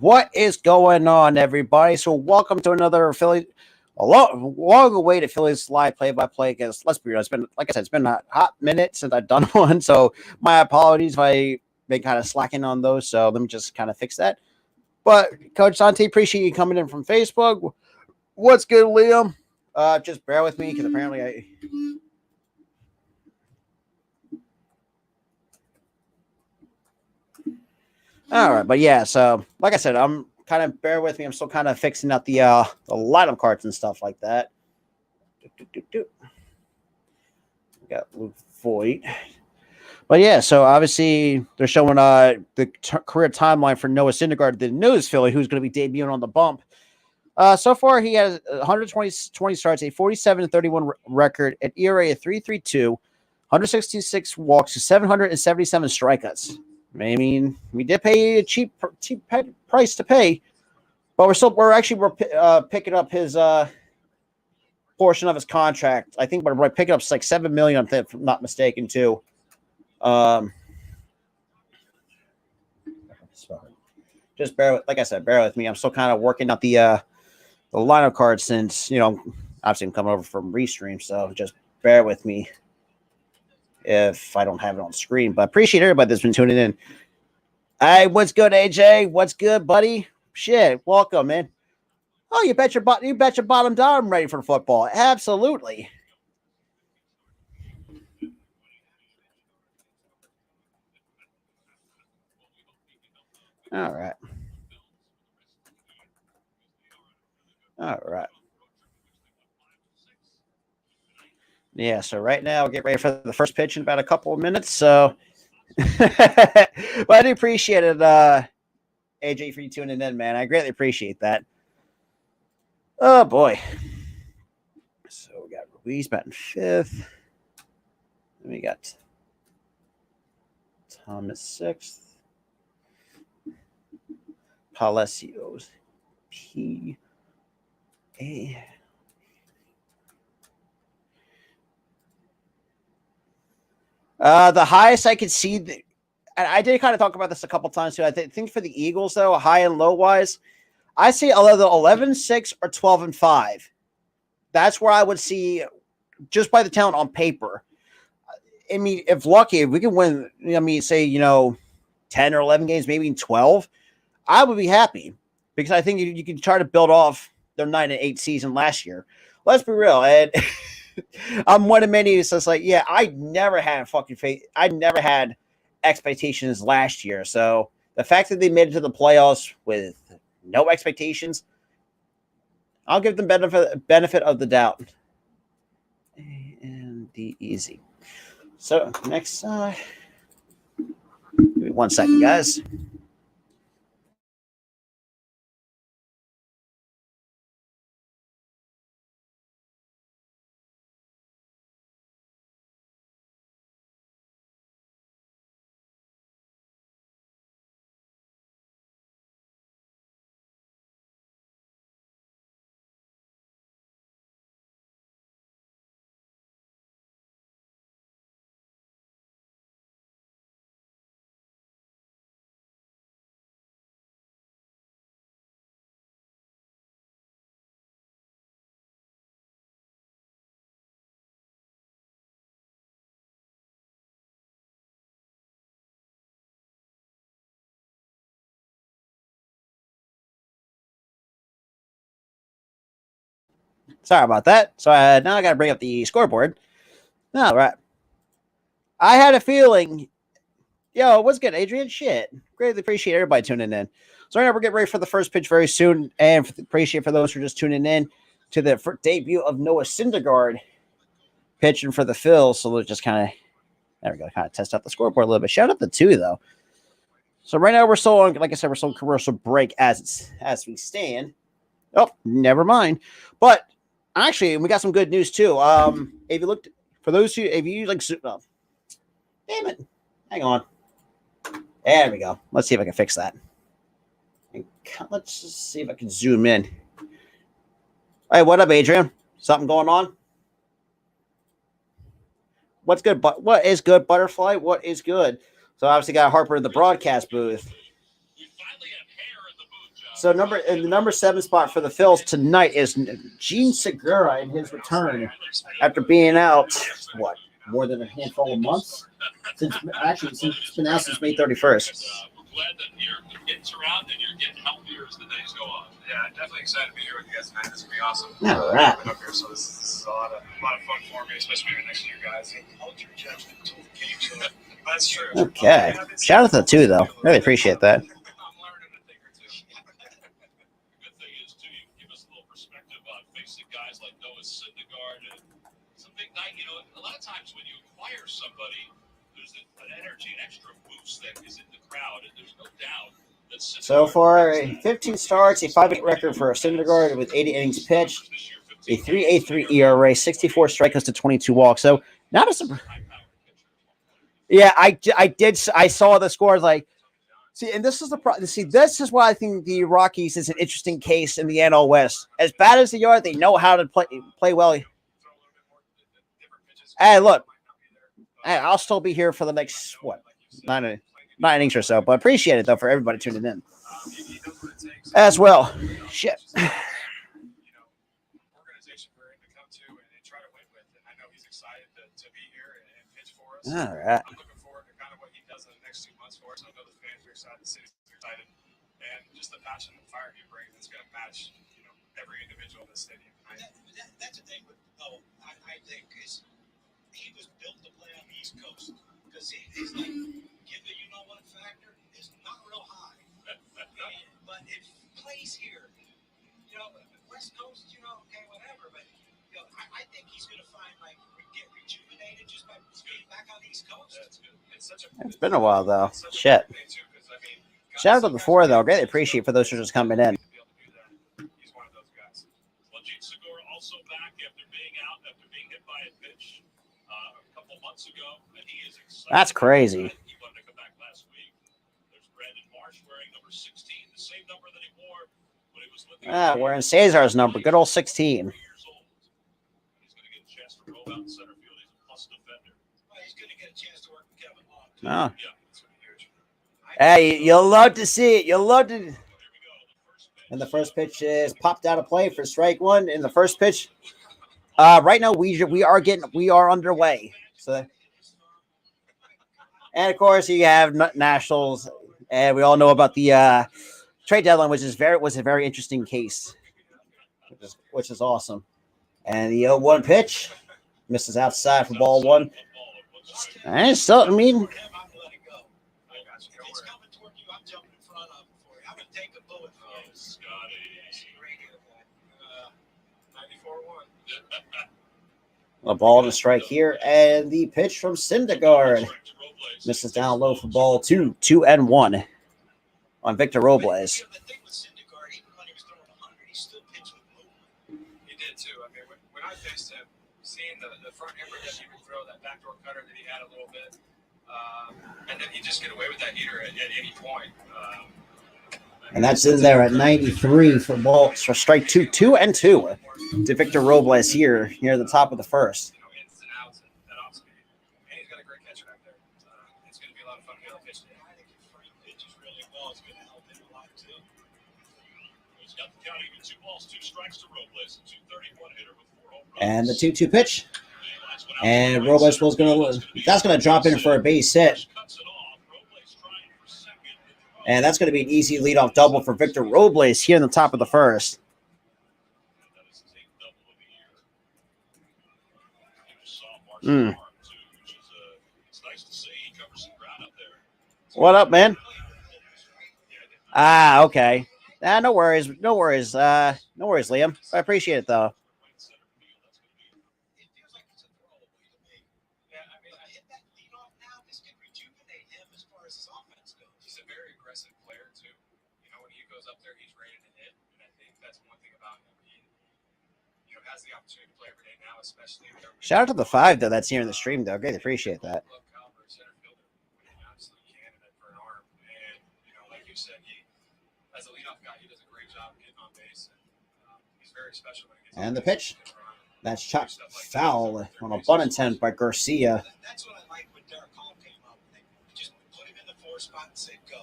What is going on, everybody? So, welcome to another Philly, long-awaited Phillies live play-by-play. Because let's be real, it's been, like I said, it's been a hot minute since I've done one. So, my apologies if I've been kind of slacking on those. So, let me just kind of fix that. But Coach Santi, appreciate you coming in from Facebook. What's good, Liam? Just bear with me because apparently I. All right, but yeah, so like I said, I'm kind of bear with me. I'm still kind of fixing out the lineup cards and stuff like that. We got Luke Voigt. But yeah, so obviously they're showing the career timeline for Noah Syndergaard, the newest Philly, who's going to be debuting on the bump. So far, he has 120 starts, a 47-31 record, an ERA of 3.32, 166 walks, 777 strikeouts. I mean, we did pay a cheap price to pay, but we're picking up his portion of his contract. I think we're picking up like $7 million, if I'm not mistaken, too. Just bear with me. I'm still kind of working out the lineup card since obviously I'm coming over from Restream, so just bear with me if I don't have it on screen. But appreciate everybody that's been tuning in. Hey, what's good, AJ? What's good, buddy? Shit, welcome, man. Oh, you bet your bottom dollar I'm ready for football. Absolutely. All right. Yeah, so right now we'll get ready for the first pitch in about a couple of minutes. So, but I do appreciate it, AJ, for you tuning in, man. I greatly appreciate that. Oh boy. So we got Ruiz batting fifth. Then we got Thomas sixth. Palacios P. A. The highest I could see, and I did kind of talk about this a couple times too. I think for the Eagles, though, high and low wise, I see either 11-6 or 12-5. That's where I would see, just by the talent on paper. I mean, if lucky, if we can win, say 10 or 11 games, maybe 12, I would be happy because I think you can try to build off their 9-8 season last year. Let's be real, and I'm one of many who's just like, yeah, I never had fucking faith. I never had expectations last year. So the fact that they made it to the playoffs with no expectations, I'll give them benefit of the doubt. And the easy. So next, give me 1 second, guys. Sorry about that. So now I got to bring up the scoreboard. All right. I had a feeling. Yo, what's good, Adrian? Shit. Greatly appreciate everybody tuning in. So right now we're getting ready for the first pitch very soon, and appreciate for those who are just tuning in to the debut of Noah Syndergaard pitching for the Phils. So let's just kind of test out the scoreboard a little bit. Shout out the two though. So right now we're still on, like I said, we're still on commercial break as we stand. Oh, never mind. But actually, we got some good news too. If you looked for those who, if you like, oh, damn it, hang on. There we go. Let's see if I can fix that. Let's just see if I can zoom in. Hey, what up, Adrian? Something going on? What's good? What is good, Butterfly? What is good? So obviously got Harper in the broadcast booth. So in the number 7 spot for the Phillies tonight is Gene Segura in his return after being out more than a handful of months since it's been out since May 31st. Glad that you're getting surrounded and you're getting healthier as the days go on. Yeah, I'm definitely excited to be here with you guys tonight. This will be awesome. All right. Up here, so this is a lot of fun for me, especially next to you guys. That's true. Okay. Shout out to the 2 though. Really appreciate that. I'm learning a thing or two. The good thing is too, you give us a little perspective on facing guys like Noah Syndergaard, and it's a big night. You know, a lot of times when you acquire somebody, there's an energy, an extra boost that is in the crowd, and there's no doubt that So far, 15 starts, a 5-8 record for Syndergaard with 80 innings pitched, a 3.83 ERA, 64 strikeouts to 22 walks. So not a surprise. Yeah, I saw the scores. Like, see, and this is the problem. See, this is why I think the Rockies is an interesting case in the NL West. As bad as they are, they know how to play well. Hey, look, I'll still be here for the next nine innings or so. But appreciate it though for everybody tuning in as well. Shit. All right. I'm looking forward to kind of what he does in the next 2 months for us. I know the fans are excited, the city's excited, and just the passion and fire he brings is going to match, every individual in the stadium. That's the thing with I think is he was built to play on the East Coast because he's like, give the factor is not real high, but it plays here. West Coast, okay, whatever, but I think he's going to find get rejuvenated just by being back on the East Coast. That's good. It's been a while though. Shit. Shout out to the 4 though. Greatly appreciate for those who are just coming in. He's one of those guys. Well, Gene Segura also back after being hit by a pitch a couple months ago, and he is excited. That's crazy. He wanted to come back last week. There's Brandon Marsh wearing number 16, the same number that he wore when he was with the We're in Cesar's number. Good old 16. Out in center field. He's a plus defender. Well, he's going to get a chance to work with Kevin Long. Oh. Yeah, that's huge. Hey, you'll love to see it. You'll love to. And the first pitch is popped out of play for strike 1. In the first pitch, right now we are underway. So, and of course you have Nationals, and we all know about the trade deadline, which was a very interesting case, which is awesome. And the 0-1 pitch. Misses outside for ball 1. And still, I mean, a ball and a strike here, and the pitch from Syndergaard misses down low for ball 2, 2-1 on Victor Robles. The front hammer that he would throw, that backdoor cutter that he had a little bit, and then he just get away with that heater at any point. And that's in there at 93 for strike 2, 2-2 to Victor Robles here near the top of the first. Ins and outs and off speed, and he's got a great catcher back there. It's going to be a lot of fun to pitch. I think if Frank pitches really well, it's going to help him a lot too. He's got the count even 2 balls, 2 strikes to Robles, 231 hitter with 4 home runs. And the 2-2 pitch. And Robles was that's going to drop in for a base hit. And that's going to be an easy leadoff double for Victor Robles here in the top of the first. What up, man? Okay. No worries. No worries, Liam. I appreciate it, though. Shout out to the 5 though that's here in the stream though. Greatly appreciate that. And the pitch. That's chopped foul on a bunt intent by Garcia. That's what I like when Derek Hall came up. They just put him in the 4 spot and said go.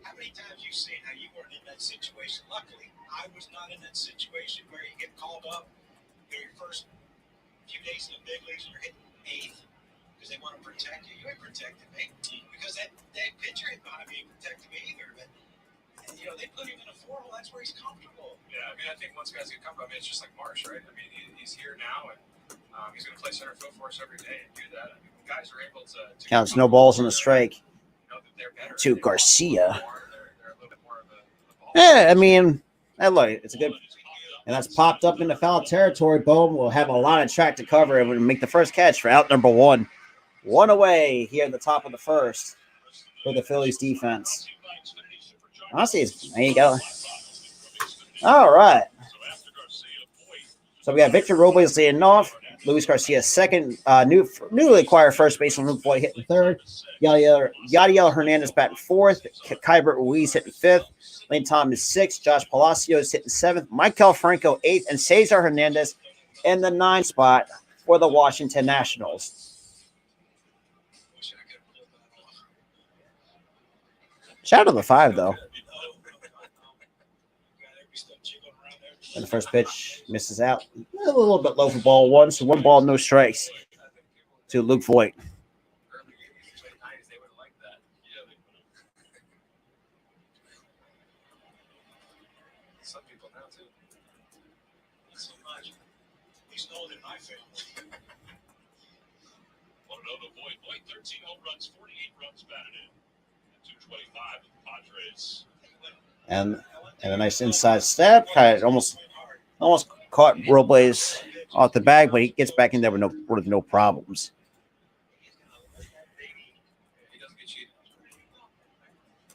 How many times you seen how you weren't in that situation? Luckily, I was not in that situation where you get called up. Your first few days in the big leagues, you're hitting eighth because they want to protect you. You ain't protecting me because that pitcher ain't not being protecting me either. But they put him in a 4-hole. That's where he's comfortable. Yeah, I mean, I think once guys get comfortable, I mean, it's just like Marsh, right? I mean, he's here now, and he's going to play center field for us every day and do that. I mean, guys are able to Counts no balls on the strike that they're better. to Garcia. They're a little bit more of a ball. Yeah, I mean, look, it's a good, and that's popped up into foul territory. Bohm will have a lot of track to cover and will make the first catch for out number one. One away here at the top of the first for the Phillies defense. Honestly, all right. So we got Victor Robles leading off. Luis Garcia second. Newly acquired first baseman Luke Voigt hitting third. Yadiel Hernandez batting fourth. Kybert Ruiz hitting fifth. Lane Thomas sixth. Josh Palacios hitting seventh. Michael Franco eighth. And Cesar Hernandez in the 9th spot for the Washington Nationals. Shout out to the 5, though. And the first pitch misses out. A little bit low for ball one, so 1 ball, no strikes to Luke Voigt. Some people now, too. Not so much. He's known in my family. Want to know the Voigt? 13 home runs, 48 runs batted in. 225 with the Padres. And a nice inside step. Almost caught Robles off the bag, but he gets back in there with no problems. He doesn't get cheated.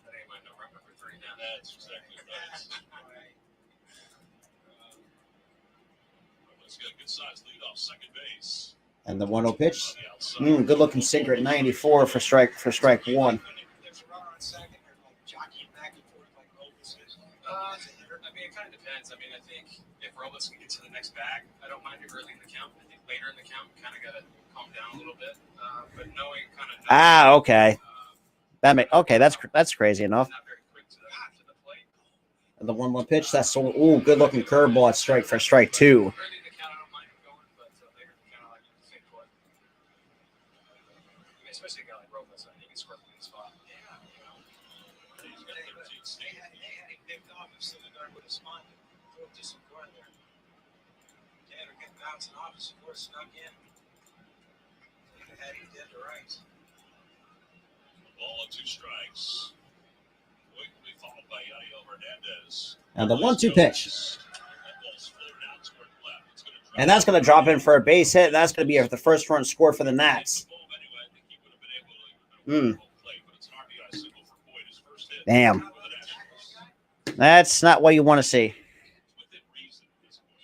That ain't my number. I'm number 3 now. That's exactly right. Let's get a good size lead off second base. And the 1-0 pitch. Good looking sinker at 94 for strike one. I mean, it kind of depends. I mean, I think if Robles can get to the next bag, I don't mind it early in the count. I think later in the count, we kind of got to calm down a little bit. But knowing kind of Okay. That's crazy enough. not very quick to the plate. And the 1-1 pitch. That's good looking curveball at strike 2. Early in the count, I don't mind him going, but later in the count, I like to think what. I mean, especially a guy like Robles, I think he can score from the spot. He's got 13 They had him picked off if Syndergaard would have spun throw it to some corner there. Tanner kept bouncing off, his score snuck in. They had him dead to rights. Ball and 2 strikes. Voigt will be followed by Yadiel Hernandez. And the 1-2 pitch. That ball's floated out toward the left. It's going to drop. And that's going to drop in for a base hit. That's going to be the first run score for the Nats. Anyway, I think he would have been able to play, but it's an RBI single for Voigt, his first hit. Damn. For the Nationals. That's not what you want to see. Within reason at this point.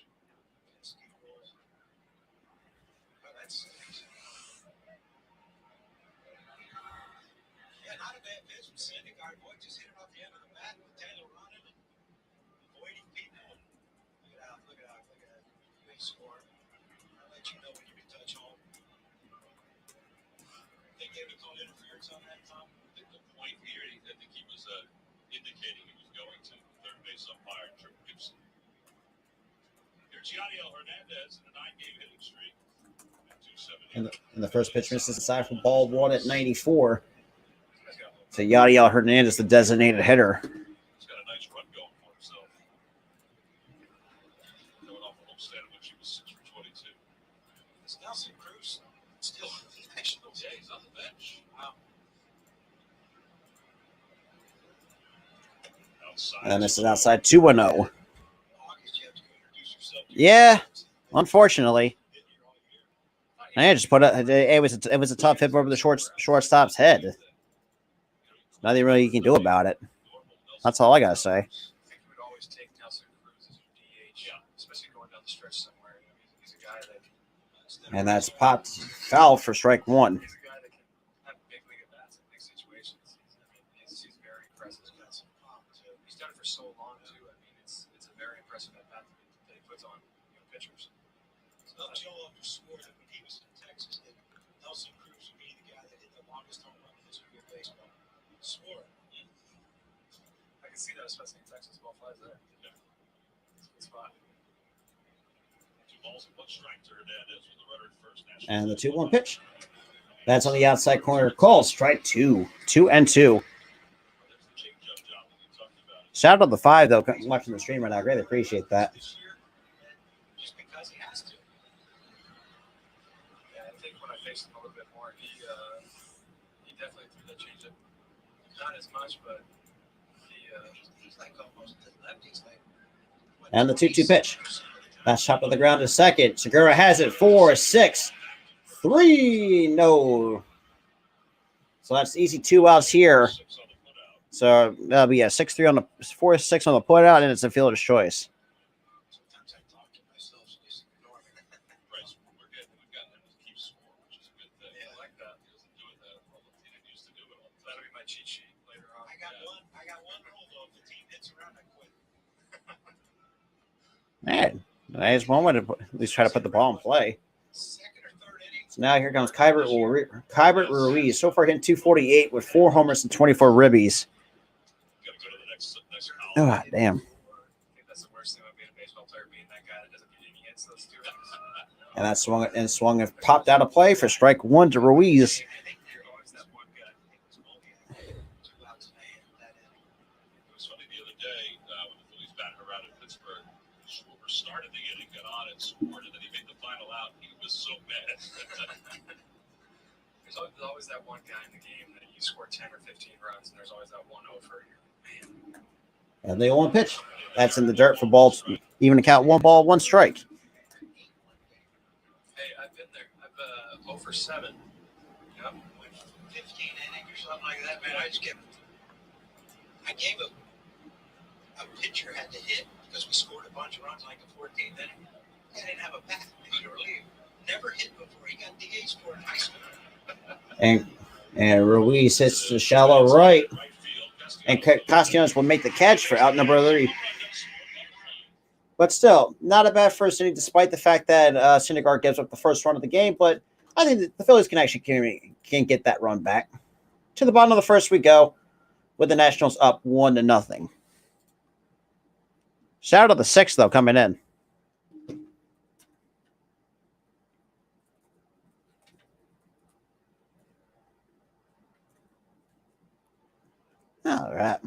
Yeah, not a bad pitch from Syndergaard. Voigt just hit it off the end of the bat with Taylor running and avoiding people. Look at that. Big score. I'll let you know when you can touch home. They gave a call interference on that, Tom. I think the point here, I think he was indicating he was going to third base umpire Trip Gibson. Here's Yadiel Hernandez in a 9-game hitting streak. At 270. And the first pitch misses aside from ball one at 94. So Yadiel Hernandez, the designated hitter. He's got a nice run going for himself. Going off a homestand in which he was 6 for 22. Is Nelson Cruz still in the Nationals? Yeah, he's on the bench. Wow. Outside. And this is outside 2-0. August, you have to introduce yourself. Yeah, unfortunately. I just put it was a tough hit over the shortstop's head. Nothing really you can do about it. That's all I gotta say. I think you would always take Nelson Cruz as your DH, especially going down the stretch somewhere. He's a guy that. And that's popped foul for strike 1. He's a guy that can have big league at bats in big situations. He's very impressive. He's got some pop too. He's done it for so long too. I mean, it's a very impressive at bat that he puts on pitchers. Well, Joe underscored that when he was in Texas, that Nelson Cruz would be the guy that hit the longest home run in the history of baseball. Swore it. can see that, especially in Texas. Ball flies there. Yeah. It's a good spot. 2 balls and 1 strike to Hernandez with the runner at first. And the 2-1 pitch. That's on the outside corner. Call strike 2. 2-2. Shout out to the 5, though, watching the stream right now. I greatly appreciate that. Just because he has to. Yeah, I think when I faced him a little bit more, he definitely threw that changeup. Not as much, but He's like almost the lefties. Like, And the 2-2 pitch. That's chopped to the ground to second. Segura has it. 4-6. 3. No. So that's easy 2 outs here. So that'll be a 6-3 on the 4-6 on the put out, and it's a fielder's choice. sometimes I talk to myself, so just ignore me. We've gotten him to keep score, which is a good thing. yeah, I like that. He doesn't do it that well. He didn't used to do it all the That'll time. be my cheat sheet later on. I got one rule though. If the team hits around, I quit. Man, nice moment to at least try to put the ball in play. Second or third inning. So now here comes Kybert Ruiz. So far hitting 248 with 4 homers and 24 ribbies. Got to go to the next Oh, column. damn. I think that's the worst thing about being a baseball player, being that guy that doesn't get any hits those 2 innings. And that swung and popped out of play for strike 1 to Ruiz. You're always that one guy. It was Mulkey. 2 outs in the hand that inning. It was funny the other day when the Phillies batted around in Pittsburgh. Schwarber started the inning, got on and scored, and then he made the final out. He was so mad. There's always that one guy in the game that you score 10 or 15 runs, and there's always that one over. Man, And the 1 pitch. That's in the dirt for balls. Even to count 1 ball, 1 strike. hey, I've been there. I've 0 for 7. Yep. Went 15 innings or something like that, man. I gave a pitcher had to hit because we scored a bunch of runs like the 14th inning. I didn't have a bat to relieve. Never hit before. He got DH for in high school. And Ruiz hits to shallow right. And Castellanos will make the catch for out number 3. But still, not a bad first inning, despite the fact that Syndergaard gives up the first run of the game. But I think that the Phillies can get that run back. To the bottom of the first we go, with the Nationals up 1-0. Shout out to the 6th, though, coming in. All right.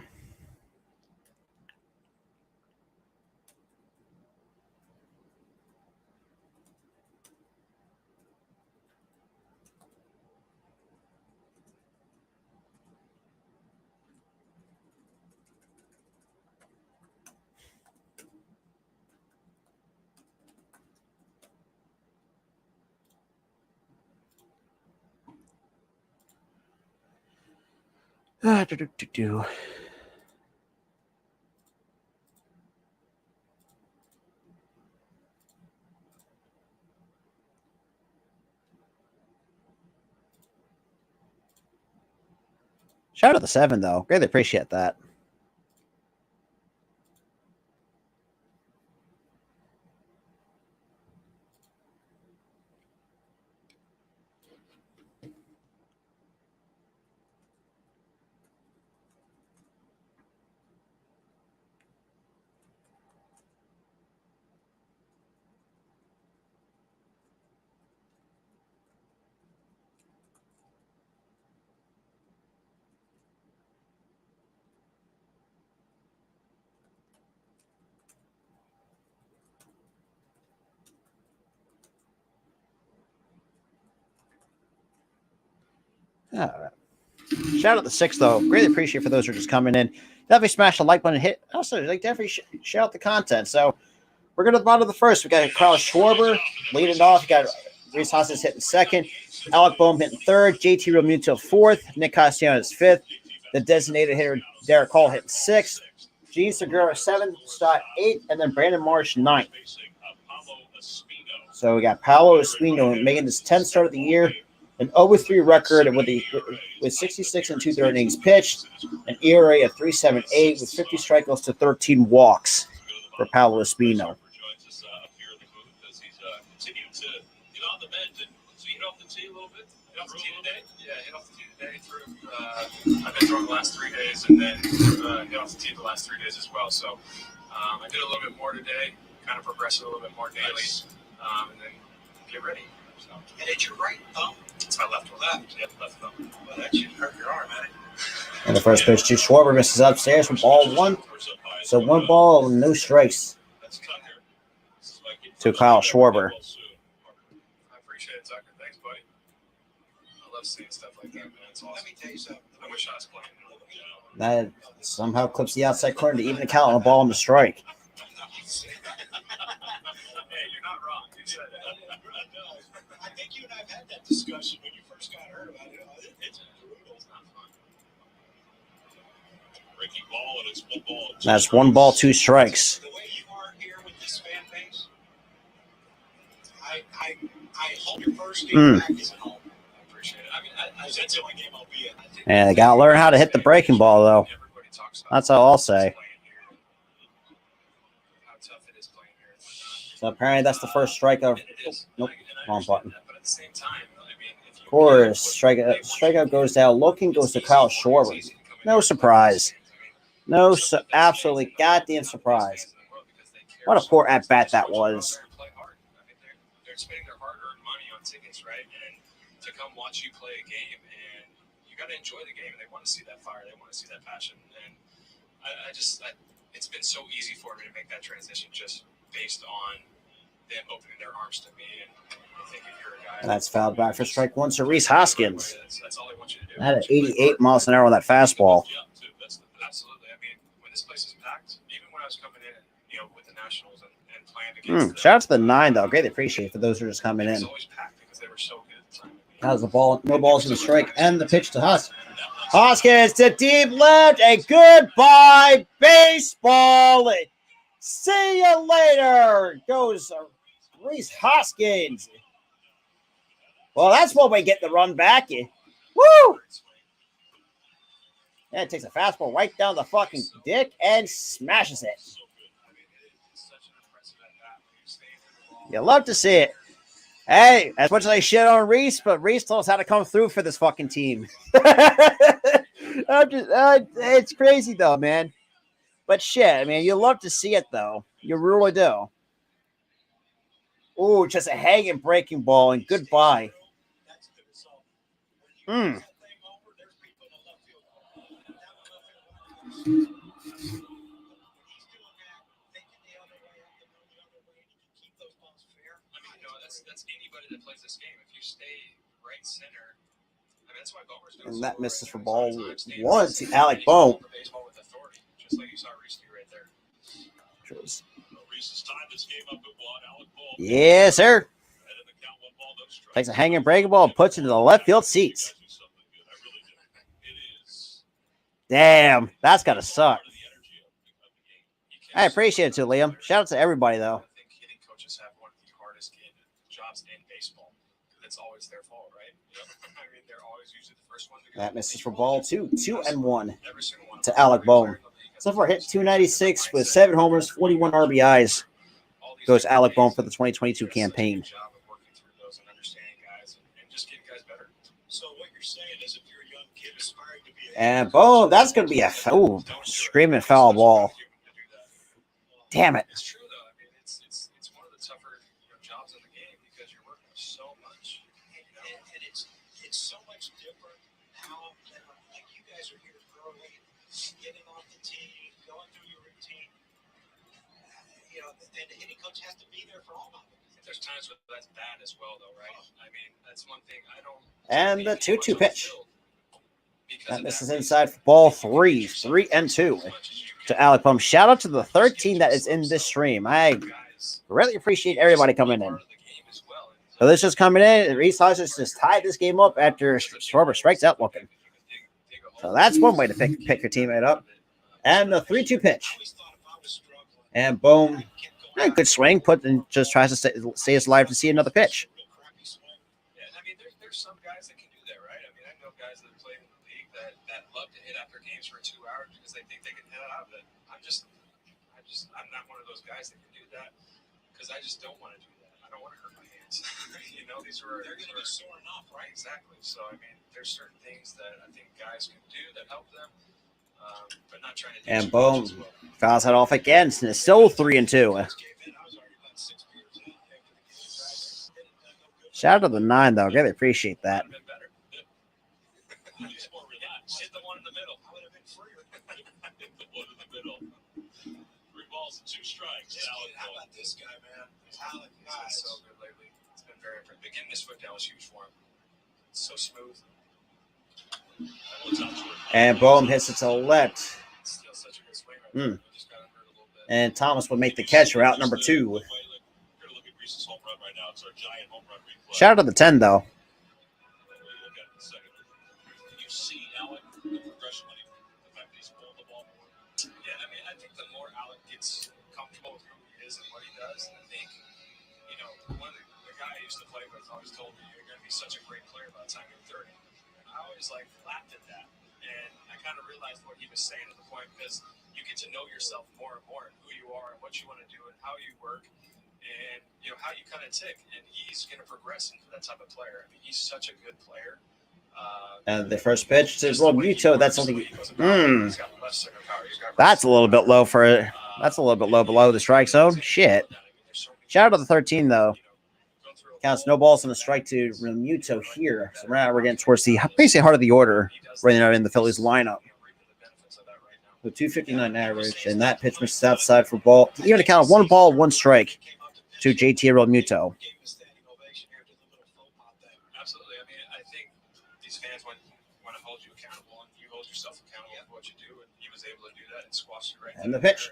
Do. Shout out to the 7, though. Greatly appreciate that. All right. Shout out the 6, though. Greatly appreciate for those who are just coming in. Definitely smash the like button and hit. Also, like definitely shout out the content. So we're going to the bottom of the first. We got Carlos Schwarber leading off. We got Reese Hoskins hitting 2nd. Alec Boehm hitting 3rd. JT Realmuto 4th. Nick Castellanos 5th. The designated hitter Derek Hall hitting 6th. Gene Segura 7th. Stott 8th. And then Brandon Marsh 9th. So we got Paolo Espino making his 10th start of the year. An 0-3 record with 66 and 2/3 innings pitched, an ERA of 3.78 with 50 strikeouts to 13 walks for Paolo Espino. Get on the mend. So you hit off the tee a little bit? Hit off the tee today? Yeah, hit off the tee today. I've been throwing the last 3 days, and then hit off the tee the last 3 days as well. So I did a little bit more today, kind of progressed a little bit more daily, Nice. and then get ready. So And it's your right thumb. it's my left one. Yep, left thumb. Well, that should hurt your arm, man. And the first pitch to Schwarber misses upstairs from ball 1. So 1 ball, no strikes That's Tucker. This is like to Kyle Schwarber. I appreciate it, Tucker. Thanks, buddy. I love seeing stuff like that, man. It's Let awesome. me tell you something. I wish I was playing. That somehow clips the outside corner to even the count on the ball on the strike. Hey, you're not wrong. You said that. I think you and I have had that discussion when you first got hurt about it. It's brutal. It's not fun. Breaking ball, and it's 1 ball. That's 1 ball, 2 strikes. The way you are here with this fan base, I hope your first game back is at home. I appreciate it. I mean, Because that's the only game I'll be in. And they got to learn how to hit the breaking ball, though. everybody talks about That's all I'll say. playing here, how tough it is playing here and whatnot. So apparently that's the first strikeout. And it is. Nope, And I wrong understand button. that, but at the same time, I mean, if you Of course, strikeout goes down. Looking goes to Kyle Schwarber. No surprise. No, absolutely goddamn surprise. What a poor at-bat that was. They're spending their hard-earned money on tickets, right? And to come watch you play a game, and you got to enjoy the game. And they want to see that fire. They want to see that passion. And it's been so easy for me to make that transition just based on them opening their arms to me. And I think if you're a guy, That's fouled back for strike 1 to Reese Hoskins. That's all they want you to do. That had 88 miles an hour on that fastball. Yeah, too. That's Absolutely. I mean, when this place is packed, even when I was coming in, with the Nationals and playing against Shout out to the 9, though. Greatly appreciate it for those who are just coming it was in. always packed because they were so good at the time. How's the ball? No balls in the strike. And the pitch to Hoskins. Hoskins to deep left. A goodbye baseball. See you later. Goes Reese Hoskins. Well, that's one way to get the run back. Woo! Yeah, it takes a fastball right down the fucking dick and smashes it. You love to see it. Hey, as much as I shit on Reese, but Reese told us how to come through for this fucking team. It's crazy though, man. But shit, I mean, you love to see it though. You really do. Ooh, just a hanging breaking ball and goodbye. That's the result. When you pass that thing over, there's people in the left field. When he's doing that, thinking the other way, up and the other way, and you keep those balls fair. I mean, that's anybody that plays this game. If you stay right center, I mean, that's why Bomer's doing And so that well misses right for now. ball Sometimes staying 1 right to center, Alec he's throwing Bohm. the baseball with authority, just like you saw Reese do right there. Reese has tied this game up at 1. Alec Ball. Yes, sir. And in the count, 1 ball, no strike. Takes a hanging breaking ball and puts it into the left field seats. I really do. It is. Damn, that's gotta suck. Part of the energy of the game. You can't I appreciate it too, Liam. Shout out to everybody though. I think hitting coaches have one of the hardest jobs in baseball. It's always their fault, right? I mean, they're always usually the first one to go. That misses for ball 2. 2-1 Every single one of to them. Alec Bohm. So far, hit 296 with 7 homers, 41 RBIs. All these Goes different Alec Bohm ways for the 2022 does such a good campaign. job of working through those and understanding guys and just getting guys better. So what you're saying is, if you're a young kid aspiring to be a And boom, that's going to be a screaming foul ball. Damn it. It's true though. I mean, it's one of the tougher jobs in the game because you're working so much. and it's so much different now. Like you guys are here early, getting off the tee, going through your routine. And the hitting coach has to be there for all of it. There's times where that's bad as well, though, right? I mean, that's one thing I don't. And the 2-2 pitch. Because That of misses that inside reason. for ball 3. 3-2 to Alec Bohm. Shout out to the 13 that is in this stream. I really appreciate everybody coming in. So this is coming in. Reese Hoskins just tied this game up after Schwarber strikes out looking. So that's one way to pick your teammate up. And the 3-2 pitch. And boom. Good swing. Just tries to stay his alive to see another pitch. Yeah, I mean, there's some guys that can do that, right? I mean, I know guys that play in the league that love to hit after games for 2 hours because they think they can hit out of it. I'm not one of those guys that can do that because I just don't want to do that. I don't want to hurt my hands. these were They're going to be sore enough, right? Exactly. So I mean, there's certain things that I think guys can do that help them, but not trying to. Do And too much as boom, well. fouls that off again. And it's still 3-2. Gave in. I was already about 6 beers in after the game. Shout out to the 9, though. I really appreciate that. Might have been better. He's more relaxed. Hit the one in the middle. I would have been freer. Hit the one in the middle. 3 balls and 2 strikes. This Alec kid, how Boehm. about this guy, man? Alec, He's been so good lately. It's been very impressive. But getting this foot down was huge for him. It's so smooth. That one's out to her. And boom, hits it to the left. It's still such a good swing right now. He just got hurt a little bit. And Thomas would make the catch for out number 2. You're going to look at Reese's home run right now. It's our giant home run replay. Shout out to the 10, though. Look at it in a second. You see Alec, the progression when the fact that he's pulled the ball more. Yeah, I mean, I think the more Alec gets comfortable with who he is and what he does, I think, one of the guy I used to play with always told me, you're going to be such a great player by the time you're 30. I always laughed at that, and I kind of realized what he was saying at the point, because you get to know yourself more and more, and who you are, and what you want to do, and how you work, and how you kind of tick. And he's going to progress into that type of player. I mean, he's such a good player. And the first pitch to Rob Muto. That's something. He's got less center power. He's got That's a little bit low for. That's a little bit low below the strike zone. Shit. Shout out to the 13, though. Counts no balls and a strike to Realmuto here. So now we're getting towards the basically heart of the order right now in the Phillies lineup. With 259 average, and that pitch misses outside for ball. Even a count of 1 ball, 1 strike to JT Realmuto. Absolutely. I mean, I think these fans want to hold you accountable, and you hold yourself accountable for what you do, and he was able to do that and squash it right And the there. pitch.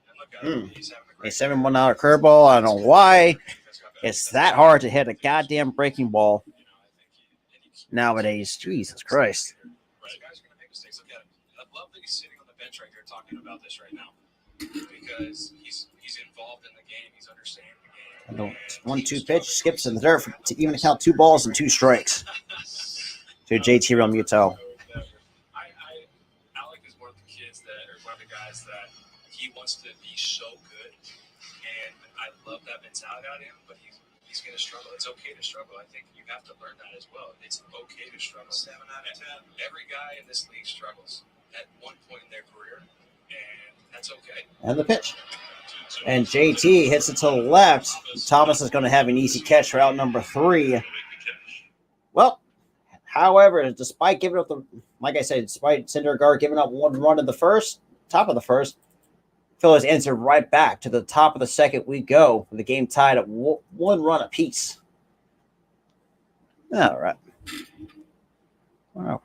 And look at him. He's having a A great 7-1 curveball. I don't know why it's that hard to hit a goddamn breaking ball nowadays. Jesus Christ. Right. Guys are going to make mistakes. Look at him. I love that he's sitting on the bench right here talking about this right now, because he's involved in the game. He's understanding the game. And the 1-2 pitch skips in the dirt to even count 2 balls and 2 strikes to JT Realmuto. Alec is one of the kids one of the guys that he wants to be so good, and I love that mentality out of him. But he's going to struggle. It's okay to struggle. I think you have to learn that as well. It's okay to struggle. 7 out of 10. Every guy in this league struggles at one point in their career, and that's okay. And the pitch. And JT hits it to the left. Thomas is going to have an easy catch for out number 3. Well, however, despite giving up like I said, despite Syndergaard giving up 1 run in the top of the first, Phillies answered right back. To the top of the second we go. The game tied at 1 run apiece. All right. Wow.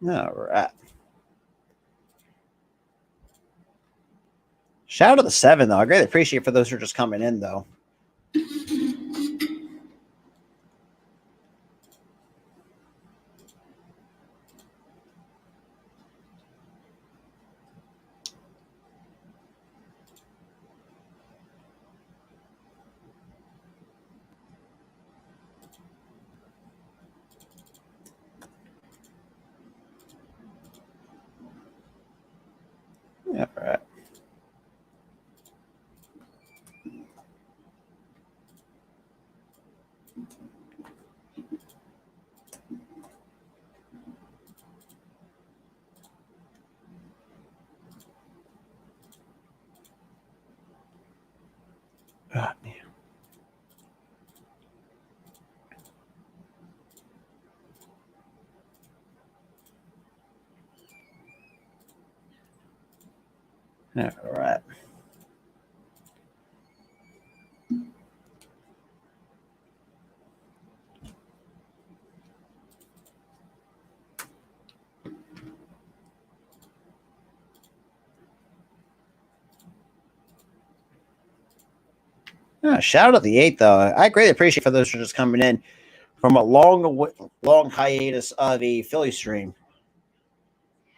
All right. Shout out to the 7, though. I greatly appreciate it for those who are just coming in, though. All right. Ah, man. All right. Shout out to the 8, though. I greatly appreciate for those who are just coming in from a long hiatus of a Philly stream.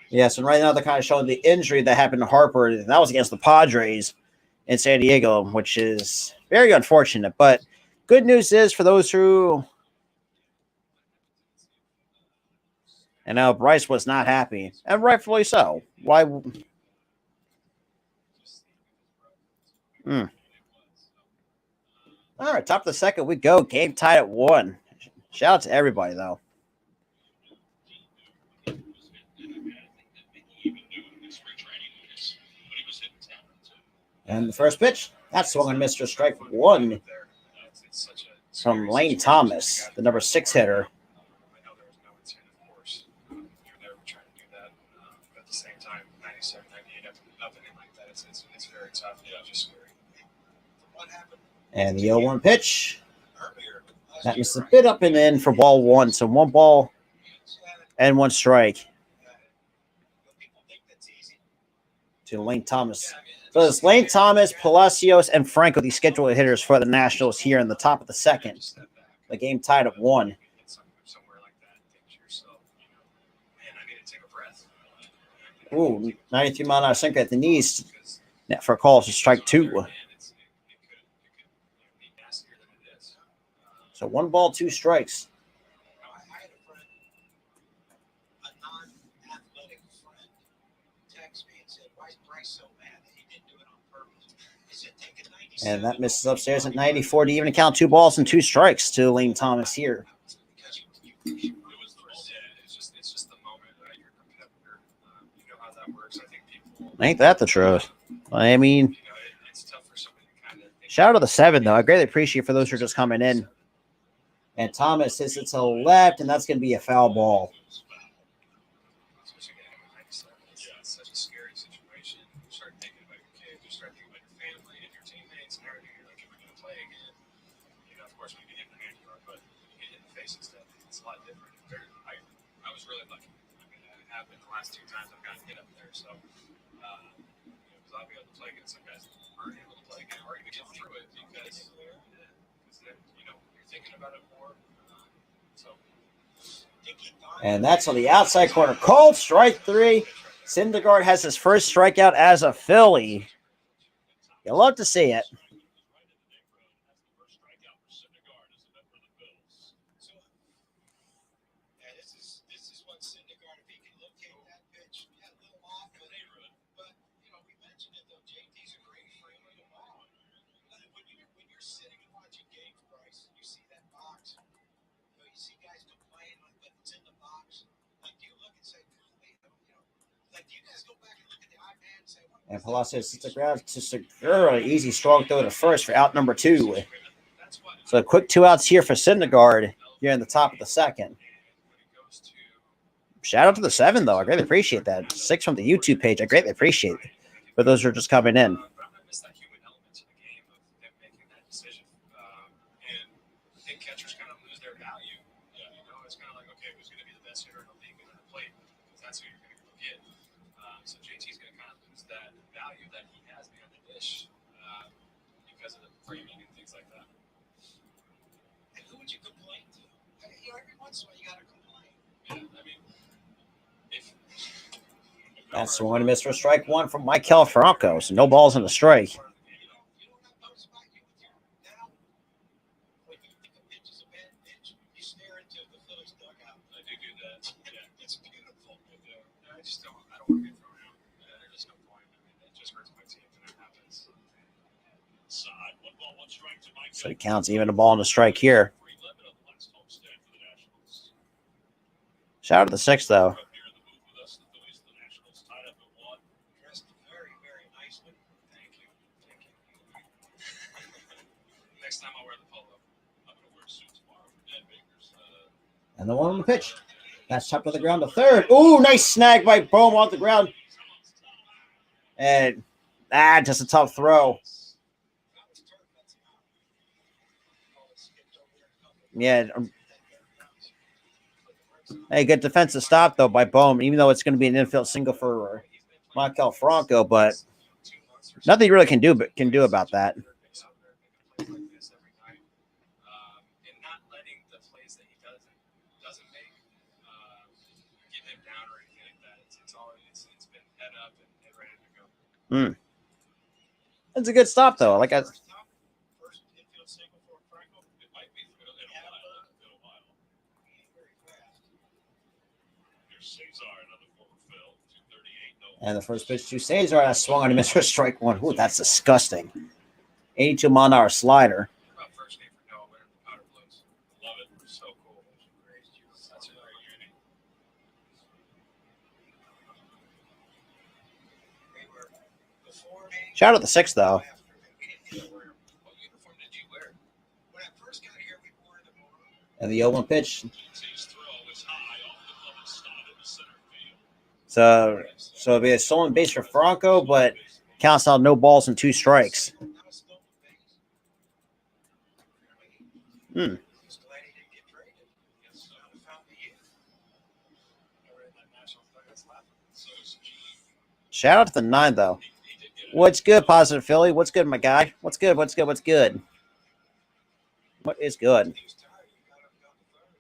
Yes, and right now they're kind of showing the injury that happened to Harper, and that was against the Padres in San Diego, which is very unfortunate. But good news is for those who, and now Bryce was not happy, and rightfully so. Why? All right, top of the second, we go. Game tied at 1. Shout out to everybody, though. And the first pitch, that's swung and missed for strike 1 from Lane Thomas, the number 6 hitter. I know there was no intent, of course. You're never trying to do that. But at the same time, 97, 98, nothing like that. It's very tough. Yeah, just scary. What happened? And the 0-1 pitch, that was a bit up and in for ball 1. So 1 ball and 1 strike to Lane Thomas. So it's Lane Thomas, Palacios, and Franco, the scheduled hitters for the Nationals here in the top of the second. The game tied at 1. Somewhere like that, think to yourself, man, I need to take a breath. Ooh, 93-mile-an-hour sinker at the knees for a call to strike 2. So 1 ball, 2 strikes. I had a friend, a non-athletic friend, text me and said, "Why is Bryce so mad that he didn't do it on purpose?" He said, "Take a 97." And that misses upstairs at 94 to even count 2 balls and 2 strikes to Lane Thomas here. It's just the moment. You're a competitor. You know how that works. I think people. Ain't that the truth? I mean, It's tough for somebody to kind of. shout out to the 7, though. I greatly appreciate for those who are just coming in. And Thomas hits it to the left, and that's going to be a foul ball. It's such a scary situation. You start thinking about your kids, you start thinking about your family and your teammates and everything. You're like, am I going to play again? Of course, when you get in the hand, you are, but when you get in the face and stuff, it's a lot different. I was really lucky. I mean, I have been the last 2 times I've gotten hit up there, so because I'll be able to play against some guys that aren't able to play again or even get through it because you're thinking about it more. And that's on the outside corner. Called strike 3. Syndergaard has his first strikeout as a Philly. You love to see it. This is what Syndergaard, if he can locate that pitch, a little off, but we mentioned it though. JT's a great frame of the ball. When you're sitting and watching games, Bryce, you see that box. You see guys complain but it's in the box. Like, do you look and say, like, do you guys go back and look at the iPad and say, what? And Palacios hits the ground to Segura. Easy strong throw to first for out number 2. So a quick 2 outs here for Syndergaard here in the top of the second. Shout out to the 7, though. I greatly appreciate that. 6 from the YouTube page. I greatly appreciate it. For those who are just coming in. But I'm going to miss that human element to the game of them making that decision. And I think catchers kind of lose their value. It's kind of like, okay, who's going to be the best hitter in the league at the plate? Because that's who you're going to go get. So JT's going to kind of lose that value that he has behind the dish because of the framing and things like that. And who would you complain to? Every once in a while, you got to complain. Yeah, I mean, That's the one to miss for strike 1 from Michael Franco. So no balls in the strike. You know what I've noticed about you with your now? When you think a pitch is a bad pitch, you stare into the Phillies dugout. I do that. Yeah, It's beautiful. I just don't want to get thrown out. There's no point. I mean, it just hurts my team when that happens. Side, 1 ball, 1 strike to Mike. So it counts even a ball and a strike here. Shout out to the 6, though. Dressed very, very nicely. Thank you. Next time I'll wear the polo. I'm going to wear a suit tomorrow for Dan Baker's. And the 1 on the pitch. That's chopped to the ground to third. Ooh, nice snag by Bohm off the ground. And just a tough throw. Yeah. Hey, good defensive stop, though, by Bohm, even though it's going to be an infield single for Michael Franco, but nothing you really can do about that. And not letting the plays that he doesn't make get him down or anything like that. It's been head up and ready to go. That's a good stop, though. Like I. First infield single for Franco. It might be in a while. He ain't very fast. Here's Cesar, another former Phil. 238. No. And the first pitch to Cesar, that swung on him for strike one. Ooh, that's disgusting. 82-mile-an-hour slider. About first game for Noah winning the powder blues. Love it. So cool. That's a great unit. They were before me. Shout out the 6, though. After me. We didn't wear them. What uniform did you wear? When I first got here, we wore them all. And the 0-1 pitch. His throw is high off the glove and stop in the center field. So it'll be a stolen base for Franco, but counts out no balls and 2 strikes. Not a stolen base. Hmm. Just glad he didn't get traded. Yes, I found the youth. Never in that national that's laughing. so is G. Shout out to the 9, though. He did get What's good, Positive Philly? What's good, my guy? What's good? What's good? What's good? What is good? He was tired. He got up, got the third.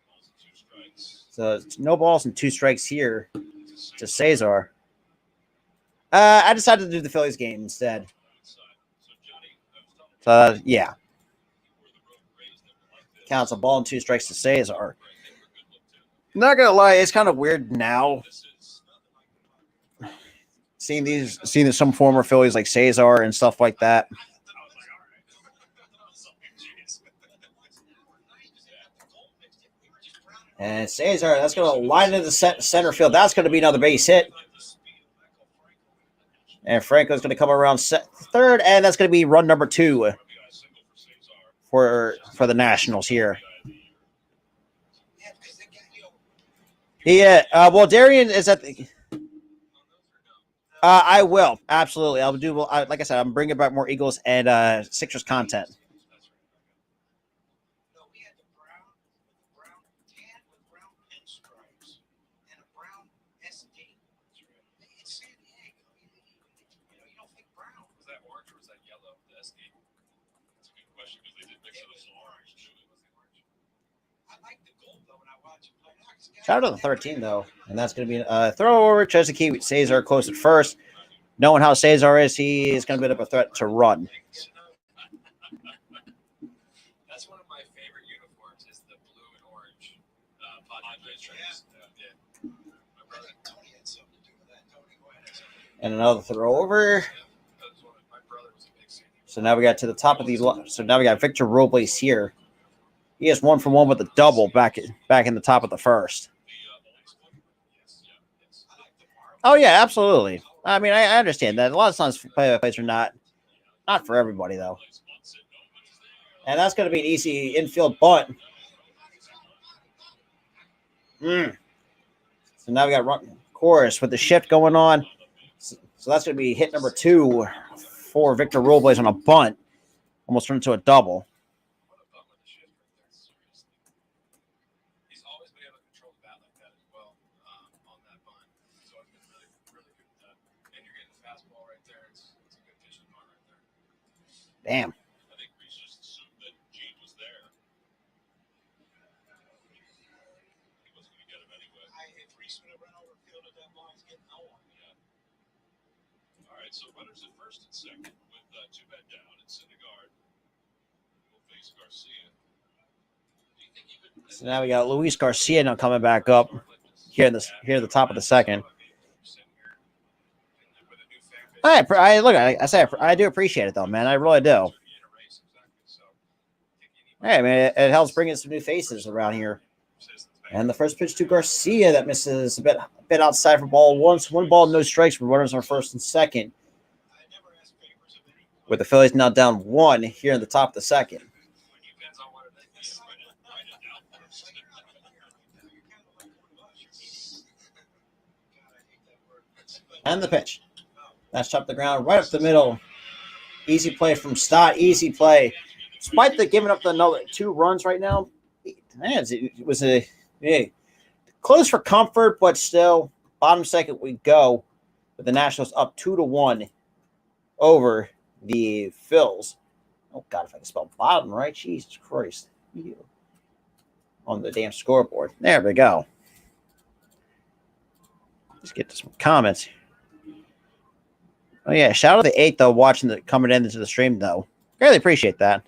balls and 2 strikes. So it's no balls and 2 strikes here It's a to single Cesar. I decided to do the Phillies game instead. outside. So Johnny, I was telling you, Yeah, where the road raised them like this. counts a ball and 2 strikes to Cesar. They were a good look too. Not gonna lie, it's kind of weird now This is seeing some former Phillies like Cesar and stuff like that. I was like, all right. So, jeez. And Cesar, that's gonna line into the center field. That's gonna be another base hit. And Franco's gonna come around third, and that's gonna be run number 2 for the Nationals here. Yeah, because they got, you know, Yeah, well, Darian is at the. I will absolutely. I'll do. Like I said, I'm bringing back more Eagles and Sixers content. no, we had the brown tan with brown pinstripes and a brown SD. It's San Diego. You know, you don't think brown. Was that orange or was that yellow? The SD. That's a good question because they did mix it with some orange too. I like the gold though when I watch him play. Shout out to the 13 though, and that's going to be a throw over. Tries to keep Cesar close at first. Knowing how Cesar is, he is going to be a threat to run. That's one of my favorite uniforms is the blue and orange Padres shirts. Yeah. My I brother, think Tony had something to do with that. Tony Gwynn had something to do with And another throw over. that was one of, my brother was a big San Diego. So now we got to the top of the. So now we got Victor Robles here. He has 1 for 1 with a double back in the top of the first. I like the Marlins. Oh yeah, absolutely. I mean, I understand that a lot of times play-by-plays are not for everybody though. And that's going to be an easy infield bunt. So now we got run chorus with the shift going on. So that's going to be hit number 2 for Victor Robles on a bunt. Almost turned into a double. What a bum with the shift right there. Seriously. He's always been able to control the bat like that as well on that bunt. He's always been really, really good at that. And you're getting the fastball right there. It's a good pitching bunt right there. Damn. I think Reese just assumed that Gene was there. He wasn't going to get him anyway. If Reese would have run over the field at that ball, he's getting no one. All right, so runners at first and second with 2 men down and Syndergaard will face Garcia. Do you think you could? So now we got Luis Garcia now coming back up here at the top of the second. I look. I say I do appreciate it though, man. I really do. Hey, man, it helps bring in some new faces around here. And the first pitch to Garcia that misses a bit outside for ball 1. So 1 ball, no strikes for runners on first and second. I never asked favors of anyone. With the Phillies now down 1 here in the top of the second. Depends on what it is. You're kind of like one of us. God, I hate that word. And the pitch. That's chopped the ground right up the middle. Easy play from Stott. Easy play. Despite the giving up another 2 runs right now, man, it was close for comfort, but still bottom second we go with the Nationals up 2-1 over the Phils. Oh God, if I can spell bottom right, Jesus Christ! On the damn scoreboard. There we go. Let's get to some comments. Oh yeah, shout out to the 8 though, watching the coming into the stream though. Really appreciate that.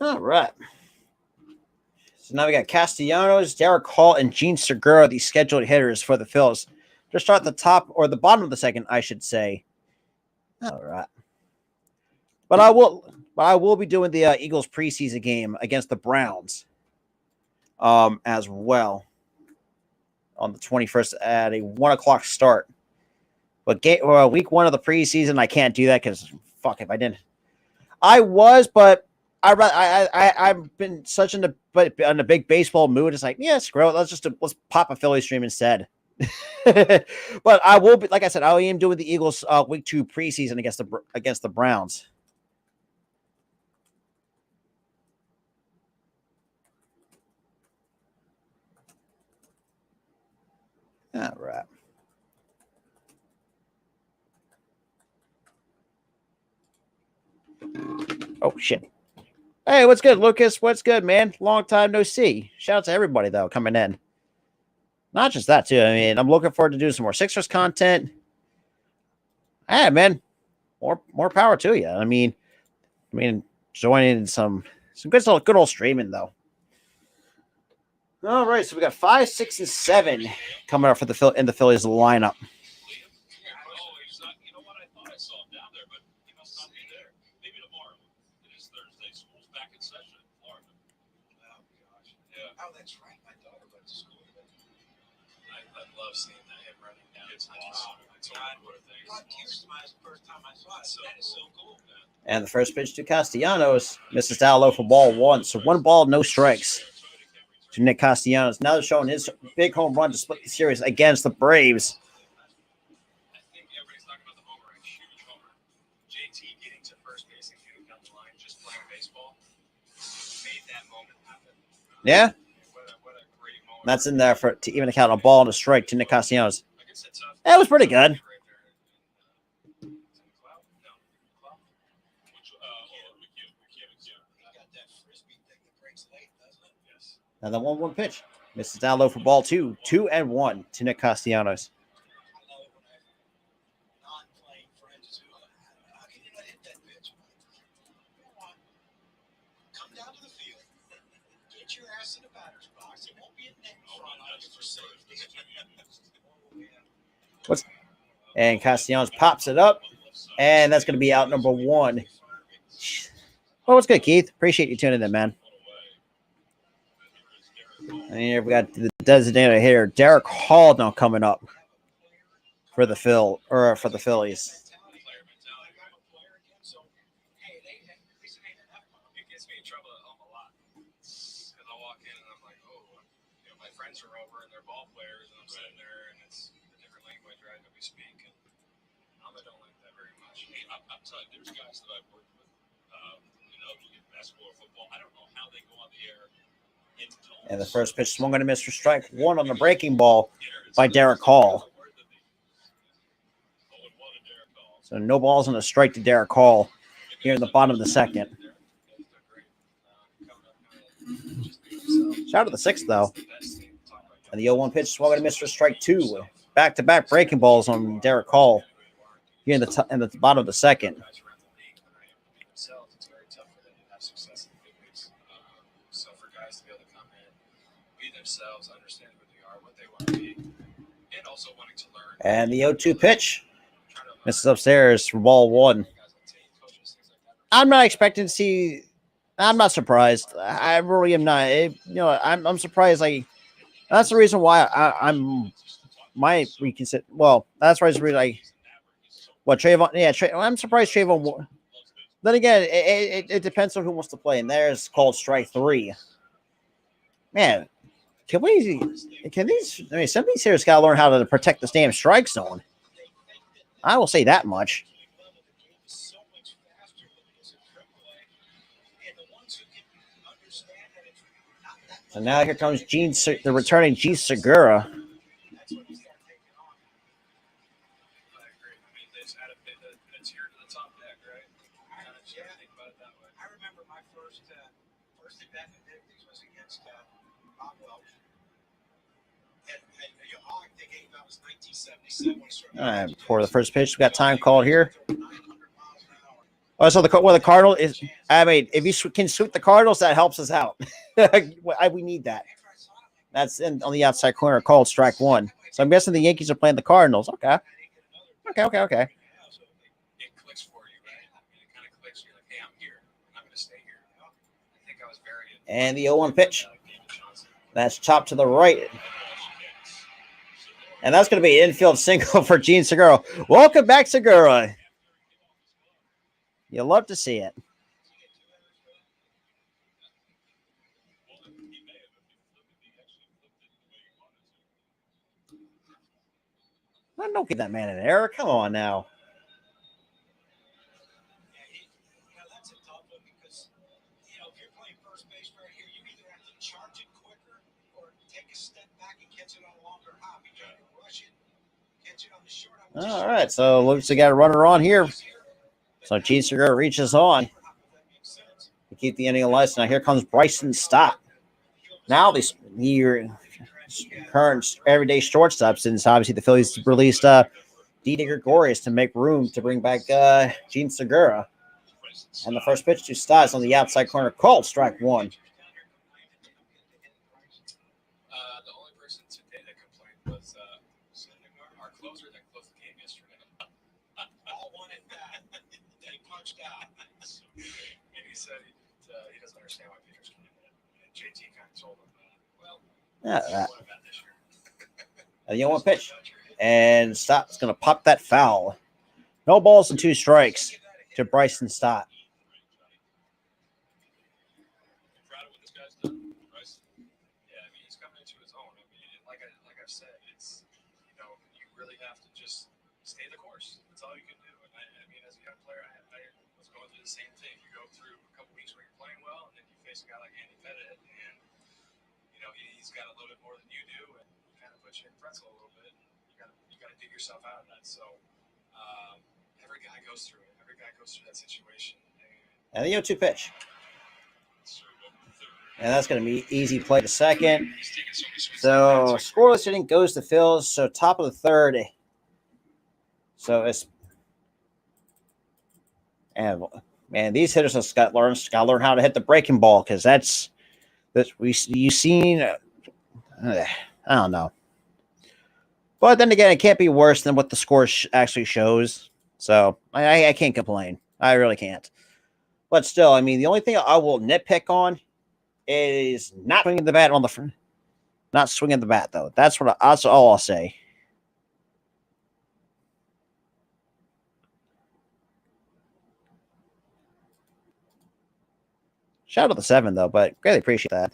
All right. So now we got Castellanos, Derek Hall, and Gene Segura, the scheduled hitters for the Phillies. To start the top or the bottom of the second, I should say. All right. But I will be doing the Eagles preseason game against the Browns, as well on the 21st at a 1:00 start. But week 1 of the preseason, I can't do that because fuck if I didn't. I was, but I've been such in a big baseball mood. It's like, yeah, screw it. Let's pop a Philly stream instead. But I will be, like I said, I am doing the Eagles week 2 preseason against the Browns. All right. Oh shit. Hey, what's good, Lucas? What's good, man? Long time no see. Shout out to everybody though coming in. Not just that too. I mean, I'm looking forward to doing some more Sixers content. Hey, man, more power to you. I mean, joining some good old streaming though. All right, so we got 5, 6, and 7 coming up for the Phillies lineup. You know what? I thought I saw him down there, but he must not be there. Maybe tomorrow. It is Thursday. School's back in session in Florida. Oh gosh. Yeah. Oh, that's right. My daughter went to school. I love seeing that him running down. It's awesome. It's God, what a thing. God, tears to my eyes the first time I saw it. That is so cool. And the first pitch to Castellanos misses down low for ball 1. So 1 ball, no strikes to Nick Castellanos. Now showing his big home run to split the series against the Braves. I think everybody's talking about the homer, a huge homer. JT getting to first base and getting down the line, just playing baseball, made that moment happen. Yeah, What a great moment. that's in there to even account a ball and a strike to Nick Castellanos. That was pretty good. Another 1-1 pitch. Misses down low for ball 2. 2-1 to Nick Castellanos. Come down to the field. Get your ass in the batter's box. It won't be a net in front of you for safety. And Castellanos pops it up. And that's going to be out number 1. Well, what's good, Keith? Appreciate you tuning in, man. And here we got the designated hitter, Derek Hall, now coming up for the Phillies. It gets me in trouble at home a lot because I walk in and I'm like, oh, my friends are over and they're ball players, and I'm sitting there and it's a different language, right, that we speak, and I don't like that very much. Hey, I'm telling you, there's guys that I've worked with, in basketball or football. I don't know how they go on the air. And the first pitch swung on a miss for strike 1 on the breaking ball by Derek Hall. So no balls on a strike to Derek Hall here in the bottom of the second. Shout out to the 6th, though. And the 0-1 pitch swung on a miss for strike 2. Back-to-back breaking balls on Derek Hall here in the bottom of the second. Themselves, understand who they are, what they want to be, and also wanting to learn. And the 0-2 pitch misses upstairs for ball 1. I'm not expecting to see. I'm not surprised. I really am not. I'm surprised. That's the reason why I'm might reconsider. Well, that's why it's really Trayvon. Yeah, I'm surprised Trayvon. Then again, it depends on who wants to play, and there's called strike 3. Man. Some of these hitters got to learn how to protect this damn strike zone. I will say that much. So now here comes the returning Gene Segura. That's when you start taking on. I agree. I mean, they just add a tier to the top deck, right? Yeah. Think about it that way. I remember my first at bat in the 50s was against Bob Welch. And the game that was 1977. All right, before the first pitch, we got time called here. Oh, so the Cardinals is. I mean, if you can sweep the Cardinals, that helps us out. We need that. That's on the outside corner, called strike one. So I'm guessing the Yankees are playing the Cardinals. Okay. It clicks for you, right? I mean, it kind of clicks. You're like, hey, I'm here. I'm going to stay here. I think I was very. And the 0-1 pitch. That's chopped to the right. And that's going to be an infield single for Gene Segura. Welcome back, Segura. You love to see it. I don't give that man an error. Come on now. That's a tough one because, if you're playing first base right here, you either have to charge it quicker or take a step back and catch it on a longer hop. You try to rush it, catch it on the short hop. All right, so looks like got a runner on here. So Gene Segura reaches on to keep the inning alive. Now here comes Bryson Stott. Now this year, current everyday shortstop, since obviously the Phillies released Didi Gregorius to make room to bring back Gene Segura. And the first pitch to Stott is on the outside corner, called strike one. The only person today that complained was our closer that closed the game yesterday. All one at bat. Then he punched out. And he said he doesn't understand why Peter's coming in. And JT kind of told him, Yeah, what about this year? the 0-1 pitch. And Stott's going to pop that foul. No balls and 2 strikes to Bryson Stott. Proud of what this guy's done, Bryce. Yeah, I mean, he's coming into his own. I mean, like I've said, it's, you really have to just stay the course. That's all you can do. And I mean, as a young player, I was going through the same thing. You go through a couple weeks where you're playing well, and then you face a guy like Andy Pettit, and he's got a little bit more than you do, and kind of puts you in pretzel a little bit. You got to dig yourself out of that. So every guy goes through it. Every guy goes through that situation. And the 0-2 pitch. And that's going to be easy play to second. So scoreless inning goes to Phillies. So top of the third. So it's man, these hitters have got to learn how to hit the breaking ball, because that's you've seen. I don't know, but then again, it can't be worse than what the score actually shows. So I can't complain. I really can't. But still, I mean, the only thing I will nitpick on is not swinging the bat on the front. Not swinging the bat, though. That's all I'll say. Shout out to the 7, though, but greatly appreciate that.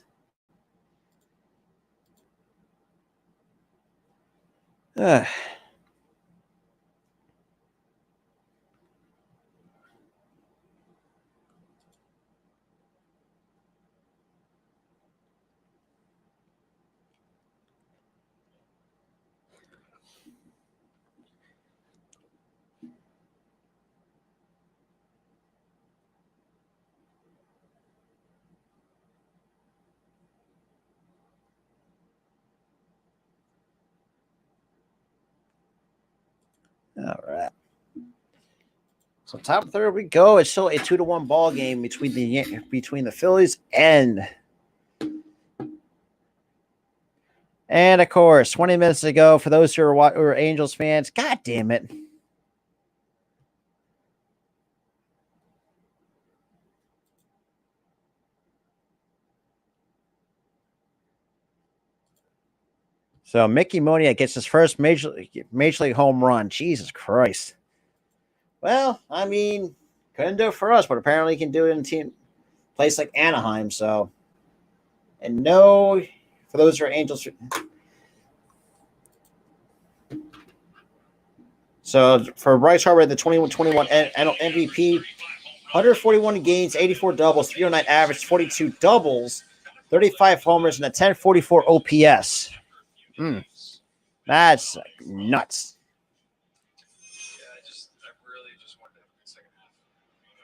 All right. So top third we go. It's still a 2-1 ball game between the Phillies and of course 20 minutes ago, for those who are Angels fans, God damn it. So Mickey Moniak gets his first major league home run. Jesus Christ. Well, I mean, couldn't do it for us, but apparently he can do it in a place like Anaheim. So, and no, for those who are Angels. So for Bryce Harper, the 2021 MVP, 141 games, 84 doubles, 309 average, 42 doubles. 35 homers and a 1044 OPS. That's nuts. I really just wanted to have a good second half.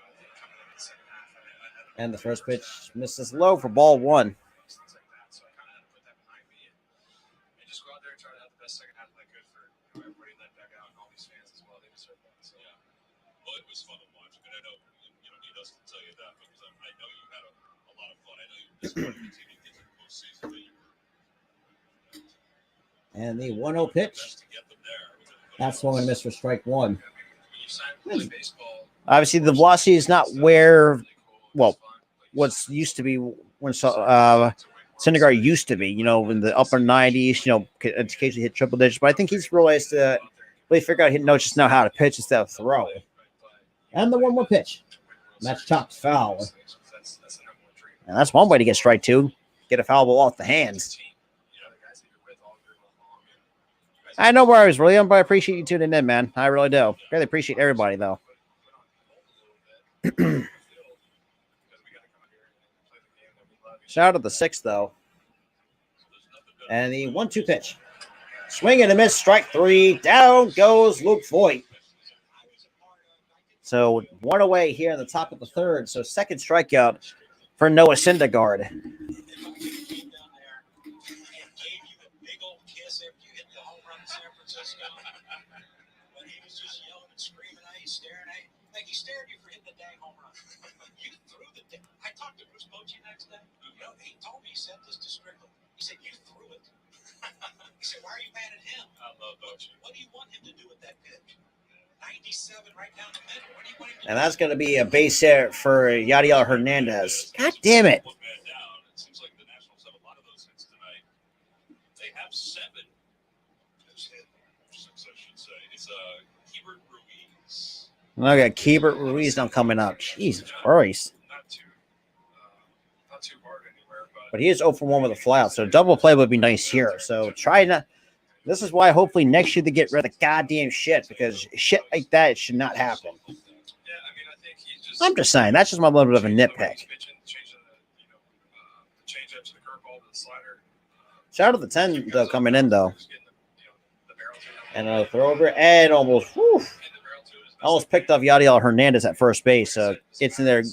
I think coming in the second half, I And the first pitch misses low for ball one. so I kind of had to put that behind me and just go out there and try to have the best second half that I could for everybody in that dugout and all these fans as well. They deserve that. So Yeah. Well, it was fun to watch, and I know you don't need us to tell you that because I know you had a lot of fun. I know you just wanted the team to get to the postseason, but you were And the 1-0 pitch. best to get them there. That's one miss for strike one. when you sign to play baseball, Obviously, the velocity is not where, well, what's used to be when Syndergaard used to be, in the upper 90s, occasionally hit triple digits. But I think he's realized that really figured out he knows just know how to pitch instead of throw. And the 1-1 pitch. That's chopped foul. that's the number one dream. And that's one way to get strike two. Get a foul ball off the hands. The guys that you're with all year long. I know where I was really on, but I appreciate you tuning in, man. I really do. Really appreciate everybody, though. Shout out to the 6th, though. And the 1-2 pitch. Swing and a miss, strike three. Down goes Luke Voigt. So one away here in the top of the third. So second strikeout for Noah Syndergaard. If I could have came down there and gave you a big old kiss after you hit the home run in San Francisco, when he was just yelling and screaming at you, staring at you, like he stared at you for hitting the dang home run. You threw the dang. I talked to Bruce Bochy next day. He told me he said this to Strickland. He said, you threw it. He said, why are you mad at him? I love Bochy. What do you want him to do with that pitch? 97 right down the middle. What do you want him to And do? that's going to be a base hit for Yadiel Hernandez. God damn it. One man down. It seems like the Nationals have a lot of those hits tonight. They have 7. Six, I should say. It's Hebert Ruiz. Look at Keibert Ruiz now coming up. Jesus Christ. Not too hard anywhere, But he is 0 for 1 with a flyout, so double play would be nice here. So try not. This is why hopefully next year they get rid of the goddamn shit, because shit like that should not happen. I think he just. I'm just saying, that's just my little bit of a nitpick. Change up to the curveball to the slider. Shout out to the 10, though, coming in, though. And a throw over, and almost picked off Yadiel Hernandez at first base. So it's in there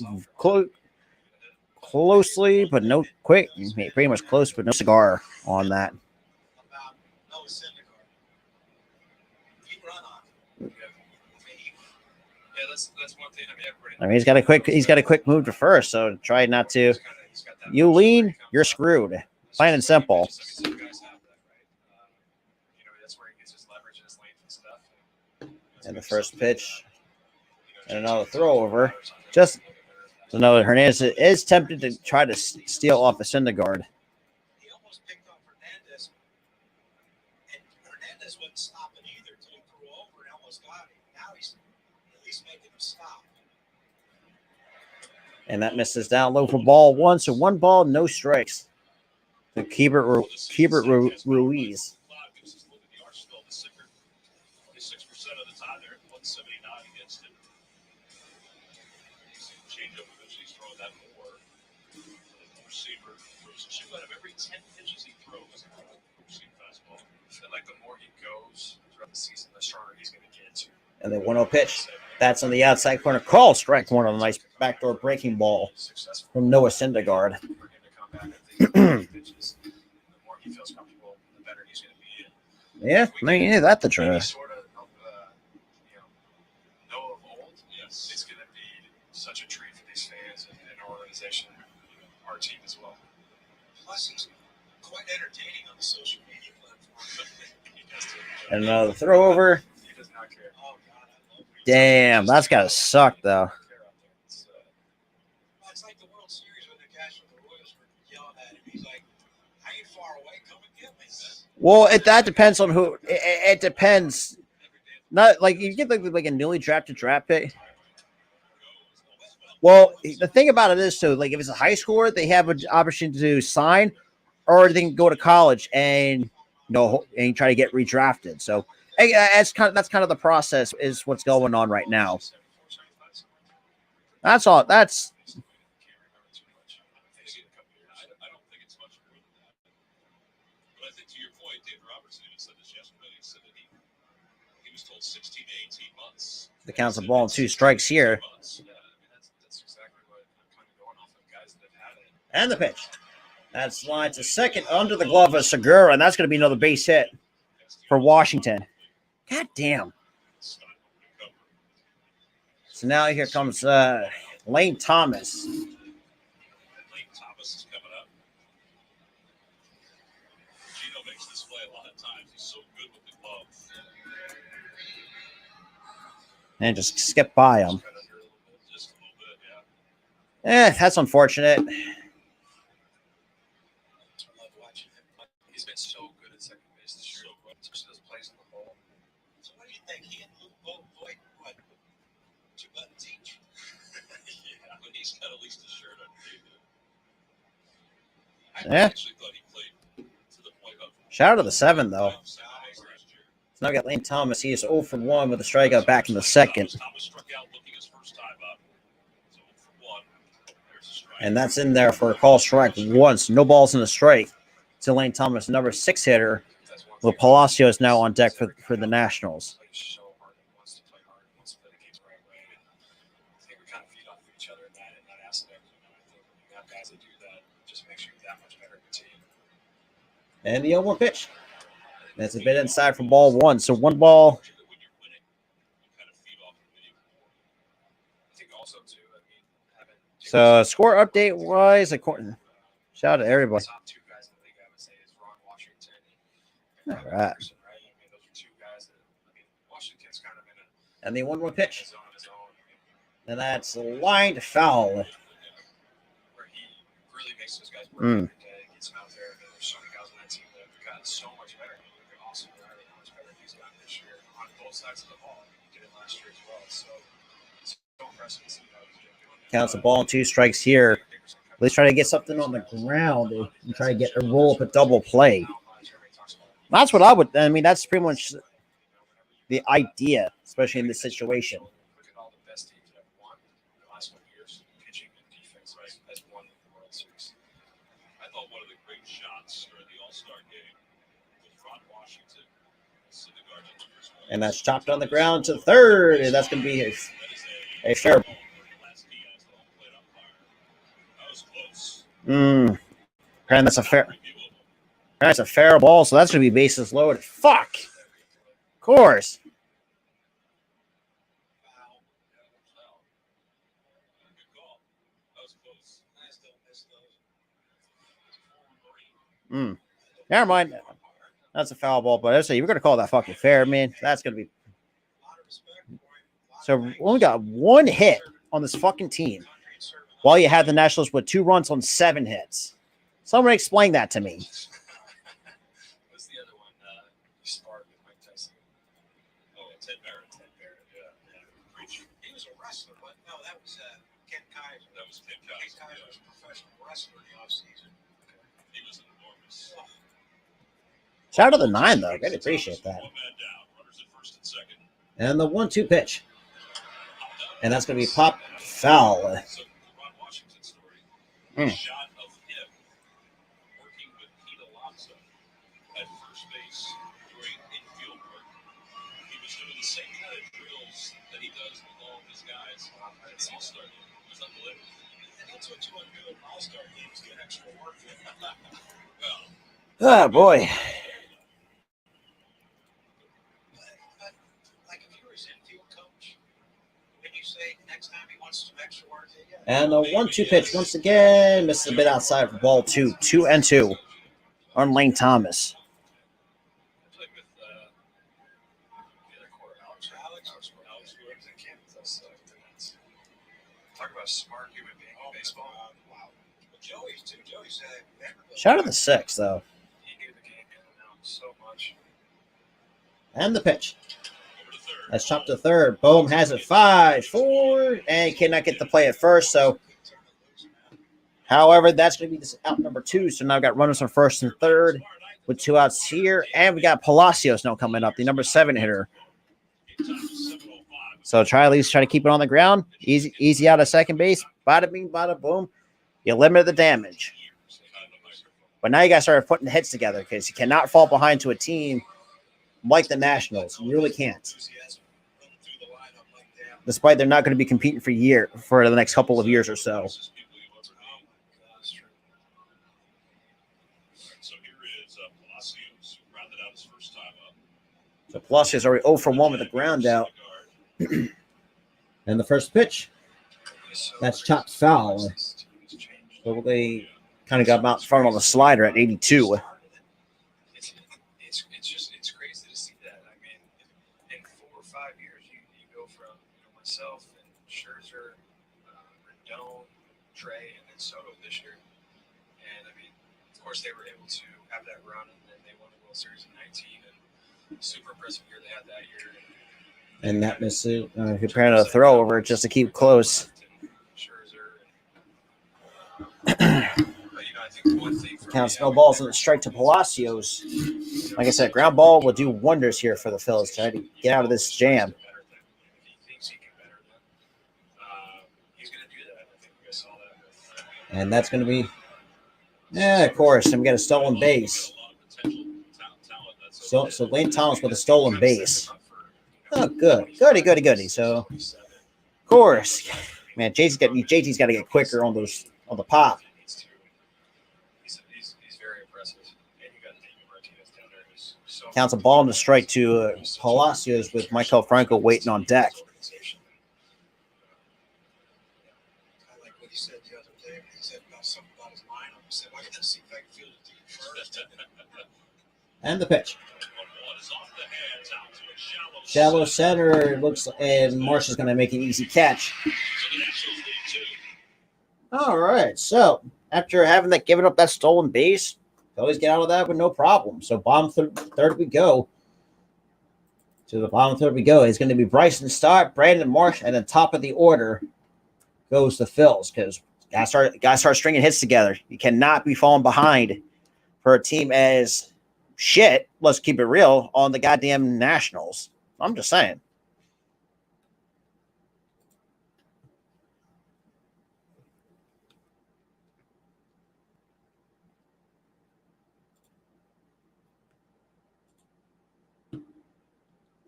closely, but no quick. Pretty much close, but no cigar on that. About Noah Syndergaard. You run on him. Yeah, that's one thing. Everybody. I mean, he's got a quick move to first, so try not to. He's got that You lean, you're screwed. Plain and simple. Some guys have that, right? That's where he gets his leverage and his length and stuff. And the first pitch, and another throw over. Just so no, Hernandez is tempted to try to steal off the Syndergaard. He almost picked off Hernandez, and Hernandez wasn't stopping either until he threw over and almost got him. Now he's at least making him stop. And that misses down low for ball one. So 1 ball, no strikes. To Keibert Ruiz. 26% of the time they're at 179 against it. Change up eventually he's throwing that more. Receiver throws a shoot out of every 10 pitches he throws. Receive fastball. And like the more he goes throughout the season, the stronger he's going to get to. And the 1-0 pitch. That's on the outside corner. Call strike one on a nice backdoor breaking ball from Noah Syndergaard. For him to come back at the pitches, the more he feels comfortable, the better he's going to be. Yeah, I mean, yeah, that's the Any truth. sort of know of old, it's going to be such a treat for these fans and our organization, our team as well. Plus, he's quite entertaining on the social media platform. He does too. And another throw over. He does not care. Oh, God, I love it. Damn, that's got to suck, though. It's like the World Series when the guys from the Royals were yelling at him. He's like, I ain't far away. Come and get me. Well, that depends on who. It depends. Not like you get like a newly drafted draft pick. Well, the thing about it is, so like if it's a high schooler, they have an opportunity to sign, or they can go to college and and try to get redrafted. So that's kind of the process is what's going on right now. That's all. That's I don't think it's told 16 to 18 months. The count's a ball and 2 strikes here. Yeah, that's exactly what I'm kind of going off of guys that have had it. And the pitch. That's line to second under the glove of Segura, and that's going to be another base hit for Washington. God damn. So now here comes Lane Thomas. Lane Thomas is coming up. Gino makes this play a lot of times. He's so good with the glove. And just skip by him. Just a little bit, yeah. That's unfortunate. I love watching him play. He's been so good at second base this year, especially those plays in the ball. So what do you think? He and Luke both played, what, 2 buttons each? Yeah, but he's got at least a shirt underneath it. I Yeah. actually thought he played to the point of Shout out to the 7, though. last year. So now we got Lane Thomas. He is 0 for 1 with a strikeout back in the second. Thomas struck out looking his first time up. So 0 for 1. There's a strike. And that's in there for a call strike once. No balls in the strike. To Lane Thomas, number 6 hitter. That's one With thing. Palacios now on deck for the Nationals. Plays so hard and wants to play hard and wants to play the game the right way. And I think we kind of feed off of each other in that aspect. And I think when you have guys that do that, it just makes you that much better of a team. And the 0-1 pitch. That's a bit inside for ball 1. So 1 ball. When you're winning, you kind of feed off of it even more. I think also too, I mean, having So score update wise, according. Shout out to everybody. top 2 guys in the league, I would say, is Ron Washington and All Kevin right. Anderson, right? I mean, those are 2 guys that, I mean, Washington's kind of in a And the 1-1 pitch. zone of his own. I mean, And that's lined foul. where he really makes those guys Mm. work every day, gets them out there. I mean, there's so many guys on that team that have gotten so much better. I mean, look at Austin Riley, how much better he's gotten this year on both sides of the ball. I mean, he did it last year as well. So it's so impressive to see how he's doing that. Counts the ball and 2 strikes here. At least try to get something on the ground and try to get a roll up a double play. That's what I would. I mean, that's pretty much the idea, especially in this situation. Look at all the best teams that have won in the last 1 years. Pitching and defense has won the World Series. I thought one of the great shots during the All-Star game was Ron Washington. Syndergaard hit the first one. And that's chopped on the ground to third. And that's going to be That is a fair. last Diaz, the home plate umpire. That was close. And that's a fair. Reviewable. That's a fair ball. So that's going to be bases loaded. Fuck. Of course. Foul. Foul. Good call. That was close. I still miss those. Never mind. That's a foul ball. But I say you're going to call that fucking fair, man. That's going to be. A lot of respect for him. So we only got 1 hit on this fucking team. While you had the Nationals with 2 runs on 7 hits. Someone explain that to me. What's the other one? You sparred with Mike Tyson. Oh, Ted Barrett. Yeah. Preach. He was a wrestler, but no, that was Ken Kaiser. That was Ken Ken Kaiser. Kaiser was a professional wrestler in the offseason. He was enormous. Shout out to the 9, though. Great appreciate that. One man down. Runners at first and second. And the 1-2 pitch. And that's going to be pop foul. So Ron Washington's story. Mm. Shot of him working with Pete Alonso at first base during infield work. He was doing the same kind of drills that he does with all of his guys at the All-Star game. It was unbelievable. And that's what you want to do in All-Star games, get extra work in. Well, Oh, boy. But, like, if you were his infield coach, when you say next time he wants some extra work, yeah. And the 1-2 pitch once again. Misses a bit outside for ball 2. 2-2 on Lane Thomas. I played with the other quarter, Alex Williams in Kansas. Talk about a smart human being in baseball. Wow. But Joey's, too. Joey's Vanderbilt. Shout out to the 6, though. He knew the game in and out so much. And the pitch. over to third. That's chopped to third. Bohm has it 5-4. And he cannot get the play at first. So, however, that's going to be this out number 2. So now I've got runners on first and third with 2 outs here. And we got Palacios now coming up, the number 7 hitter. So try at least try to keep it on the ground. Easy out of second base. Bada bing, bada boom. You limit the damage. But now you got to start putting the hits together because you cannot fall behind to a team like the Nationals. You really can't. Enthusiasm running through the lineup like that. Despite they're not going to be competing for the next couple of years or so. Oh my gosh, true. So here is Palacios, who rounded out his first time up. So Palacios already 0 for 1 with the ground out. And the first pitch, that's chopped foul. So they kind of got him out in front on the slider at 82. It's crazy to see that. I mean, in 4 or 5 years, you go from myself and Scherzer, Rendon, Trey, and then Soto this year. And I mean, of course, they were able to have that run, and then they won the World Series in 19, and super impressive year they had that year. And that misses it. Comparing a throw over just to keep close. Counts no balls and a strike to Palacios. Like I said, ground ball will do wonders here for the Phillies. Try to get out of this jam. And that's going to be, of course, and we got a stolen base. So Lane Thomas with a stolen base. Oh, good. Goody. So, of course, man, JT's got to get quicker on the pop. He's very impressive. And you got David Martinez down there who's so Counts a ball and a strike to Palacios with Michael Franco waiting on deck. I like what he said the other day. He said about something about his lineup. He said, "I got to see if I can field it to you first." And the pitch. Shallow center looks, and Marsh is going to make an easy catch. All right, so after giving up that stolen base, always get out of that with no problem. So bottom third we go. To the bottom third we go. It's going to be Bryson Stott, Brandon Marsh, and then top of the order goes the Phils because guys start stringing hits together. You cannot be falling behind for a team as shit. Let's keep it real on the goddamn Nationals. I'm just saying.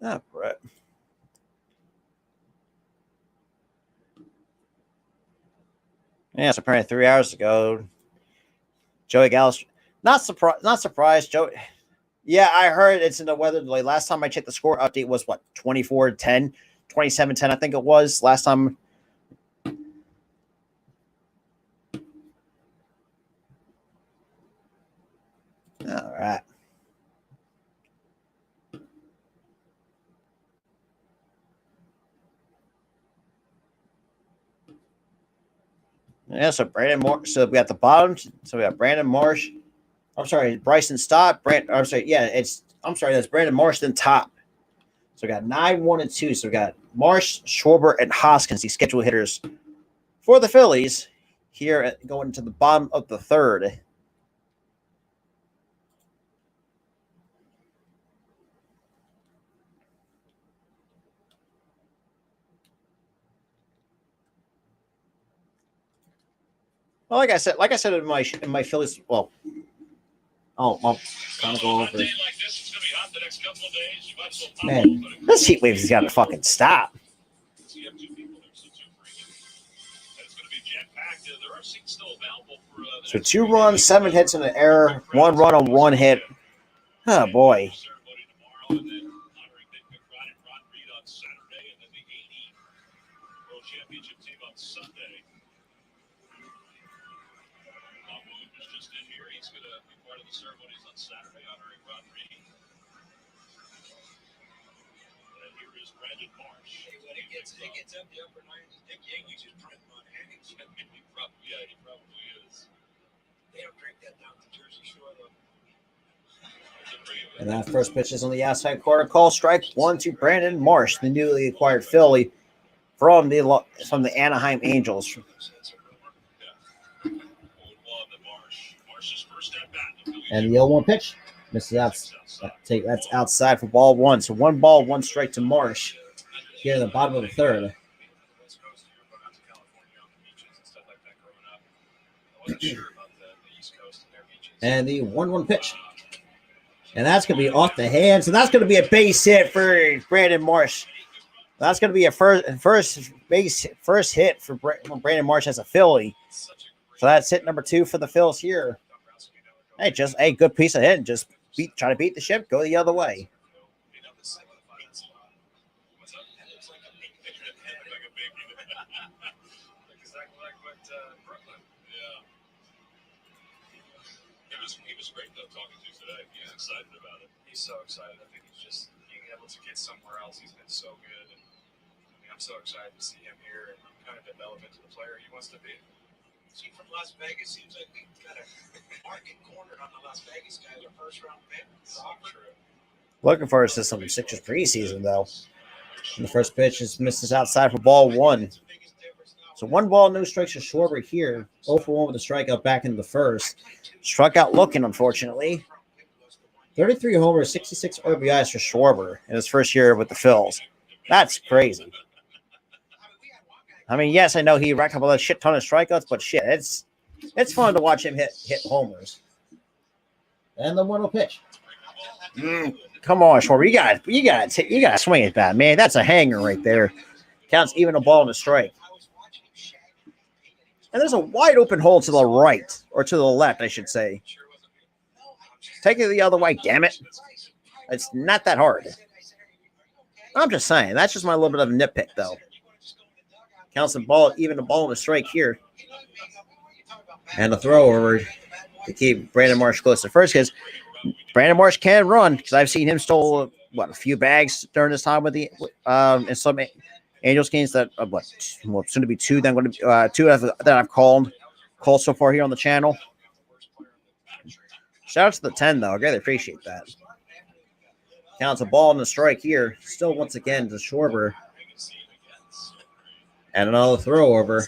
Oh, right. Yeah, so apparently 3 hours ago, Joey Gallo's not surprised. Joey. Yeah, I heard it's in the weather delay. Last time I checked, the score update was what 24-10, 27-10, I think it was last time. All right. Yeah, so Brandon Marsh. So we got the bottom. So we got Brandon Marsh. I'm sorry, Bryson Stott. That's Brandon Marsh then top. So we got 9, 1, and 2. So we got Marsh, Schwarber, and Hoskins, the scheduled hitters for the Phillies here going to the bottom of the third. Well, like I said in my Phillies. Well, I'll kind of go over it. Man, this heat wave's got to fucking stop. So 2 runs, 7 hits, and an error. 1 run on 1 hit. Oh boy. It gets up the upper 90s. Dick Yankees is printing on Hanks. He probably is. They don't drink that down the Jersey Shore, though. And that first pitch is on the outside corner. Call strike 1 to Brandon Marsh, the newly acquired Philly from the Anaheim Angels. And the 0-1 pitch misses out. That's outside for ball 1. So 1 ball, 1 strike to Marsh here at the bottom of the third. And the 1-1 pitch. And that's going to be off the hands. And that's going to be a base hit for Brandon Marsh. That's going to be a first hit for Brandon Marsh as a Philly. So that's hit number 2 for the Phillies here. Hey, just a good piece of hit and just try to beat the ship, go the other way. He was great though talking to today. He's excited about it. He's so excited. I think he's just being able to get somewhere else. He's been so good, and I'm so excited to see him here and kind of develop into the player he wants to be. See, from Las Vegas, seems like we got a market cornered on the Las Vegas guys. Our first round pick. So true. Looking for us to some Sixers preseason though. And the first pitch is misses outside for ball 1. So 1 ball, no strikes for Schwarber here. 0 for 1 with a strikeout back into the first. Struck out looking, unfortunately. 33 homers, 66 RBIs for Schwarber in his first year with the Phils. That's crazy. I mean, yes, I know he racked up a shit ton of strikeouts, but shit, it's fun to watch him hit homers. And the 1-0 pitch. Come on, Schwarber, you got to swing it back, man. That's a hanger right there. Counts even a ball and a strike. And there's a wide open hole to the right, or to the left, I should say. Take it the other way, damn it. It's not that hard. I'm just saying. That's just my little bit of a nitpick, though. Counts the ball, even a ball and a strike here. And a throw over to keep Brandon Marsh close to first, because Brandon Marsh can run, because I've seen him stole, a few bags during this time with the in some Angels games that soon to be 2. Then going to 2 that I've called so far here on the channel. Shout out to the 10 though. I really appreciate that. Counts a ball and a strike here. Still once again to Schwarber. And another throw over.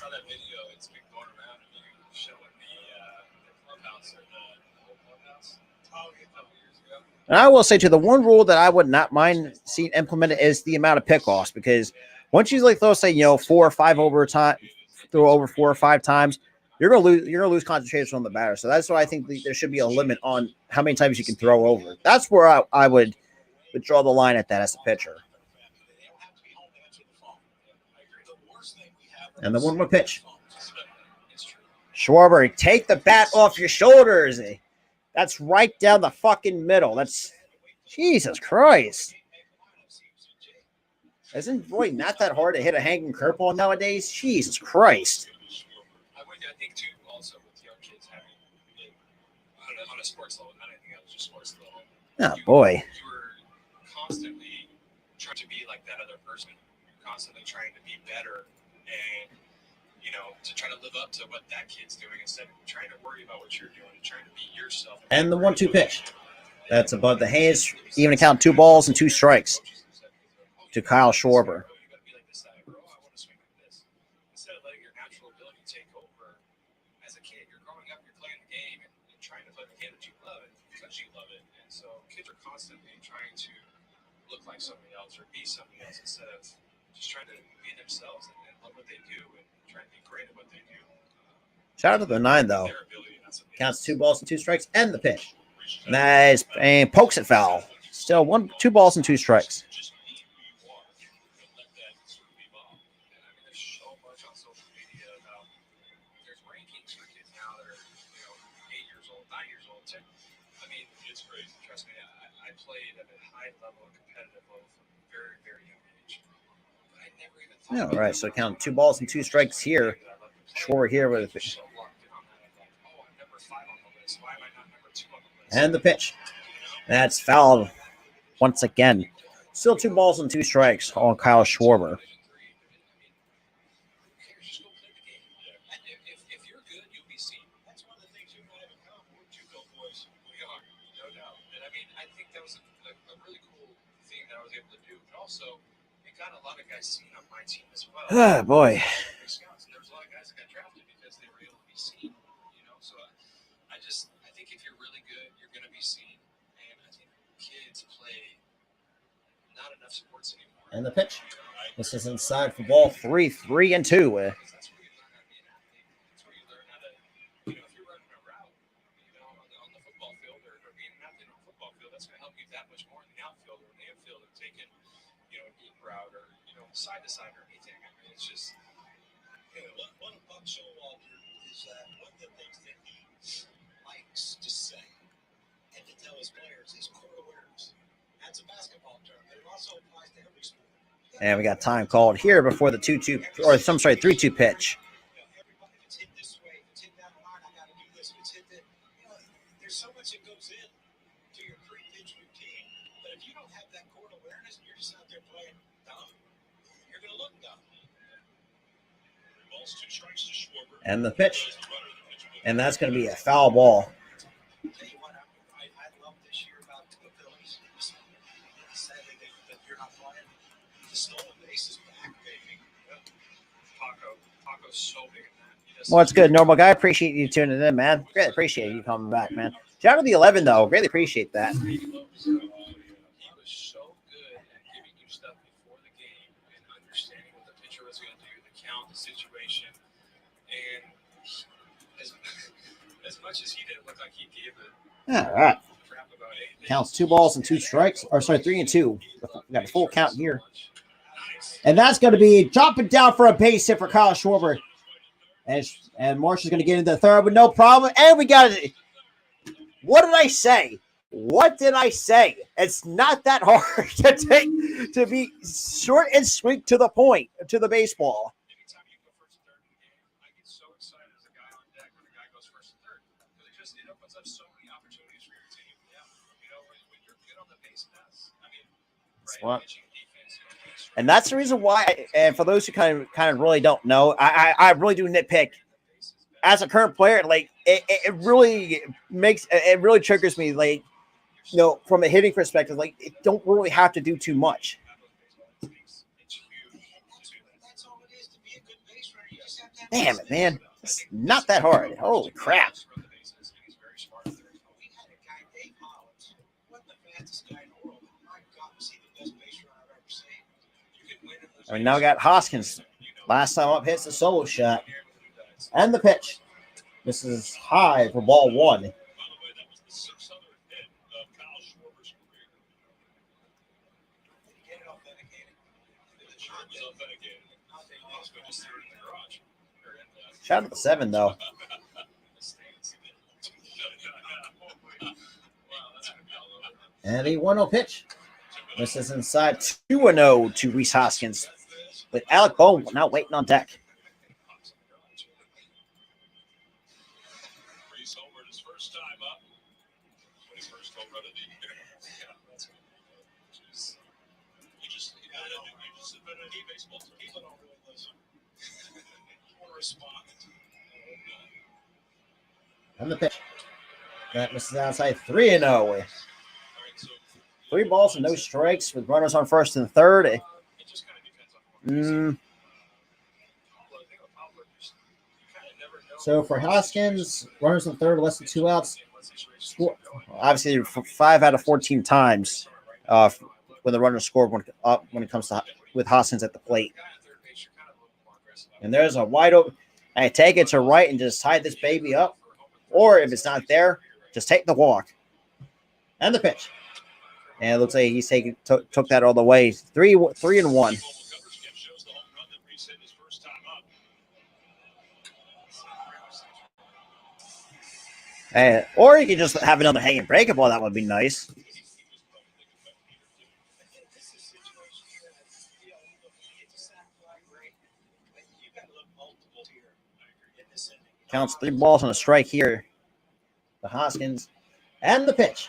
And I will say to the one rule that I would not mind seeing implemented is the amount of pickoffs, because once you throw, say, 4 or 5 overtime, throw over 4 or 5 times, you're gonna lose concentration on the batter. So that's why I think there should be a limit on how many times you can throw over. That's where I would draw the line at that as a pitcher. And the 1-1 pitch. Schwarber, take the bat off your shoulders. That's right down the fucking middle. That's Jesus Christ. Isn't Roy not that hard to hit a hanging curveball nowadays? Jesus Christ. I think too, also with young kids having on a sports level, not anything else, just sports level. Oh boy. You were constantly trying to be like that other person. You're constantly trying to be better and to try to live up to what that kid's doing instead of trying to worry about what you're doing and trying to be yourself. And the 1-2 pitch. That's above the hands. Even count 2 balls and 2 strikes to Kyle Schwarber. Instead of letting your natural ability take over. As a kid, you're growing up, you're playing the game and trying to play the game that you love it because you love it. And so kids are constantly trying to look like somebody else or be somebody else instead of just trying to be themselves and love what they do and trying to be great at what they do. Shout out to the 9 though. Counts 2 balls and 2 strikes and the pitch. Nice, and pokes it foul. Still 2 balls and 2 strikes. All right, so count 2 balls and 2 strikes here. Schwarber here with it. And the pitch. That's fouled once again. Still 2 balls and 2 strikes on Kyle Schwarber. Oh, boy. There was a lot of guys that got drafted because they were able to be seen, So I think if you're really good, you're going to be seen. And I think kids play not enough sports anymore. And the pitch. This is inside for ball 3, 3-2. That's where you learn how to be an athlete. That's where you learn how to, if you're running a route, on the football field or being an athlete on a football field, that's going to help much more in the outfield or in the infield and taking, a deep route or, side to side or anything. I mean, it's just. One of Buck Showalter is one of the things that he likes to say and to tell his players is core awareness. That's a basketball term, but it also applies to every sport. And we got time called here before the 2-2, or I'm sorry, 3-2 pitch. Everybody, if it's hit this way, if it's hit down the line, I got to do this. If it's hit that, there's so much that goes in to your pre-pitch routine. But if you don't have that core awareness, you're just out there playing dumb. You're going to look dumb. Balls, 2 strikes to Schwarber. And the pitch. And that's going to be a foul ball. Tell you what, I love this year about the Phillies. Sadly, that you're not playing. The stolen base is back, baby. Paco's so big in that. Well, it's good. Normal guy. Appreciate you tuning in, man. Greatly appreciate you coming back, man. Shout out to the 11, though. Greatly appreciate that. He was so good at giving you stuff before the game and understanding what the pitcher was going to do, the count, the situation. And as much as he didn't look like he gave it. All right. Crap about anything. Counts 2 balls and 2 strikes. Or, sorry, 3 and 2. We got a full count here. And that's going to be dropping down for a base hit for Kyle Schwarber. And Marsh is going to get into the third with no problem. And we got it. What did I say? What did I say? It's not that hard to be short and sweet to the point, to the baseball. Anytime you go first and third in the game, I get so excited as a guy on deck when a guy goes first and third. Because it opens up so many opportunities for your team. Yeah. When you're good on the base pass, I mean, right, pitching defense, and that's the reason why, and for those who kind of really don't know, I really do nitpick. As a current player, like it really triggers me, like, from a hitting perspective, like it don't really have to do too much. Damn it, man. It's not that hard. Holy crap. I mean, now we got Hoskins. Last time up hits the solo shot. And the pitch. This is high for ball 1. By the way, that was the 600th hit of Kyle Schwarber's career. Get it authenticated. The shirt was authenticated. Oscar just threw it in the garage. Shout out to 7, though. And a 1-0 pitch. This is inside 2-0 to Rhys Hoskins. With Alec Bohm now waiting on deck. Reese homered his first time up. When he first home run of the year. Yeah, that's what you just invented a baseball. People don't really listen or respond. And the pitch. That misses outside 3-0. 3 balls and no strikes with runners on first and third. So for Hoskins, runners on third, less than 2 outs. Obviously, 5 out of 14 times when the runner scored when it comes to with Hoskins at the plate. And there's a wide open. I take it to right and just tie this baby up. Or if it's not there, just take the walk. And the pitch. And it looks like he's took that all the way. 3-1. And, or you can just have another hanging breaking ball. That would be nice. Counts 3 balls and a strike here. The Hoskins and the pitch.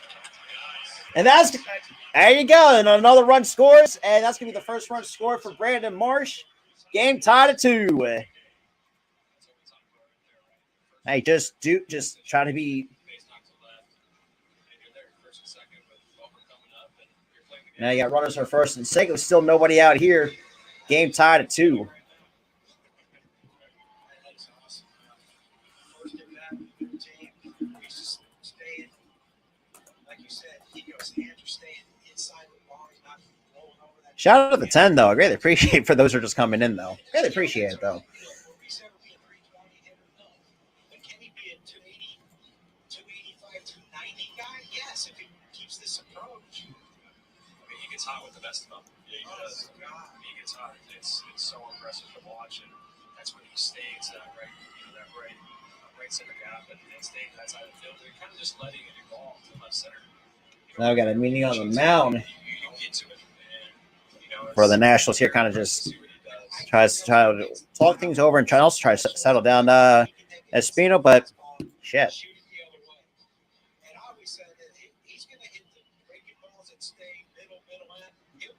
And there you go. And another run scores. And that's going to be the first run scored for Brandon Marsh. Game tied at 2. Hey, just try to be. Now you got runners for first and second. There's still nobody out here. Game tied at 2. Shout out to the 10, though. I greatly appreciate for those who are just coming in, though. Really appreciate it, though. Can he be a 280, 285, 290 guy? Yes, if he keeps this approach. does. When he gets hot, it's so impressive to watch, and that's when he stays that right center gap and staying that side of the field. They're kind of just letting it evolve to left center. Now we got a meeting on the mound You get to it, and for the Nationals here, kind of just try to talk things over and try to settle down Espino, but shit.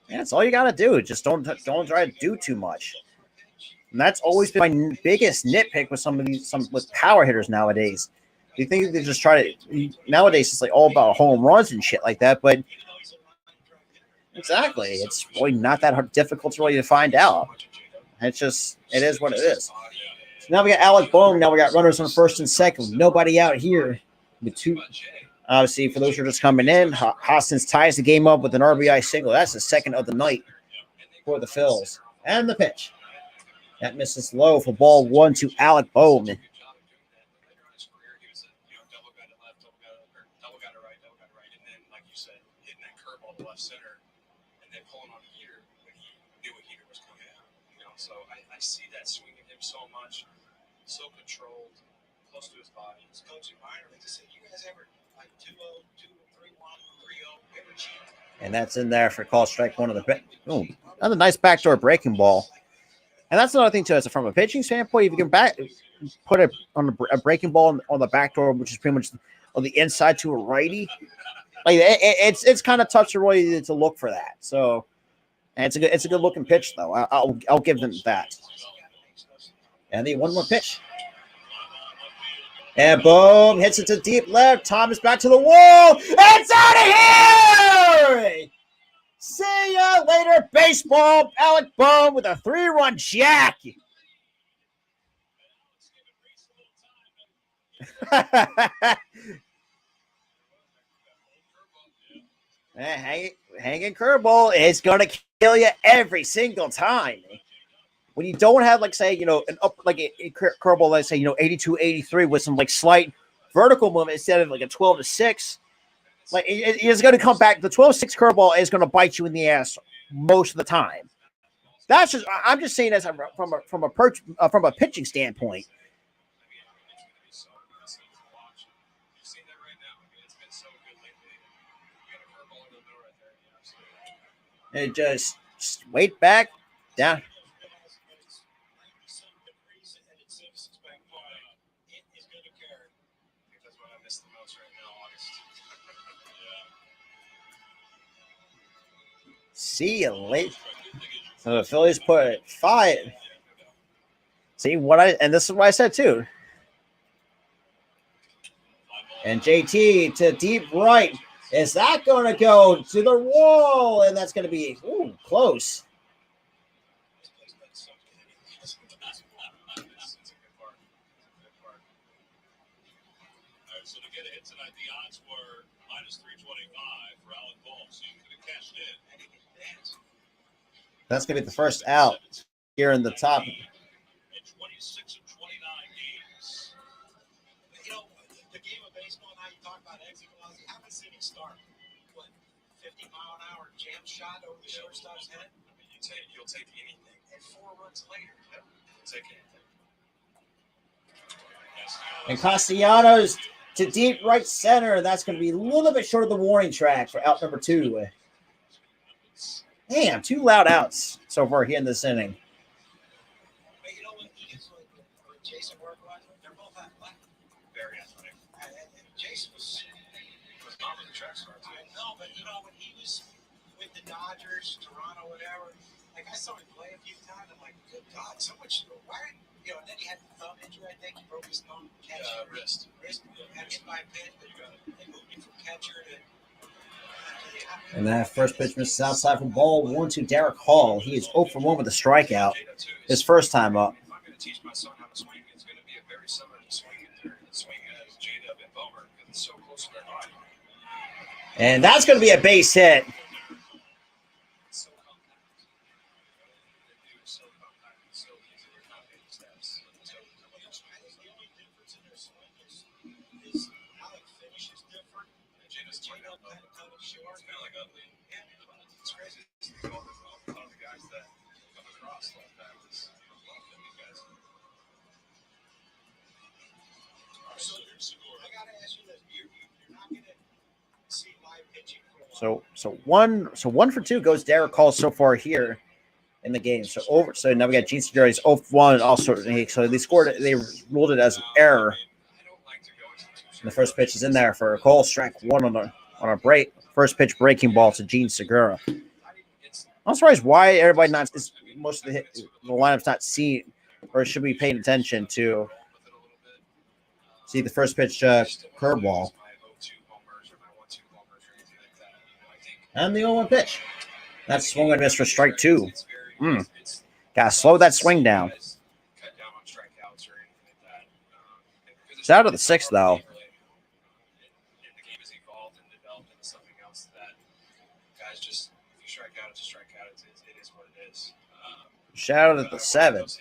Yeah, that's all you gotta do. Just don't try to do too much. And that's always been my biggest nitpick with some with power hitters nowadays. You think they just try to nowadays it's like all about home runs and shit like that, but exactly, it's really not that difficult to really find out. It is what it is. So now we got Alec Bohm. Now we got runners on first and second. Nobody out here with two. Obviously, for those who are just coming in, Hoskins ties the game up with an RBI single. That's the second of the night for the Phillies. And the pitch. That misses low for ball 1 to Alec Bohm. So I see that swinging him so much, so controlled, close to his body. His coach environment just said, "You guys ever like 2-0, 2-3-1, 3-0, ever cheat?" And that's in there for call strike one of the. Oh, another nice backdoor breaking ball. And that's another thing too. As from a pitching standpoint, if you can put it on a breaking ball on the back door, which is pretty much on the inside to a righty, like it's kind of tough to really to look for that. So, and it's a good looking pitch though. I'll give them that. And then one more pitch. And boom, hits it to deep left. Thomas back to the wall. It's out of here! See ya later, baseball. Alec Bohm with a 3-run jack. Hanging curveball is going to kill you every single time. When you don't have, like, say, an up, like a curveball, let's say, 82, 83 with some, like, slight vertical movement instead of, like, a 12-6, like, it's going to come back. The 12-6 curveball is going to bite you in the ass most of the time. I'm just saying as from a pitching standpoint. And just wait back down. See you later. So the Phillies put 5. See and this is what I said too. And JT to deep right. Is that going to go to the wall? And that's going to be close. So to get a hit tonight, the odds were -325 for Alec Bohm, so you could have cashed in. That's going to be the first out here in the top. In 26 of 29 games. The game of baseball, now you talk about exit velocity. I haven't seen it start. What, 50-mile-an-hour jam shot over the shortstop's head? I mean, you'll take anything. And 4 runs later. You'll take anything. And Castellanos to deep right center. That's going to be a little bit short of the warning track for out number 2. Damn, 2 loud outs so far here in this inning. But you know what? Jason worked with, they're both athletic. Very athletic. And Jason was not with the track star. no, but when he was with the Dodgers, Toronto, whatever, like I saw him play a few times. I'm like, good God, so much. Why? And then he had a thumb injury. I think he broke his thumb. Wrist. Had hit by a pin. They moved him from catcher to. And that first pitch misses outside for ball 1 to Derek Hall. He is 0 for 1 with a strikeout. His first time up. If I'm going to teach my son how to swing, it's going to be a very similar swing as J-Dub and Bomer because it's so close to their body. And that's going to be a base hit. It's so compact. It's so compact. It's so easy to not make steps. The only difference in their swing is how it finishes different. J-Dub's J-Dub kind of short. It's kind of like ugly. Yeah, it's crazy. A lot of the So one for two goes Derek Hall so far here in the game. So now we got Gene Segura's 0-1 also. So they ruled it as an error. And the first pitch is in there for Cole, strike one on a break. First pitch breaking ball to Gene Segura. I'm surprised why everybody not is most of the lineup's not seeing or should be paying attention to see the first pitch curveball and the 0-1 pitch. That's swung and missed for strike two. Gotta slow that swing down. It's out of the sixth though. Shout out at the seventh.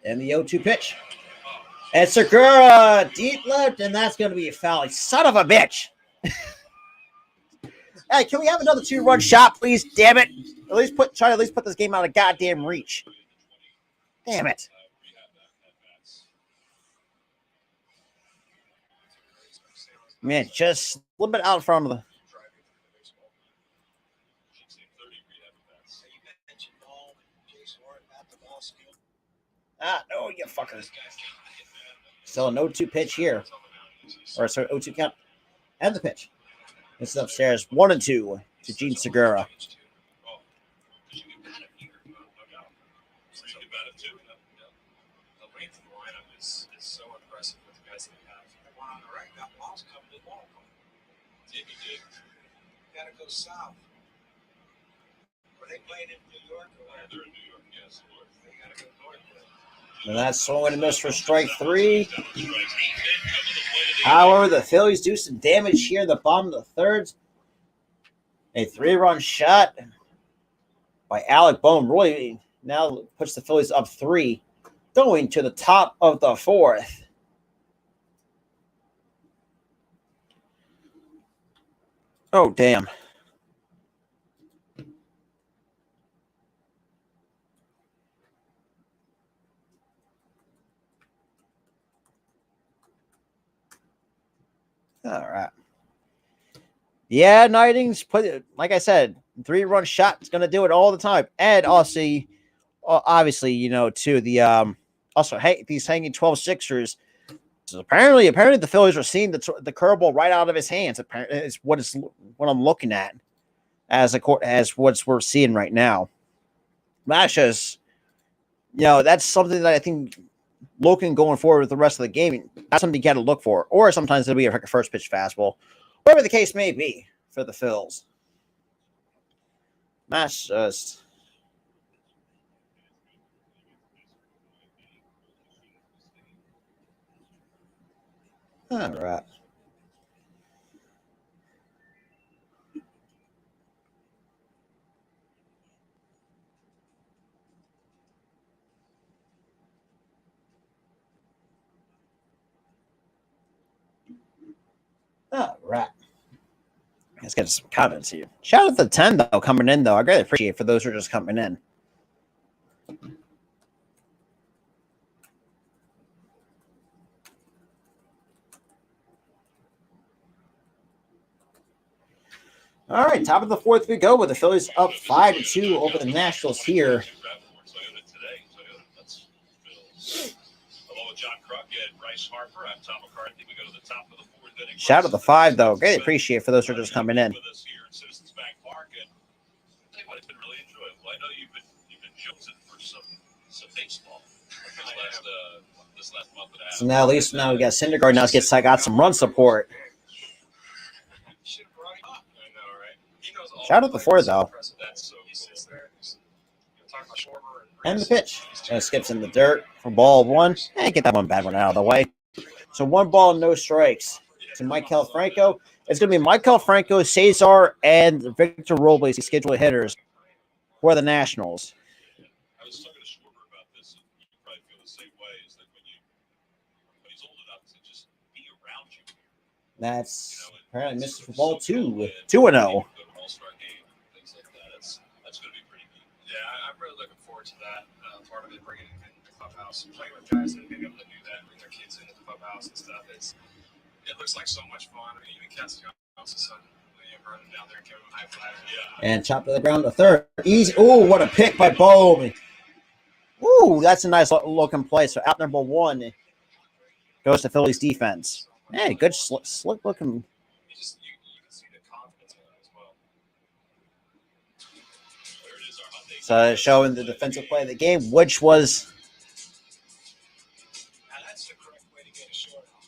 And the 0-2 pitch. And Segura deep left, and that's going to be a foul. Son of a bitch. Hey, can we have another 2-run shot, please? Damn it. Try to at least put this game out of goddamn reach. Damn it. Man, just a little bit out in front of the. No, you fucker. Still a 0-2 pitch here. Or sorry, 0-2 count. And the pitch. This is upstairs. 1-2 to Gene Segura. Gotta go south. Were they playing in New York? They're in New York, yes. They gotta go north. And that's swung and missed for strike three. However, the Phillies do some damage here in the bottom of the third. A 3-run shot by Alec Bohm really now puts the Phillies up 3, going to the top of the fourth. Oh, damn. All right. Yeah, Nightings put it, like I said, 3-run shot is going to do it all the time. And also, obviously, to the also these hanging 12 Sixers. So apparently the Phillies are seeing the curveball right out of his hands. Apparently, is what I'm looking at as what we're seeing right now. That's just, that's something that I think looking going forward with the rest of the game, that's something you got to look for. Or sometimes it'll be a first pitch fastball, whatever the case may be for the Phils. That's just. All right. All right. Let's get some comments here. Shout out to 10 though coming in though. I greatly appreciate it for those who are just coming in. All right, top of the fourth we go with the Phillies up 5-2 over the Nationals here. Shout out to the 5 though. Greatly appreciate it for those who are just coming in. So now at least we got Syndergaard now got some run support. Shout out the 4 though. And the pitch. Skips in the dirt for ball 1. Get that one bad one out of the way. So 1 ball, no strikes to Maikel Franco. It's going to be Maikel Franco, Cesar, and Victor Robles, the scheduled hitters for the Nationals. I was talking to Schwarber about this, and you probably feel the same way, is that when he's old enough to just be around you. That's apparently missed for ball 2. 2-0. That's going to be pretty neat. Yeah, I'm really looking forward to that part of it, bringing in the clubhouse and playing with guys that may be able to do that, bring their kids into the clubhouse and stuff. it looks like so much fun. I mean, even Castellanos' son, running down there and giving him high five. Yeah. And chopped to the ground to third. Easy. Ooh, what a pick by Bowman. Ooh, that's a nice looking play. So out number 1 goes to Phillies defense. Hey, good slick looking. You can see the confidence in that as well. So showing the defensive play of the game, which was. Now that's the correct way to get a short out.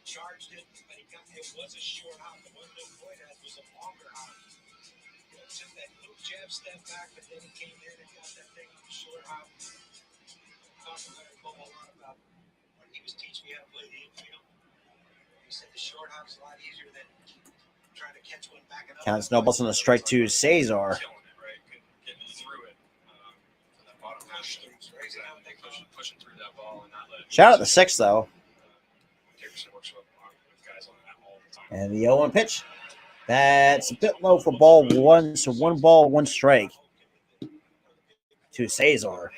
Charged it, but it was a short out. The one that Boyd had was a longer out. Took that little jab step back, but then he came in and got that thing on the short out. Talking a lot about when he was teaching me how to play the infield. He said the short out is a lot easier than trying to catch one back and up. Count snowballs on the strike to Cesar. Killing it, right? Getting through it. That bottom half. Pushing through that ball and not let it. Shout out the 6 though. Dickerson works with guys on that all the time. And the 0-1 pitch. That's a bit low for ball 1. So 1 ball, 1 strike to Cesar.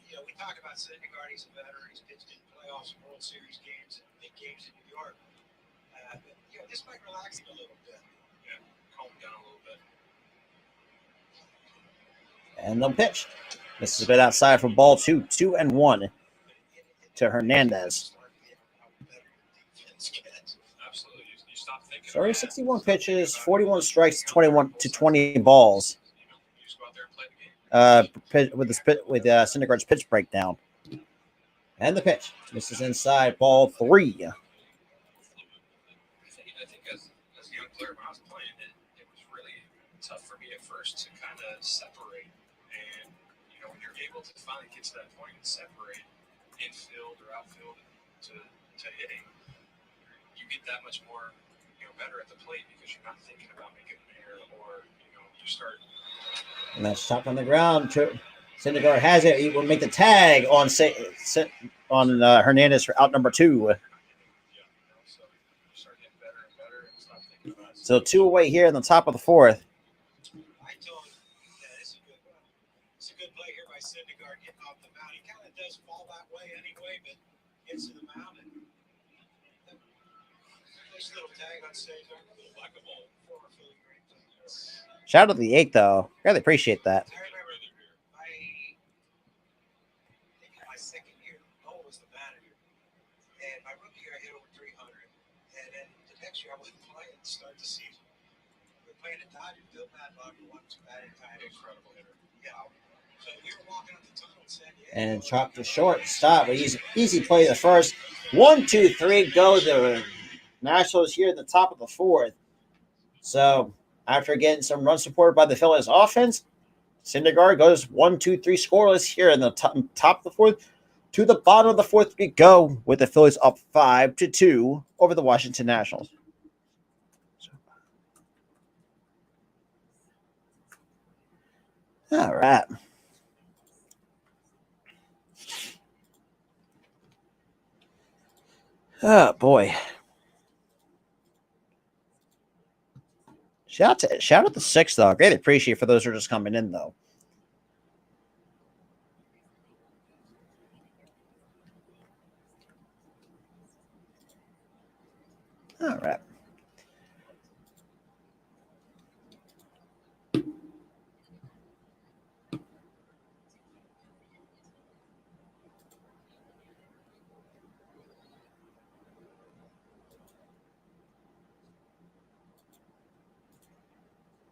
You know, we talk about Syndergaard. He's a veteran. He's pitched in playoffs, World Series games, and big games in New York. But, you know, this might relax him a little bit. Yeah, calm him down a little bit. And the pitch. This is a bit outside for ball 2. 2-1 to Hernandez. Absolutely. You stop thinking. So 61 pitches, 41 strikes, 21 to 20 balls. You just go out there and play the game. With Syndergaard's pitch breakdown. And the pitch. This is inside ball 3. I think as a young player, when I was playing, it was really tough for me at first to kind of separate. And, when you're able to finally get to that point and separate infield or outfield to hitting, you get that much more, better at the plate because you're not thinking about making an error or, you start. And that's chopped on the ground. Syndergaard has it. He will make the tag on Hernandez for out number 2. So 2 away here in the top of the 4th. I told him that it's a good play here by Syndergaard getting off the mound. He kind of does fall that way anyway, but gets to the mound and nice little tag on Cesar. Like a ball. Former Philly great. Shout out to the 8 though. Really appreciate that. I remember my second year, Noel was the manager, and my rookie year I hit over 300, and then the next year I wasn't playing to start the season. We were playing at Dodgers, Bill Madlock, who won 2 batting titles. Incredible hitter. Yeah. So we were walking up the tunnel in San Diego. And chopped to short. Stop. Easy play the first. 1, 2, 3. Go the Nationals here at the top of the 4th. So after getting some run supported by the Phillies offense, Syndergaard goes 1, 2, 3 scoreless here in the top of the 4th. To the bottom of the 4th we go with the Phillies up 5-2 over the Washington Nationals. All right. Oh boy. Shout out to 6 though. Great appreciate for those who are just coming in though. All right.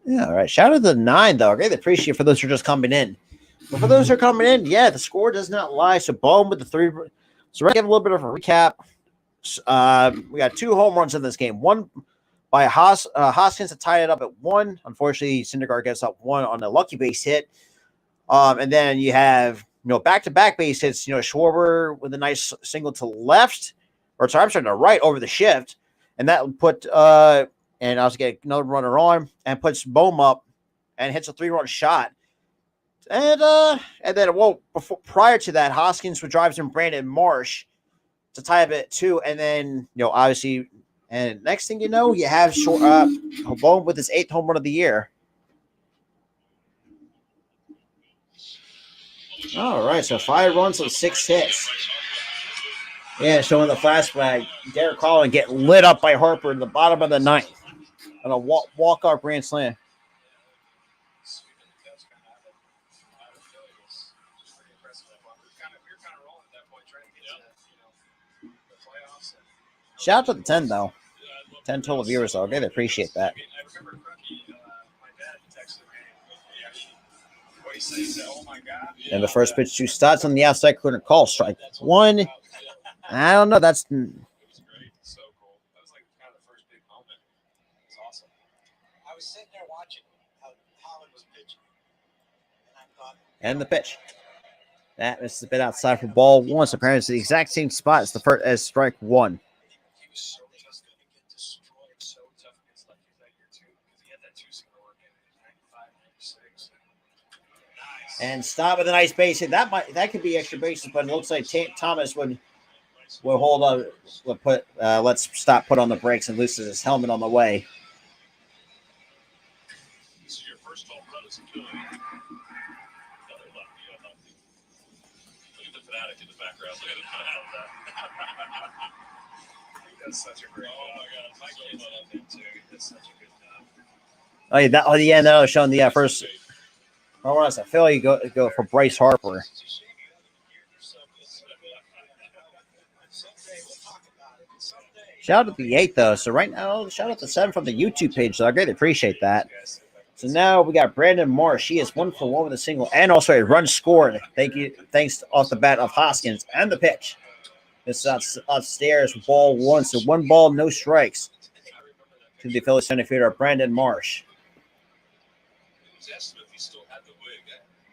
Yeah, all right. Shout out to the 9, though. I greatly appreciate for those who are just coming in. But for those who are coming in, yeah, the score does not lie. So Bowman with the 3. So we're going to give a little bit of a recap. We got 2 home runs in this game. One by Hoskins to tie it up at 1. Unfortunately, Syndergaard gets up 1 on a lucky base hit. And then you have, back-to-back base hits. Schwarber with a nice single to left. Or sorry, I'm sorry, to right over the shift. And that put and I was getting another runner on and puts Bohm up and hits a 3-run shot. And then prior to that, Hoskins drives in Brandon Marsh to tie up at 2, and then obviously, and next thing you know, you have Bohm with his 8th home run of the year. All right, so 5 runs on 6 hits. Yeah, showing the flashback. Derek Collin get lit up by Harper in the bottom of the ninth on a walk-off grand slam. Sweeping the Cubs kind of out of Philly was pretty impressive. We were kind of rolling at that point, trying to get to the playoffs. And Shout out to the 10, though. 10 total viewers, though. I really appreciate that. I remember Crookie, my dad texted me. What he said, "Oh my God!" And the first pitch to Stotts on the outside corner, call strike one. I don't know. That's It was great. So cool. That was like kind of the first big moment. It was awesome. I was sitting there watching how Holland was pitching, and I thought, and the pitch. That is a bit outside for ball one. So apparently it's the exact same spot as the first as strike one. He was so just going to get destroyed, so tough against lefties that year too, because he had that two-seamer working in 95, 96. Nice. And stop with a nice base hit. That could be extra bases, but it looks like Thomas would hold on, would put let's stop, put on the brakes, and looses his helmet on the way. This is your first home run as a Philly. Another lefty. Look at the fanatic in the background. Look at the fanatic. He does such a great job. Oh my God, My kids love him too. He does such a good job. Oh yeah, no, showing the first. Oh, when I said Philly, go for Bryce Harper. it's a shame you haven't geared yourself this. Someday we'll talk about it. Someday. Shout out to the 8, though. So right now, shout out to 7 from the YouTube page. So I greatly appreciate that. So now we got Brandon Marsh. He is 1 for 1 with a single and also a run scored. Thanks off the bat of Hoskins and the pitch. This is upstairs, ball one. So 1 ball, no strikes to the Phillies center fielder, Brandon Marsh. It was asked him if he still had the wig.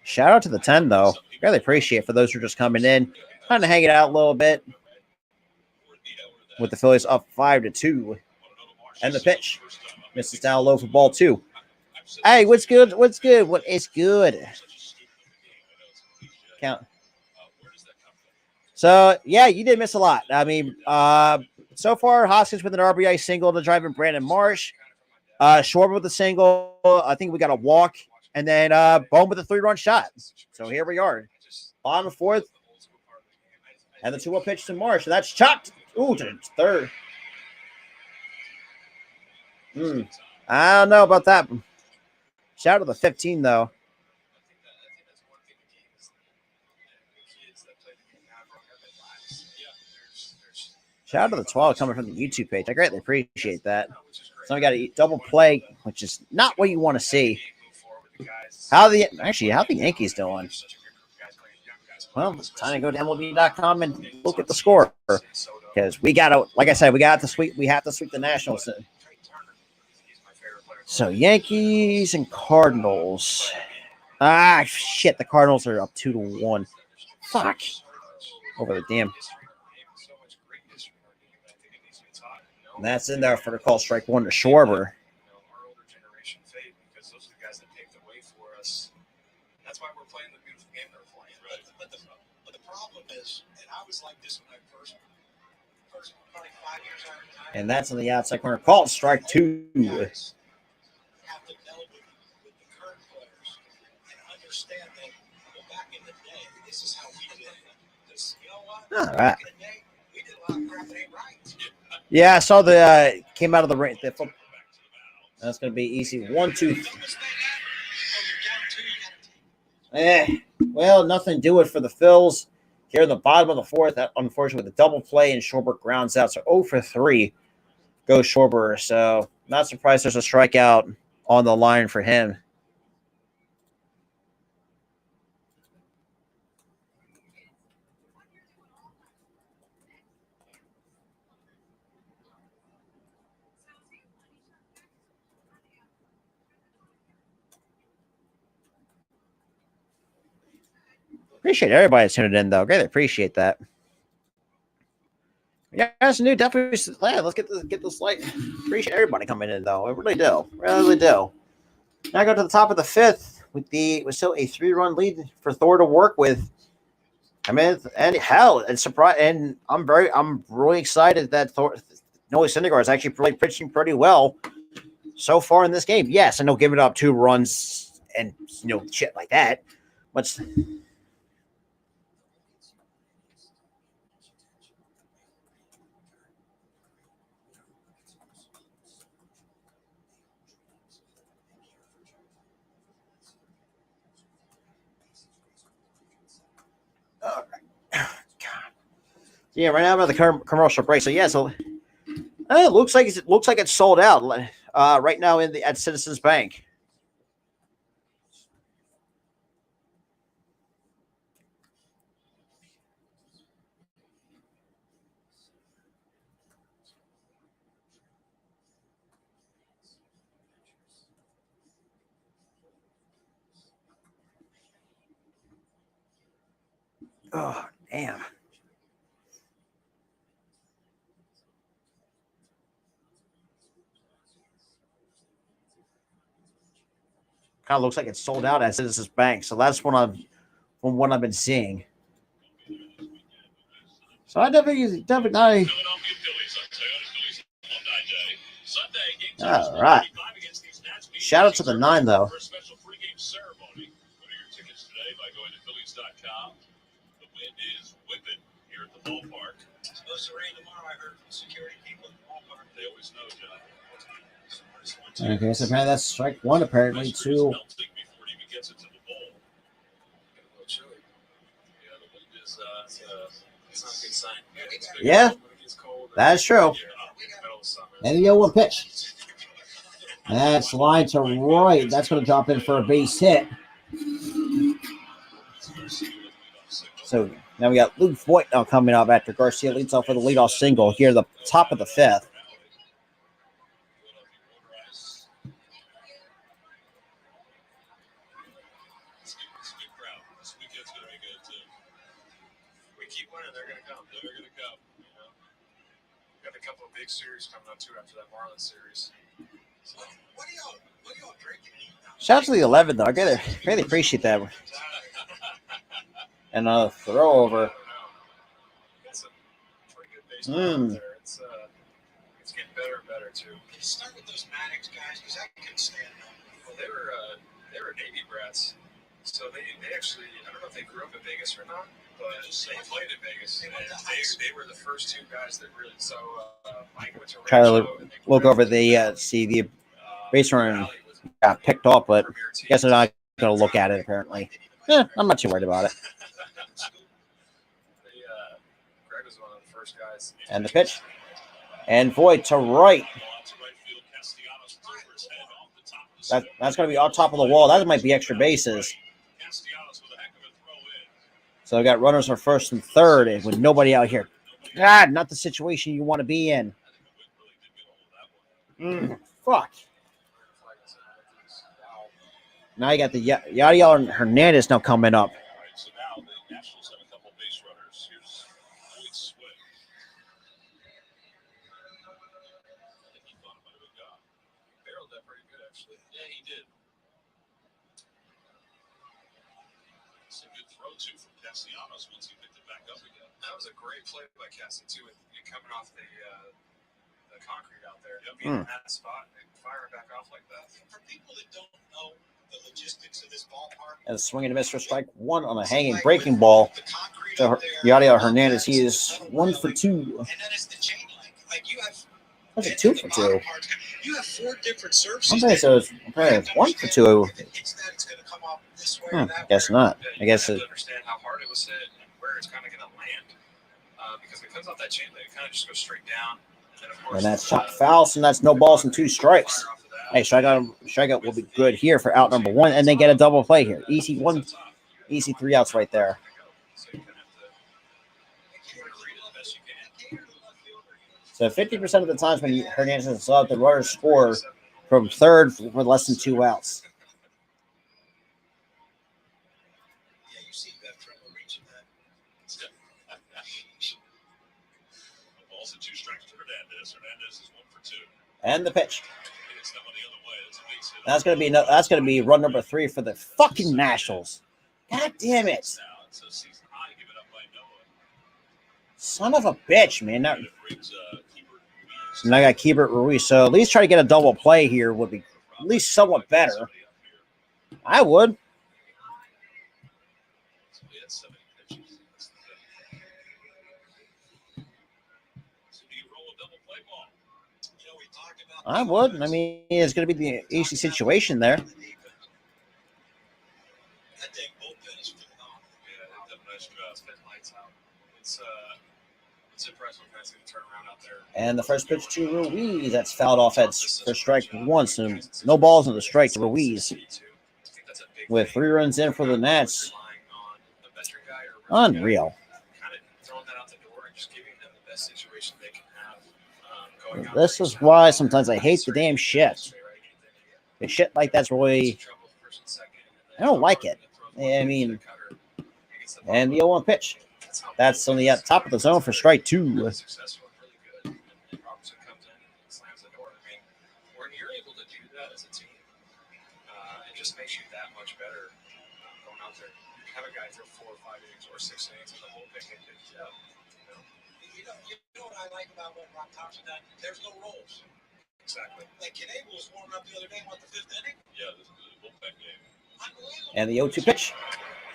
Shout out to the 10, though. Really appreciate it for those who are just coming in, kind of hanging out a little bit with the Phillies up 5-2. And the pitch misses down low for ball 2. Hey, what's good? What's good? What is good? Count. So, yeah, you did miss a lot. I mean, so far, Hoskins with an RBI single to drive in Brandon Marsh. Schwarber with a single. I think we got a walk. And then Bone with a 3-run shot. So here we are. Bottom of 4th. And the 2-1 pitch to Marsh. So that's chopped. Ooh, to third. I don't know about that. Shout out to the 15, though. I think that's one thing the game is the kids that play the game now growing up in lives. Yeah, there's Shout out to the 12 coming from the YouTube page. I greatly appreciate that. which is great. So we got a double play, which is not what you want to see. Move forward with the guys. How the Yankees doing? Such a good group of guys playing, young guys. Well, it's time to go to MLB.com and look at the score because we got to, like I said, we have to sweep the Nationals. Trey Turner, he's my favorite player. So Yankees and Cardinals. Shit, the Cardinals are up 2-1. Fuck. Over the damn. So much greatness in our game that I think it needs to be taught. And that's in there for the call strike 1 to Schwarber. Our older generation fade because those are the guys that paved the way for us. That's why we're playing the beautiful game they're playing. Right. But the problem is, and I was like this when I first probably 5 years out of time. And that's on the outside corner. Called strike 2. Guys have to meld with the current players and understand that back in the day, this is how we did it. This, you know what? All right. Back in the day, we did a lot of crap that ain't right. Yeah, I saw the came out of the rain. That's going to be easy. 1-2. Well, nothing to do it for the Phils. Here in the bottom of the 4th, unfortunately, with a double play and Schwarber grounds out. So 0 for 3 goes Schwarber. So not surprised there's a strikeout on the line for him. Appreciate everybody that's tuning in, though. Greatly appreciate that. Yeah, that's new. Definitely. Yeah, let's get this light. Appreciate everybody coming in, though. I really do. Really do. Now I go to the top of the 5th with still a 3-run lead for Thor to work with. I mean, and hell, it's surprise, and I'm really excited that Noah Syndergaard is actually really pitching pretty well so far in this game. Yes, I know giving up 2 runs and shit like that, but Yeah, right now I'm at the commercial break. So yeah, so it looks like it's sold out right now at Citizens Bank. Oh damn! Kind of looks like it's sold out at Citizens Bank. So that's from what I've been seeing. So I definitely. Philadelphia Phillies on Toyota Phillies Alumni Day. Sunday, game time All right. 1:35 against these Nats. Shout out to the 9 though. For a special pregame ceremony. Order your tickets today by going to Phillies.com. The wind is whipping here at the ballpark. It's supposed to rain tomorrow. I heard from security people at the ballpark. They always know, John. Okay, so apparently that's strike one. Apparently, two. Melting before it even gets into the bowl. Get a little chilly. Yeah, the wind is. It's not a good sign. Yeah, When it gets cold, that is true. middle of summer. And the 0-1 pitch. That's line to right. That's going to drop in for a base hit. So now we got Luke Voigt now coming up after Garcia leads off with a leadoff single here at the top of the fifth. Keep winning, they're going to come. They're going to come. You know? Got a couple of big series coming up too after that Marlins series. So, What are y'all drinking? Shout out to the 11 though. I really appreciate that. And a throw over. got some pretty good baseball out there. It's getting better and better too. Can you start with those Maddox guys? Because I couldn't stand them. Well, they were Navy brats, so they actually, I don't know if they grew up in Vegas or not, but they played in Vegas, and they were the first two guys that really. So Mike went to Try to Rancho, and they look played, over the see the base runner got picked off, but I guess they're not going to look at it apparently. I'm not too worried about it. Greg was one of the first guys. And the pitch. And Voigt to right. That's going to be on top of the wall. That might be extra bases. So we got runners for first and third and with nobody out here. God, not the situation you want to be in. Fuck. Now you got the Yadiel and Hernandez now coming up. So now the Nationals have a couple base runners. Here's Lloyd Swift. I think he thought about it. Barreled that pretty good, actually. Yeah, he did. It's a good throw, too, from Castellanos once he picked it back up again. That was a great play by Cassie, too, with coming off the concrete out there. Being in that spot and firing back off like that. For people that don't know the logistics of this ballpark, And a swing and a miss for strike one on a hanging breaking ball. the concrete To up there, Yadiel Hernandez, he is 1 for 2. and then it's the chain link. Like you have. That's a 2 for 2. You have 4 different surfaces. I'm saying so it's 1 for 2. If it hits that, it's going to come off this way or that Guess way. not. Yeah, I guess you it. have to understand how hard it was hit and where it's kind of going to land. Because if it comes off that chain link, it kind of just goes straight down. And then, of course, And that's shot foul, so that's no balls and 2 strikes. fire off of that. Hey, strikeout will be good here for out number 1, and they get a double play here. Easy 3 outs right there. So you're going to have to read it the best you can. So 50% of the times when Hernandez is up, the runners score from third with less than 2 outs. Yeah, you see that trouble reaching that. Balls and 2 strikes to Hernandez. Hernandez is 1 for 2. And the pitch. It's not the other way. That's a base hit. That's gonna be run number 3 for the fucking Nationals. God damn it. Now it's a season high given up by Noah. Son of a bitch, man. Now, And it brings Keeper Ruiz. and I got Keibert Ruiz. So at least try to get a double play here would be at least somewhat better. I would. So we had 70 pitches. So do you roll a double play ball? You know, we talked about. I would. I mean, it's going to be the easy situation there. That thing bullpen is phenomenal. Yeah, they've done a nice job. It's been lights out. It's It's impressive guys can turn around out there. And the first pitch to Ruiz. That's fouled off for strike one. So no balls in the strike to Ruiz. With 3 runs in for the Nats. Unreal. Kind of throwing that out the door and just giving them the best situation they can have. This is why sometimes I hate the damn shit. The shit like that's really, I don't like it. I mean, and the 0-1 pitch. That's on the top of the zone for strike 2. When you're able to do that as a team, it just makes you that much better going out there. Have a guy throw 4 or 5 innings or 6 innings in the whole thing. You know what I like about what Rob Thompson done? There's no rolls. Exactly. Like Cable was warming up the other day, what, the 5th inning? Yeah, this is a bullpen game. Unbelievable. And the 0-2 pitch.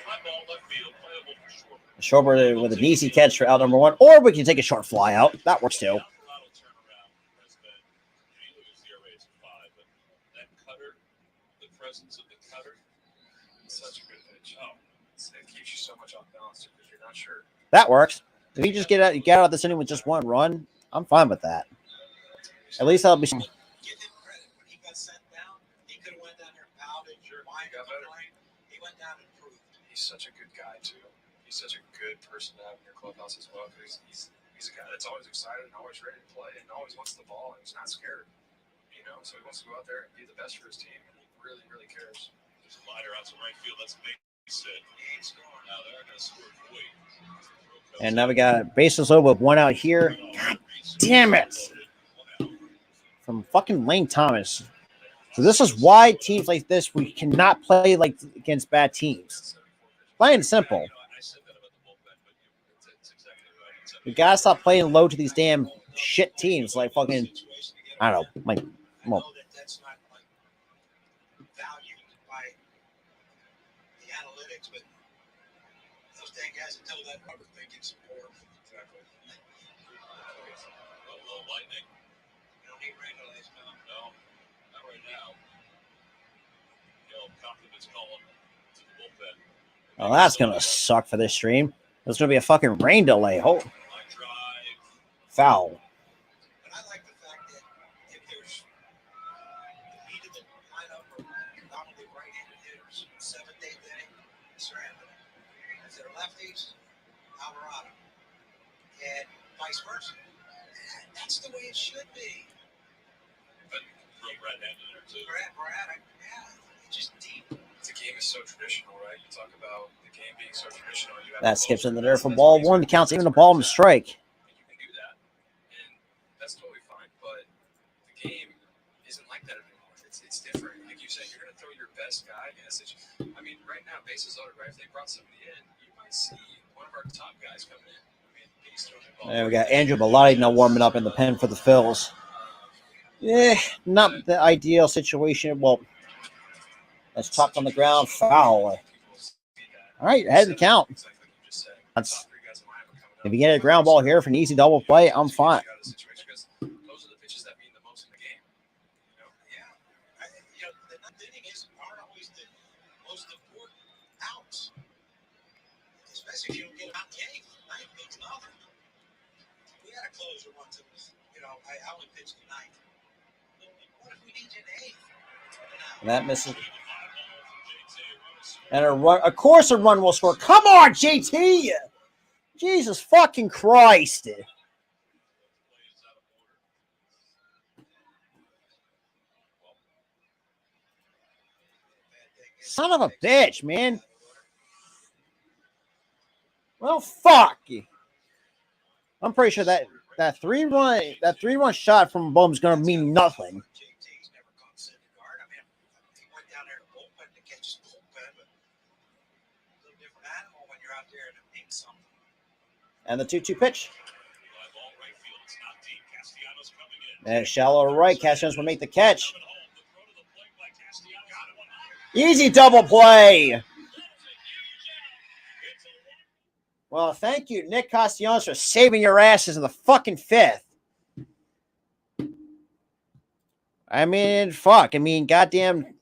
Fly ball left field, playable for sure. Schwarber with an easy catch for out number 1. Or we can take a short fly out. That works too. Alvarado turnaround has been, you lose the rates of 5, but that cutter, the presence of the cutter, It's such a good pitch. It keeps you so much off balance because you're not sure. That works. If you just get out of this inning with just 1 run, I'm fine with that. At least that'll be some. Give him credit. When he got sent down, he could have went down there and pouted. Why got better. He went down and proved. He's such a good guy too. He's such a good person to have in your clubhouse as well because he's a guy that's always excited and always ready to play and always wants the ball and he's not scared. So he wants to go out there and be the best for his team and he really, really cares. there's a liner out to right field. That's big. Said. Now they're going to score quick. And now we got bases loaded with 1 out here. God damn it. From fucking Lane Thomas. So this is why teams like this, we cannot play like against bad teams. Plain and simple. We gotta stop playing low to these damn shit teams like fucking, I don't know, like, well, That's not like valued by the analytics, but those dang guys that tell that rubber thing gets support. Exactly. Lightning. You don't need regulars, no. No, not right now. Compliments calling to the bullpen. well, that's gonna suck for this stream. There's gonna be a fucking rain delay. Oh, Line drive. foul. But I like the fact that if there's the meat of the lineup or dominantly right-handed hitters, 7th, 8th inning, Sarandon. If they're lefties, Alvarado. And vice versa. That's the way it should be. But throw right-handed there too. Braddock, yeah, it's just deep. The game is so traditional, right? You talk about the game being so traditional. You have That skips in the dirt for ball 1. The count's even a ball and a strike. And you can do that, and that's totally fine. But the game isn't like that anymore. It's different. Like you said, you're going to throw your best guy. I mean, right now, bases loaded, right? If they brought somebody in, you might see one of our top guys coming in. I mean, he's throwing the ball. And we got Andrew Bellotti now warming up in the pen for the Phils. Yeah, not the ideal situation. Well, that's chopped on the ground. Foul. All right, ahead of the count. That's, if you get a ground ball here for an easy double play, I'm fine. Those are the pitches that mean the most in the game. The ninth inning aren't always the most important outs, especially if you don't get out the eighth. Ninth means nothing. We had a closer once. It was, I only pitched the ninth. What if we need you in the eighth? And that misses. And a run, of course, a run will score. Come on, JT! Jesus fucking Christ! Son of a bitch, man. Well, fuck. I'm pretty sure that three run shot from Bohm's gonna mean nothing. JT's never caught Syndergaard. I mean, he went down there to bullpen to catch his bullpen, but a little different animal when you're out there and it means something. And the 2-2 pitch. Ball right field. It's not deep. Castellanos coming in. And shallow right. Castellanos will make the catch. Easy double play. Well, thank you, Nick Castellanos, for saving your asses in the fucking 5th. I mean, fuck. I mean, goddamn.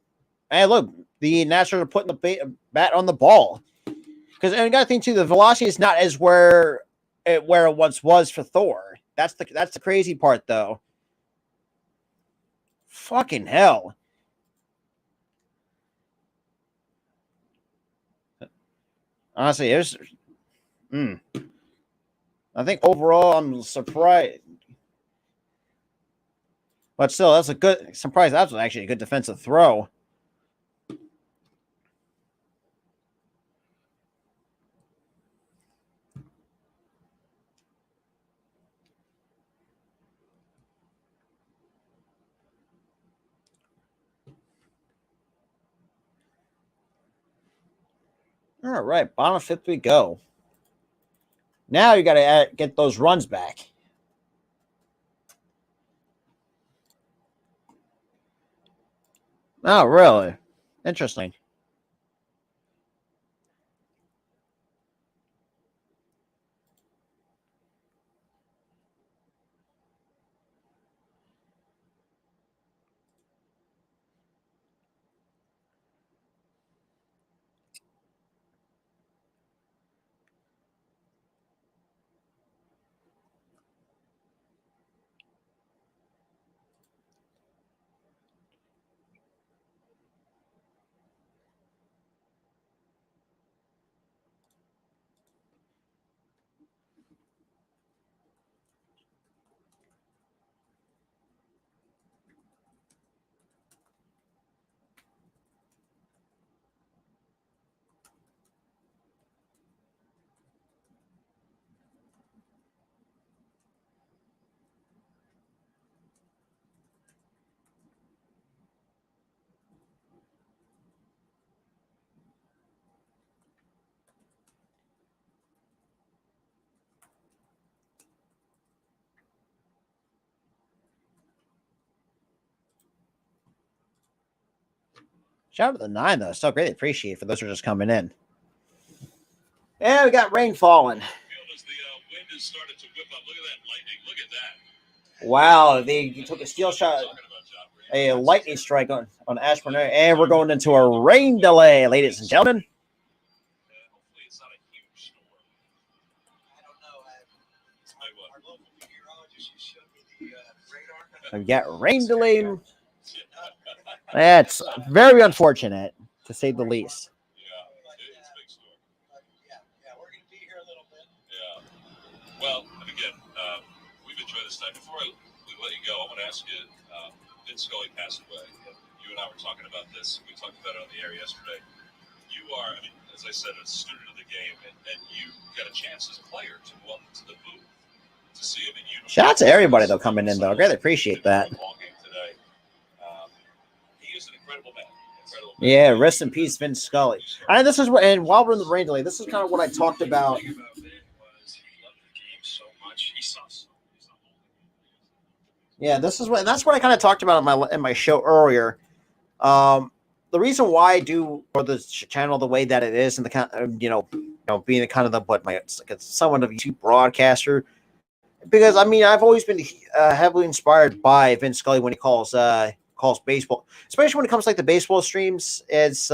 Hey, look, the Nationals are putting the bat on the ball. Because I got to think, too, the velocity is not as where where it once was for Thor. That's the crazy part, though. Fucking hell. Honestly, there's. I think overall, I'm surprised. But still, that's a good surprise. That was actually a good defensive throw. All right, bottom of fifth we go. Now you got to get those runs back. Oh, really? Interesting. Shout out to the 9, though. Still greatly appreciate for those who are just coming in. And we got rain falling. As the wind has started to whip up. Look at that lightning. Look at that. Wow, they took a steel shot, a lightning strike on Ashburn, and we're going into a rain delay, ladies and gentlemen. Hopefully it's not a huge storm. I don't know. Our local meteorologist just showed me the radar. We got rain delay. That's very unfortunate, to say the least. Yeah, it's a big storm. Yeah, we're going to be here a little bit. Yeah. Well, and again, we've enjoyed this time. Before we let you go, I want to ask you, Vince Scully passed away. You and I were talking about this. We talked about it on the air yesterday. You are, I mean, as I said, a student of the game, and you got a chance as a player to go up to the booth to see him in uniform. Shout out to everybody, though, coming in, though. I really appreciate that. Today. He is an incredible man. Yeah, rest in peace, Vince Scully. This is what, and while we're in the rain delay, this is kind of what I talked about. The thing about Vin was he loved the game so much. He saw so Yeah, that's what I kind of talked about in my show earlier. The reason why I do for the channel the way that it is, and the kind, being the kind of it's somewhat of a YouTube broadcaster, because I mean I've always been heavily inspired by Vince Scully when he calls baseball, especially when it comes to like the baseball streams. It's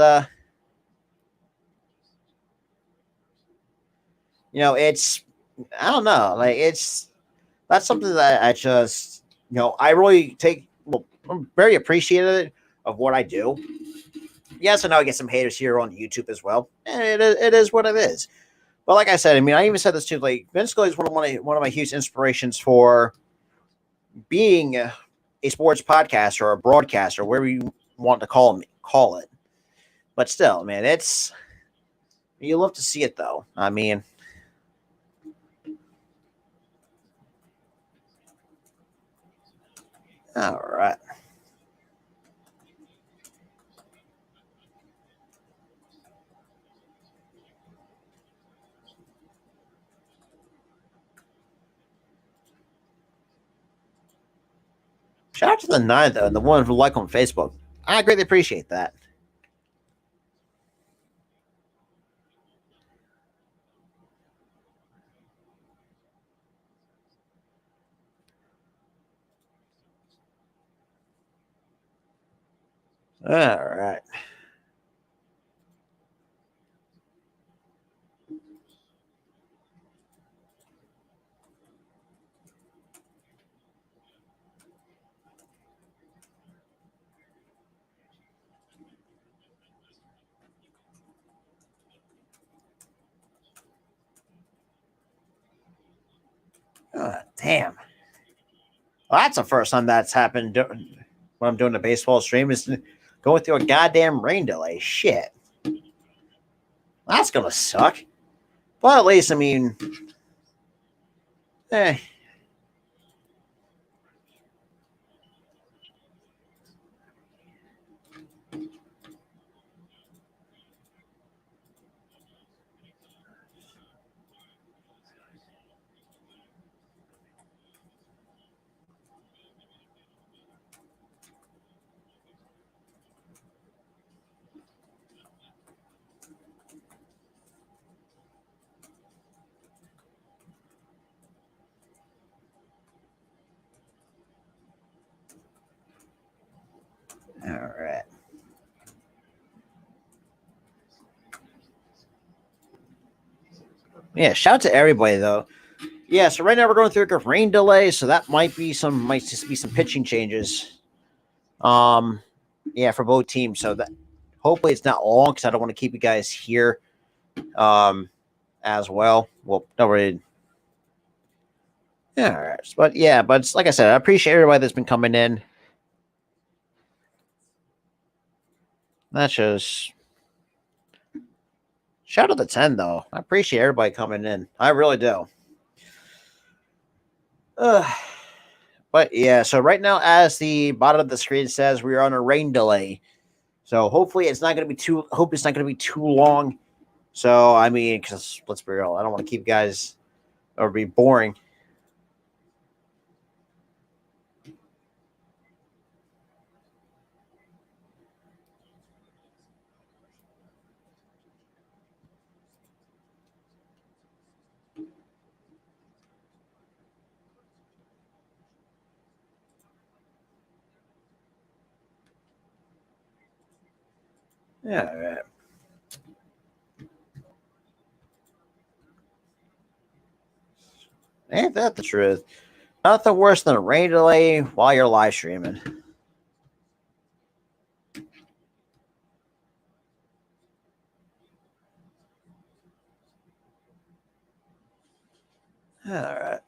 it's I don't know, like that's something that I just I really I'm very appreciative of what I do. Yes, I know I get some haters here on YouTube as well, and it is what it is. But like I said, I mean, I even said this too. Like Vince Scully is one of my huge inspirations for being a sports podcaster or a broadcaster, whatever you want to call it. But still, man, you love to see it though. I mean, all right. Shout out to the 9, though, and the one who like on Facebook. I greatly appreciate that. All right. Damn. Well, that's the first time that's happened when I'm doing a baseball stream is going through a goddamn rain delay. Shit. That's going to suck. But at least, I mean, eh. All right. Yeah, shout out to everybody though. Yeah, so right now we're going through a rain delay, so that might just be some pitching changes. Yeah, for both teams. So that hopefully it's not long because I don't want to keep you guys here as well. Well, don't really. Yeah, all right. But yeah, but it's, like I said, I appreciate everybody that's been coming in. That's just shout out to 10 though. I appreciate everybody coming in. I really do. But yeah, so right now, as the bottom of the screen says, we're on a rain delay. So hopefully it's not going to be too. Hope it's not going to be too long. So I mean, because let's be real, I don't want to keep guys or be boring. Yeah, all right. Ain't that the truth? Nothing worse than a rain delay while you're live streaming. All right.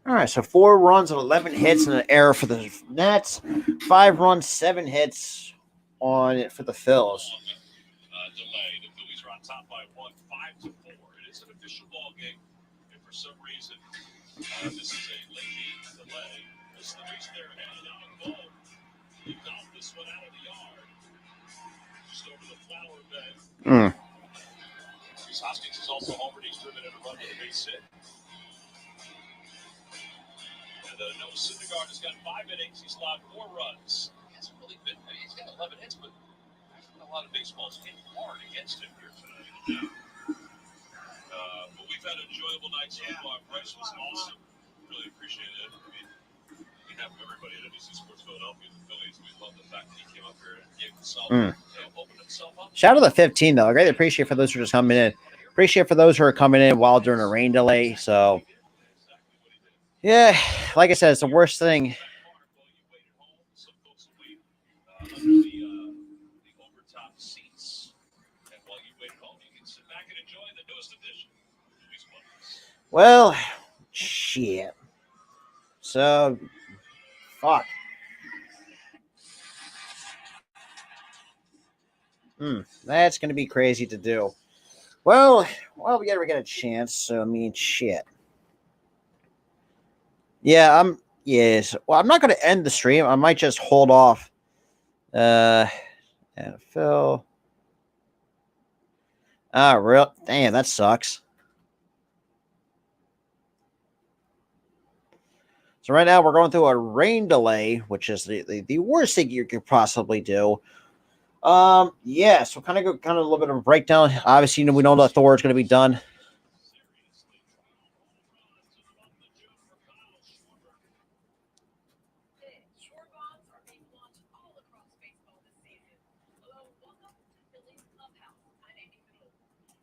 All right, so 4 runs and 11 hits and an error for the Nets. 5 runs, 7 hits on it for the Phils. Delay. The Phillies are on top by 1, 5-4. It is an official ball game, and for some reason, this is a late delay. This is the reason they're handing out a ball. He knocked this one out of the yard, just over the flower bed. Chris Hoskins is also homered. He's driven in a run with a base hit. And Noah Syndergaard has got 5 innings. He's allowed 4 runs. He hasn't really been. I mean, he's got 11 hits, but a lot of baseballs hit hard against him here tonight. But we've had an enjoyable night so far. Bryce was awesome. Really appreciate it. I mean, we have everybody at NBC Sports Philadelphia, the Phillies. We love the fact that he came up here and gave himself, opened himself up. Shout out to 15 though. I greatly appreciate for those who are just coming in. Appreciate for those who are coming in while during a rain delay. So yeah, like I said, it's the worst thing. Well, shit. So, fuck. That's going to be crazy to do. Well, we gotta get a chance. So, I mean, shit. Yeah, yes. Well, I'm not going to end the stream. I might just hold off. NFL. Ah, real. Damn, that sucks. So right now we're going through a rain delay, which is the worst thing you could possibly do. Yeah, so kind of a little bit of a breakdown. Obviously, we know that Thor is going to be done. Short are being launched all across baseball this season. Hello, welcome to Phillies Clubhouse. I'm Amy Fiddle.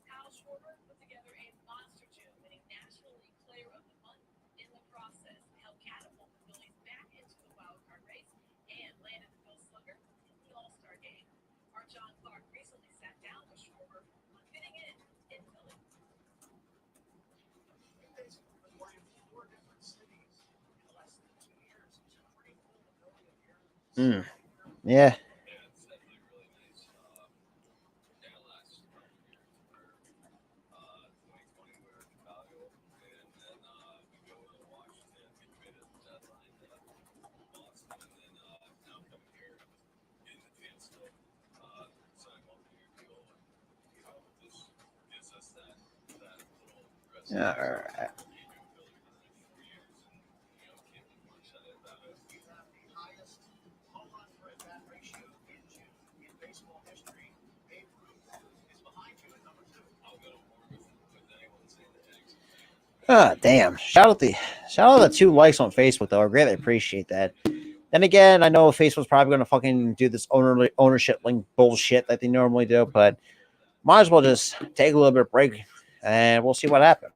Kyle Schwarber put together a monster June, winning National League Player of the Month. In the process, helped catapult the Phillies back into the wild card race and landed the Bill Slugger in the All-Star game. Our John Clark recently sat down with Schwarber on fitting in Philly. Hmm. Yeah. Yeah, it's definitely really nice. Last couple years where 2020 we were in Chicago, and then we go to Washington, get traded at the deadline to Boston, and then now coming here, getting the chance to sign a multi-year deal. And, this gives us that little rest All of the right. being in Philly for the next 4 years, and can't be more excited about it. We have the highest home run for at bat ratio in June in baseball history. Babe Ruth is behind you at number 2. I'll go to war with anyone saying the Yankees. Ah, damn. Shout out the 2 likes on Facebook though. I greatly appreciate that. Then again, I know Facebook's probably going to fucking do this ownership link bullshit that they normally do, but might as well just take a little bit of break and we'll see what happens.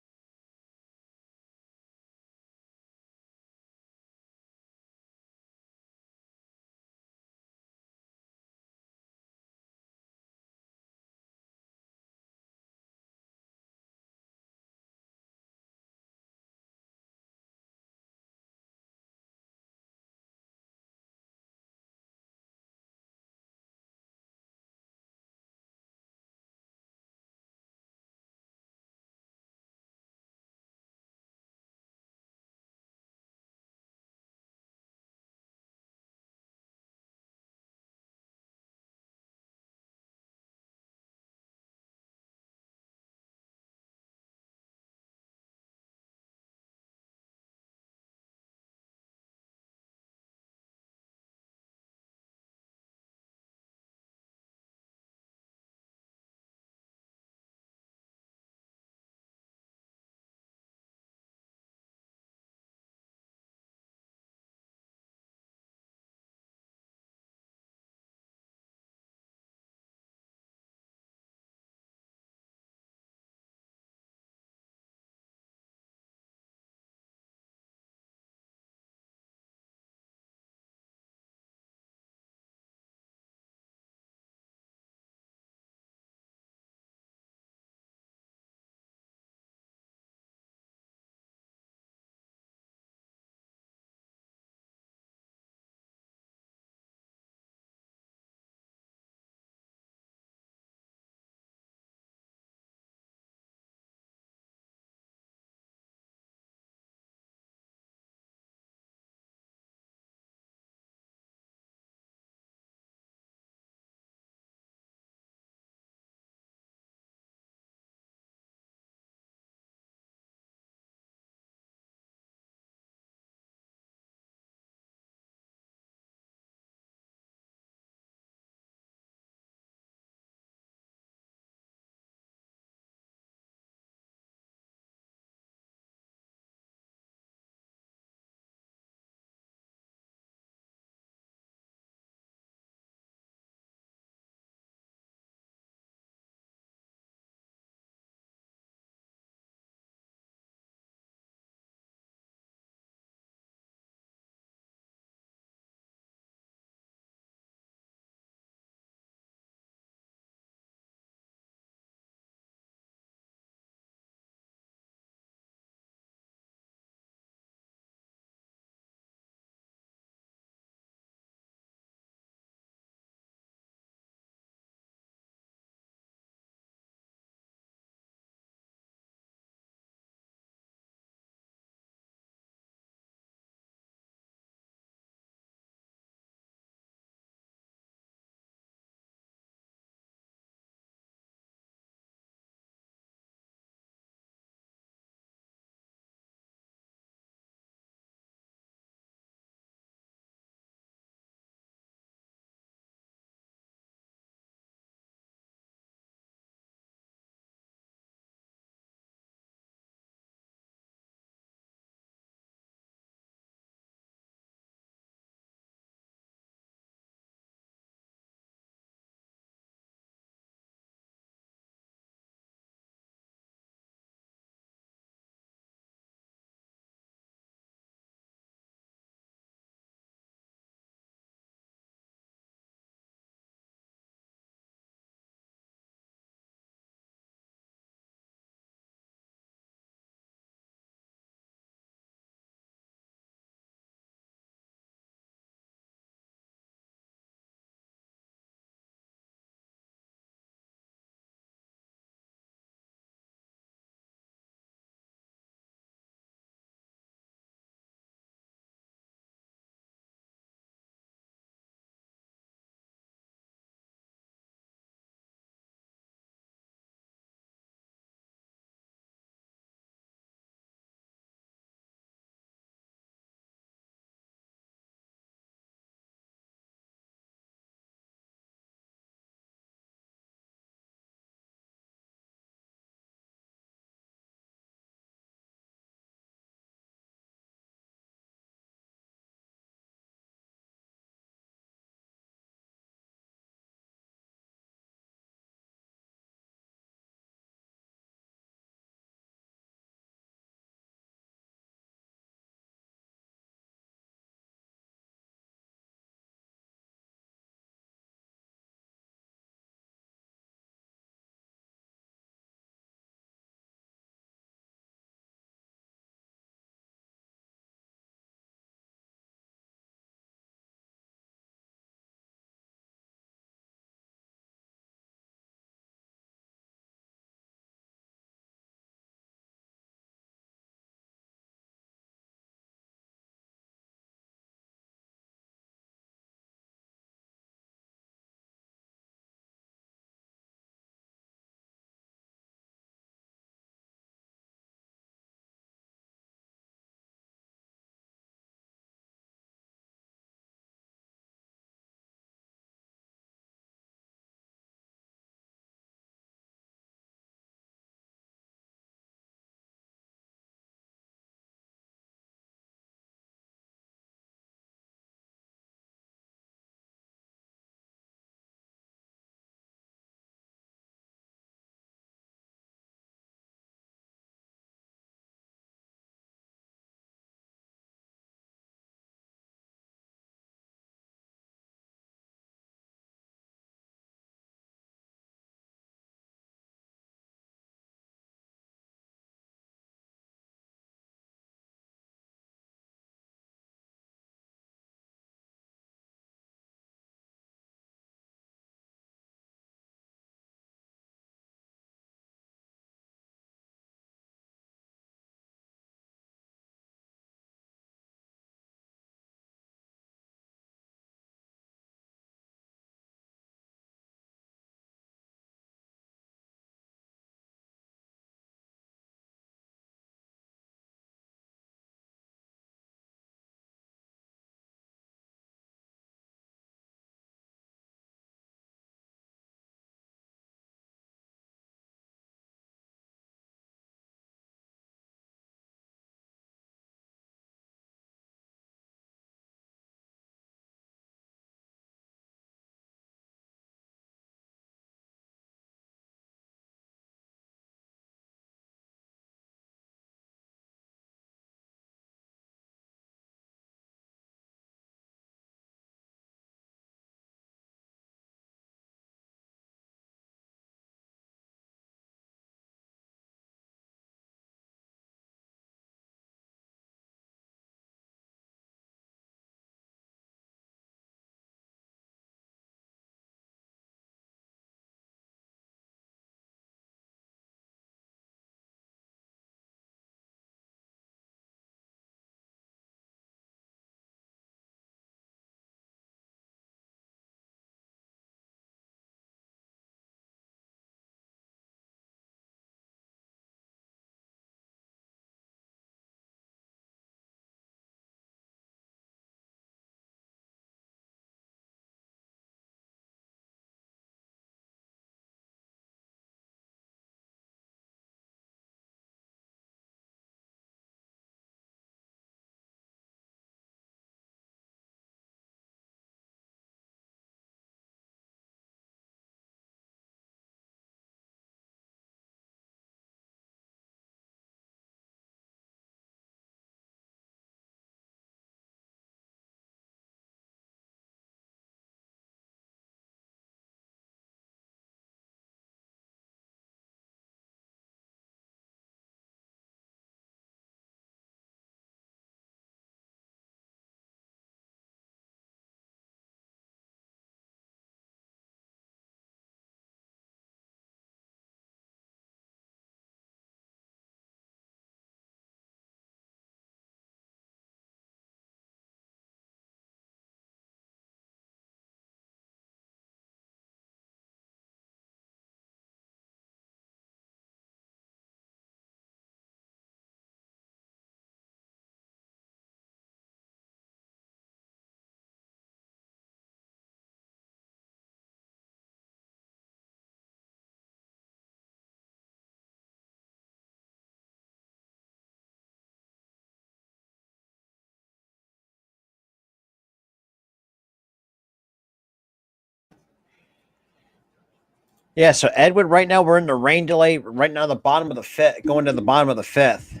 Yeah, so Edward, right now we're in the rain delay. Right now, the bottom of the fifth, going to the bottom of the fifth,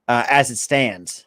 as it stands.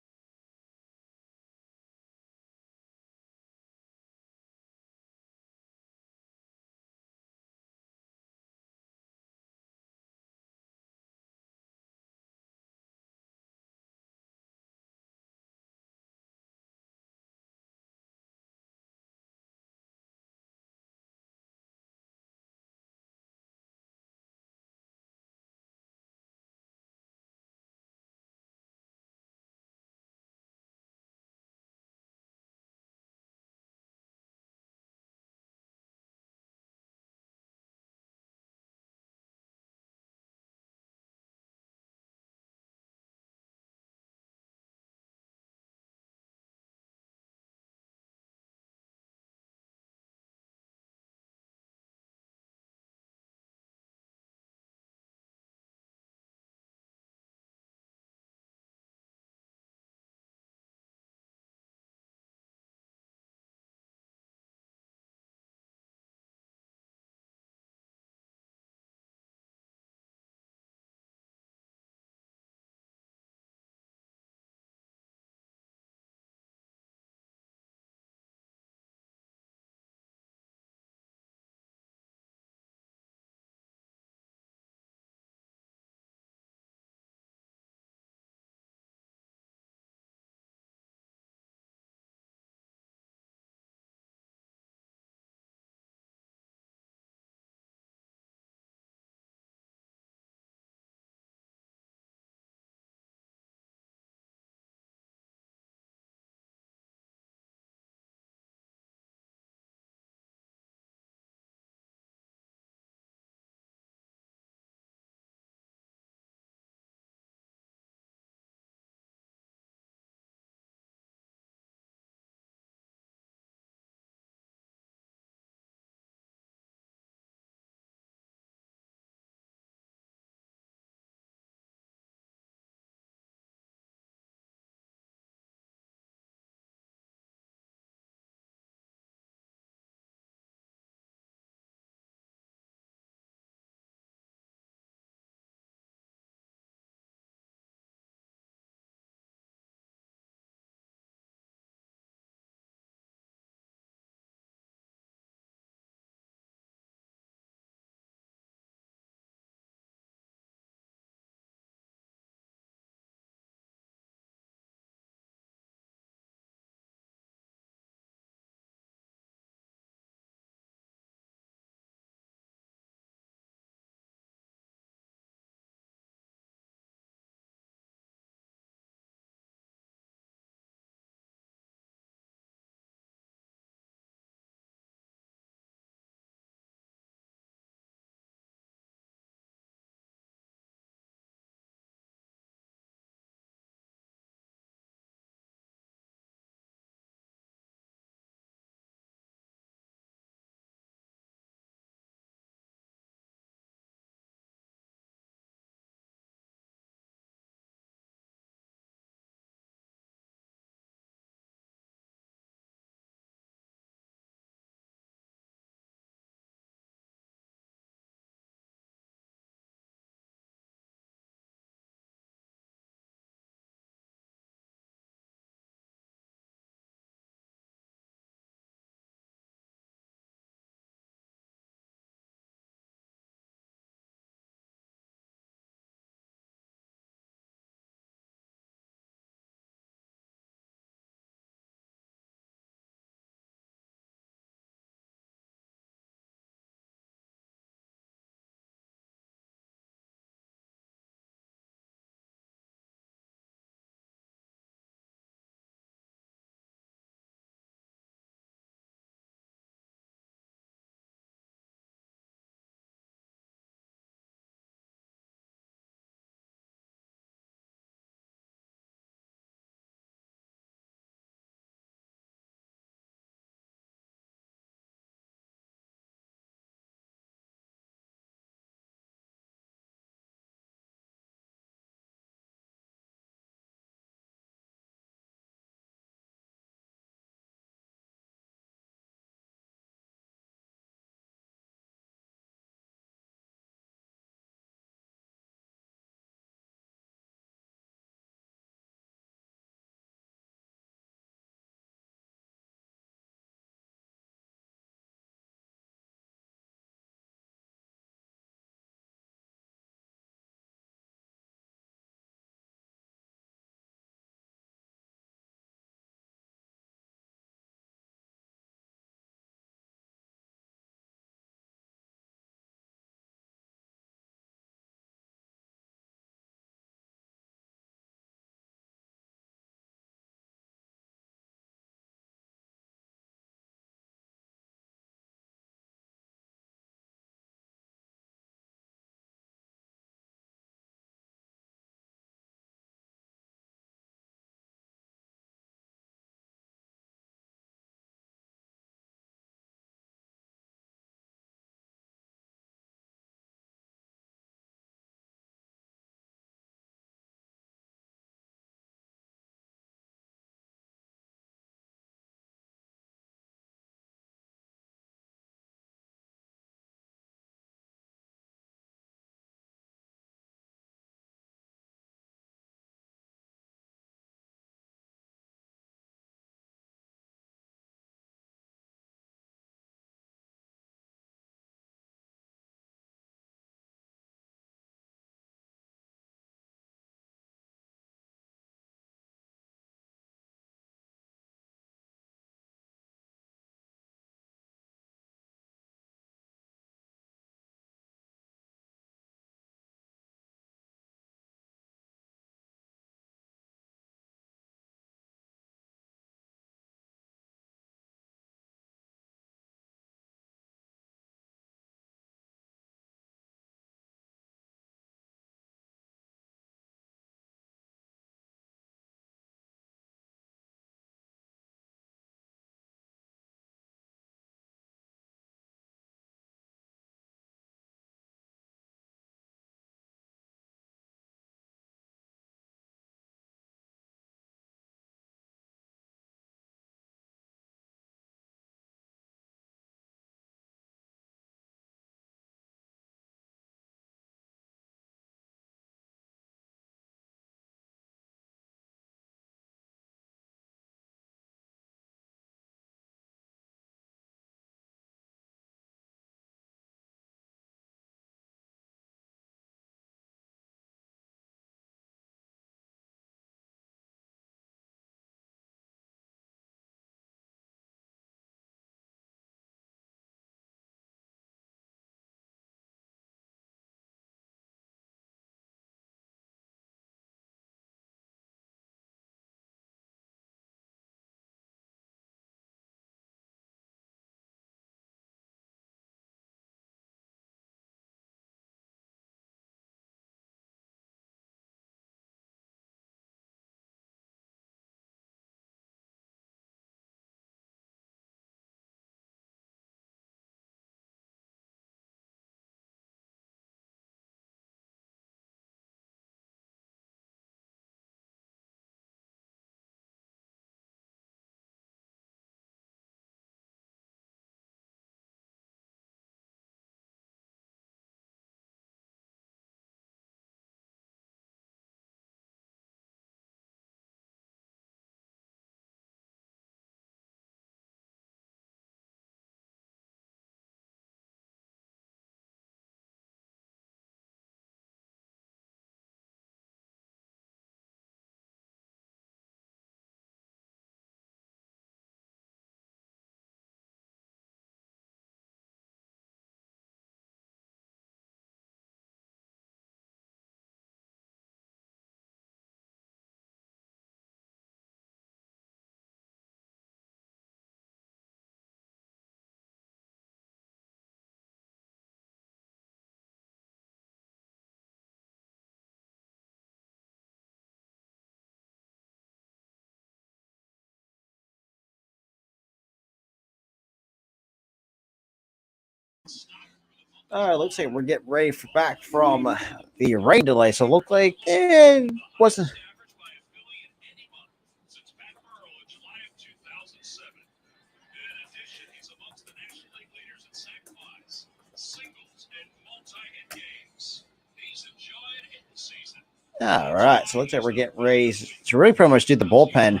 All right, looks like we're getting ready for back from the rain delay. So it looked like it wasn't. Average by a Philly in any month since Pat Burrow in July of 2007. In addition, he's amongst the National League leaders in sac flies, singles, and multi-hit games. He's enjoyed it the season. All right, so it looks like we're getting ready to really pretty much do the bullpen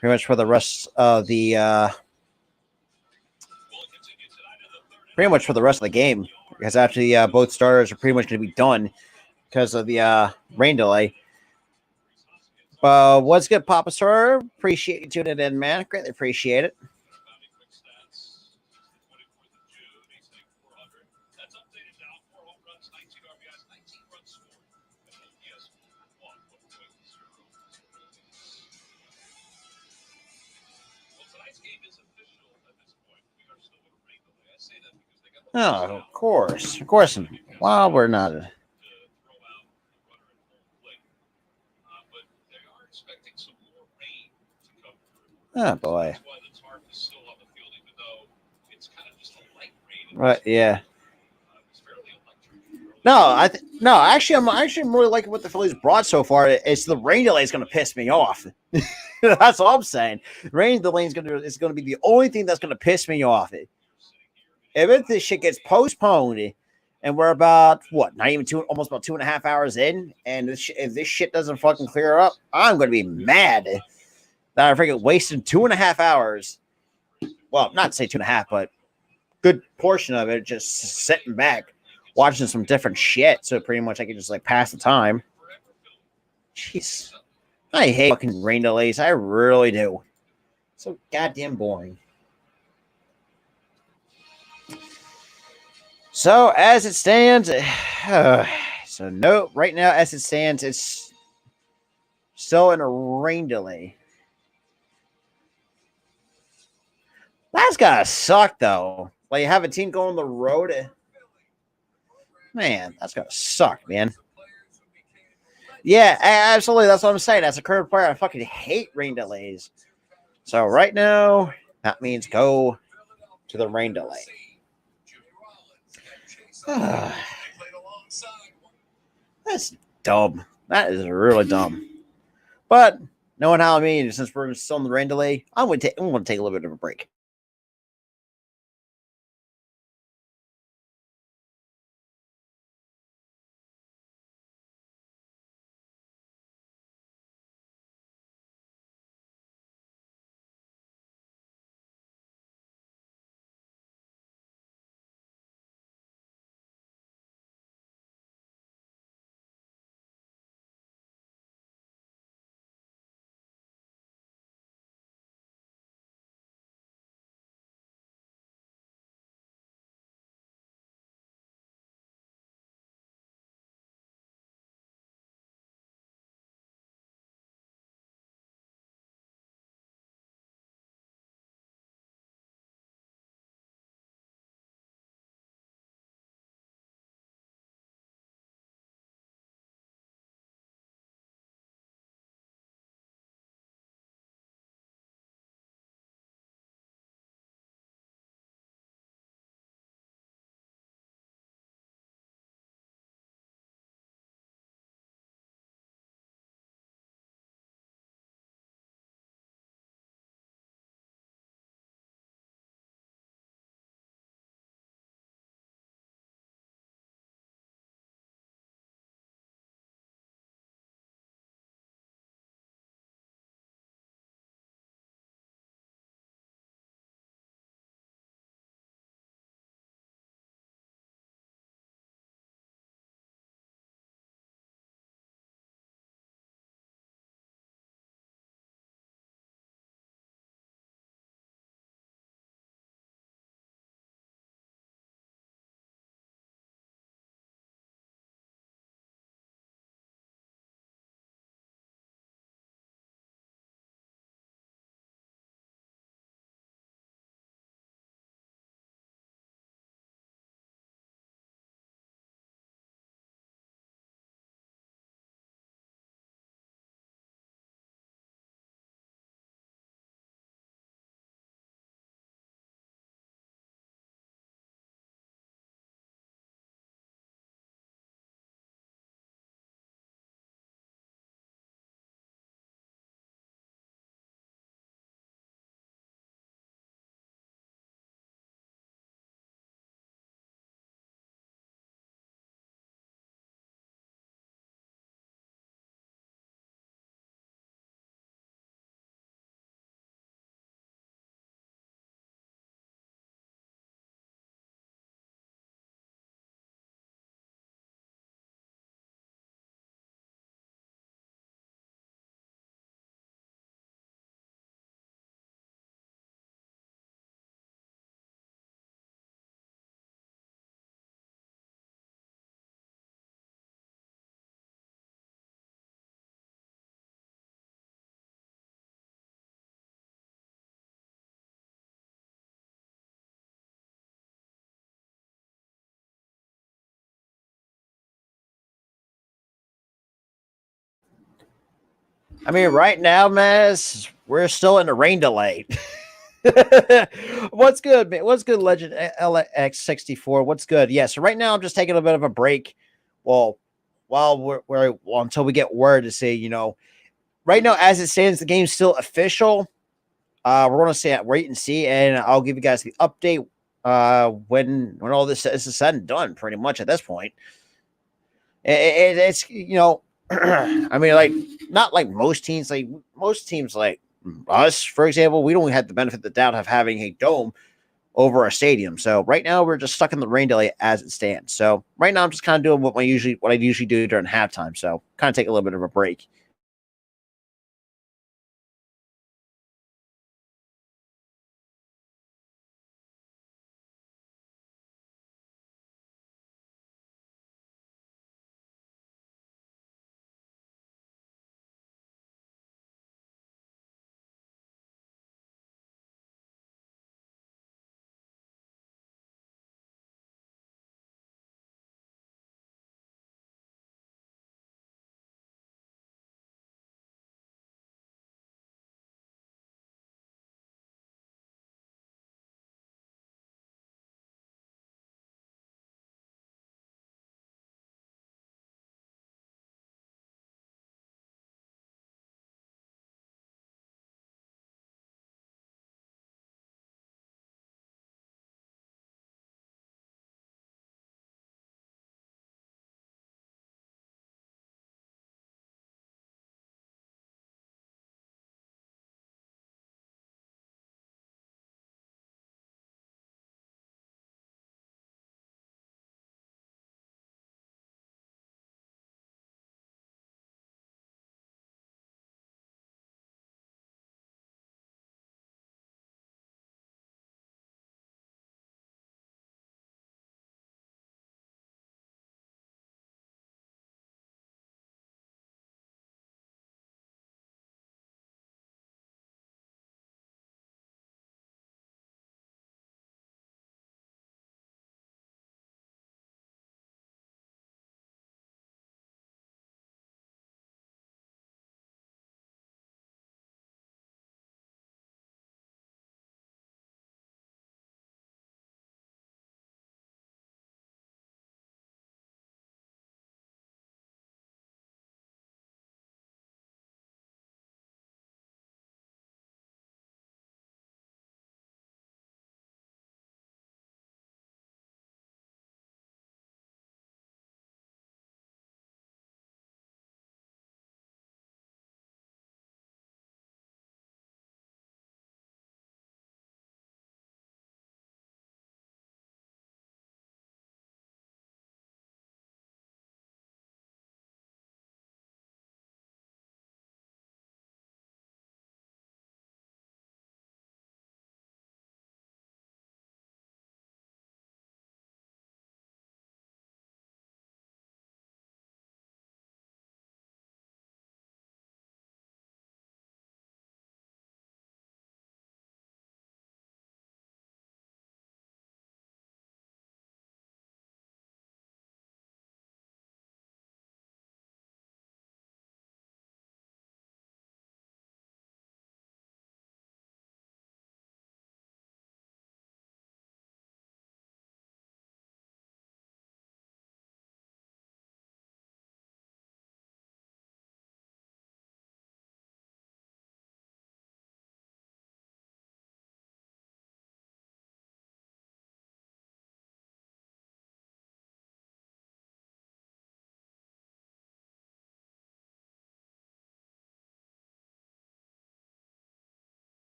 pretty much for the rest of the We'll continue tonight in the third pretty much for the rest of the game because after the both starters are pretty much going to be done because of the rain delay. What's good, Papa Star? Appreciate you tuning in, man. Greatly appreciate it. Bounty quick stats. 24th of June, he's hitting 400. That's updated now. 4 home runs, 19 RBIs, 19 runs scored. And OPS 1.0. Well, tonight's game is official at this point. We are still with a rain delay. I say that because they got the Oh, of course. Of course. Well, we're not. to throw out the runner at home plate. But they are expecting some more rain to come through. Oh, boy. That's why the tarp is still on the field, even though it's kind of just a light rain. Right, yeah. It's fairly electric. No, actually I'm really liking what the Phillies brought so far. It's the rain delay is going to piss me off. That's all I'm saying. Rain delay is going to be the only thing that's going to piss me off. If this shit gets postponed, and we're about not even almost about 2.5 hours in, and if this shit doesn't fucking clear up, I'm going to be mad that I freaking wasted 2.5 hours. Well, not to say 2.5, but good portion of it just sitting back watching some different shit. So pretty much I can just like pass the time. Jeez, I hate fucking rain delays. I really do. So goddamn boring. So as it stands, so no, right now as it stands, it's still in a rain delay. That's gotta suck though. Like you have a team going on the road. Man, that's gotta suck, man. Yeah, absolutely. That's what I'm saying. As a current player, I fucking hate rain delays. So right now, that means go to the rain delay. That's dumb. That is really dumb. But knowing how I mean, since we're still in the rain delay, I'm going to take a little bit of a break. I mean, right now, Maz, we're still in a rain delay. What's good, man? What's good, Legend LX64? What's good? Yeah, so right now I'm just taking a bit of a break. Well, while well, until we get word to say, right now as it stands, the game's still official. We're going to say wait and see, and I'll give you guys the update when all this is said and done. Pretty much at this point, it's I mean, like not like most teams, like us, for example, we don't have the benefit of the doubt of having a dome over a stadium. So right now we're just stuck in the rain delay as it stands. So right now I'm just kind of doing what I usually do during halftime. So kind of take a little bit of a break.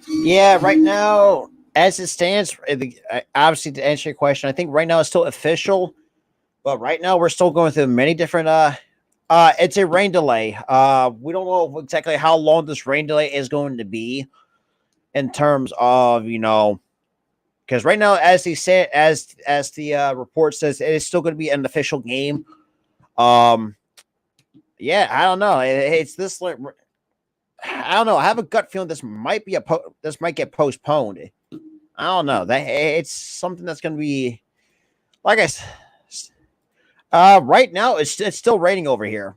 Yeah, right now, as it stands, obviously to answer your question, I think right now it's still official, but right now we're still going through many different. It's a rain delay. We don't know exactly how long this rain delay is going to be in terms of because right now, as he said, as the report says, it is still going to be an official game. Um, yeah, I don't know. It's this. I don't know. I have a gut feeling this might be this might get postponed. I don't know. That it's something that's going to be like I. Right now it's still raining over here.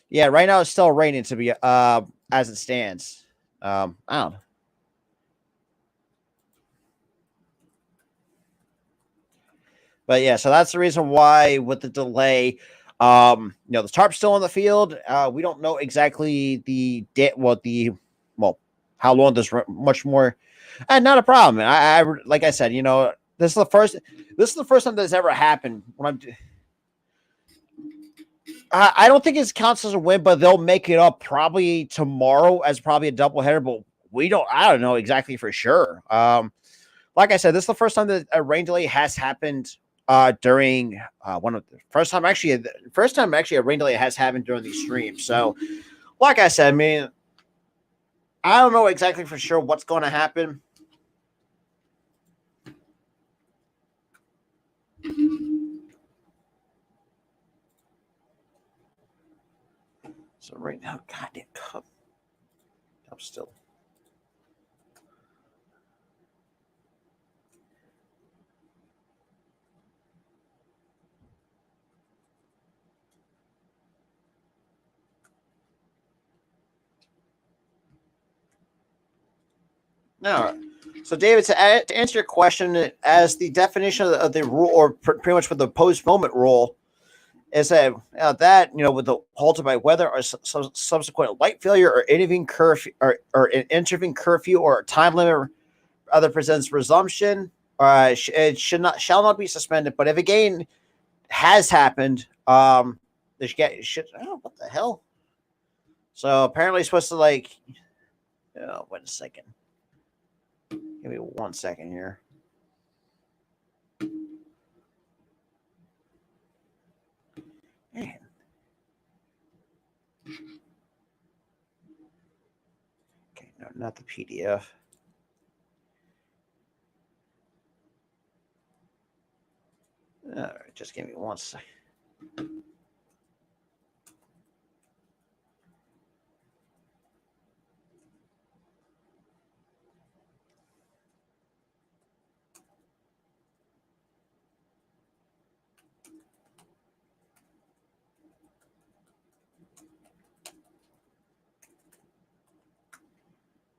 Yeah, right now it's still raining to be as it stands. I don't know. But yeah, so that's the reason why with the delay, the tarp's still on the field. We don't know exactly well, how long this much more, and not a problem. I like I said, this is the first, time that's ever happened. I don't think it counts as a win, but they'll make it up probably tomorrow as probably a doubleheader. But I don't know exactly for sure. Like I said, this is the first time that a rain delay has happened during one of the first time actually a rain delay has happened during these streams. So, like I said, I mean, I don't know exactly for sure what's going to happen. So right now, goddamn cup, I'm still. No. So, David, to answer your question, as the definition of the rule, or pretty much with the post moment rule, is that with the halted by weather or subsequent light failure or intervening curfew or an intervening curfew or time limit other presents resumption, it shall not be suspended. But if a game has happened, they should oh, what the hell? So apparently, it's supposed to wait a second. Give me 1 second here. Man. Okay, no, not the PDF. All right, just give me 1 second.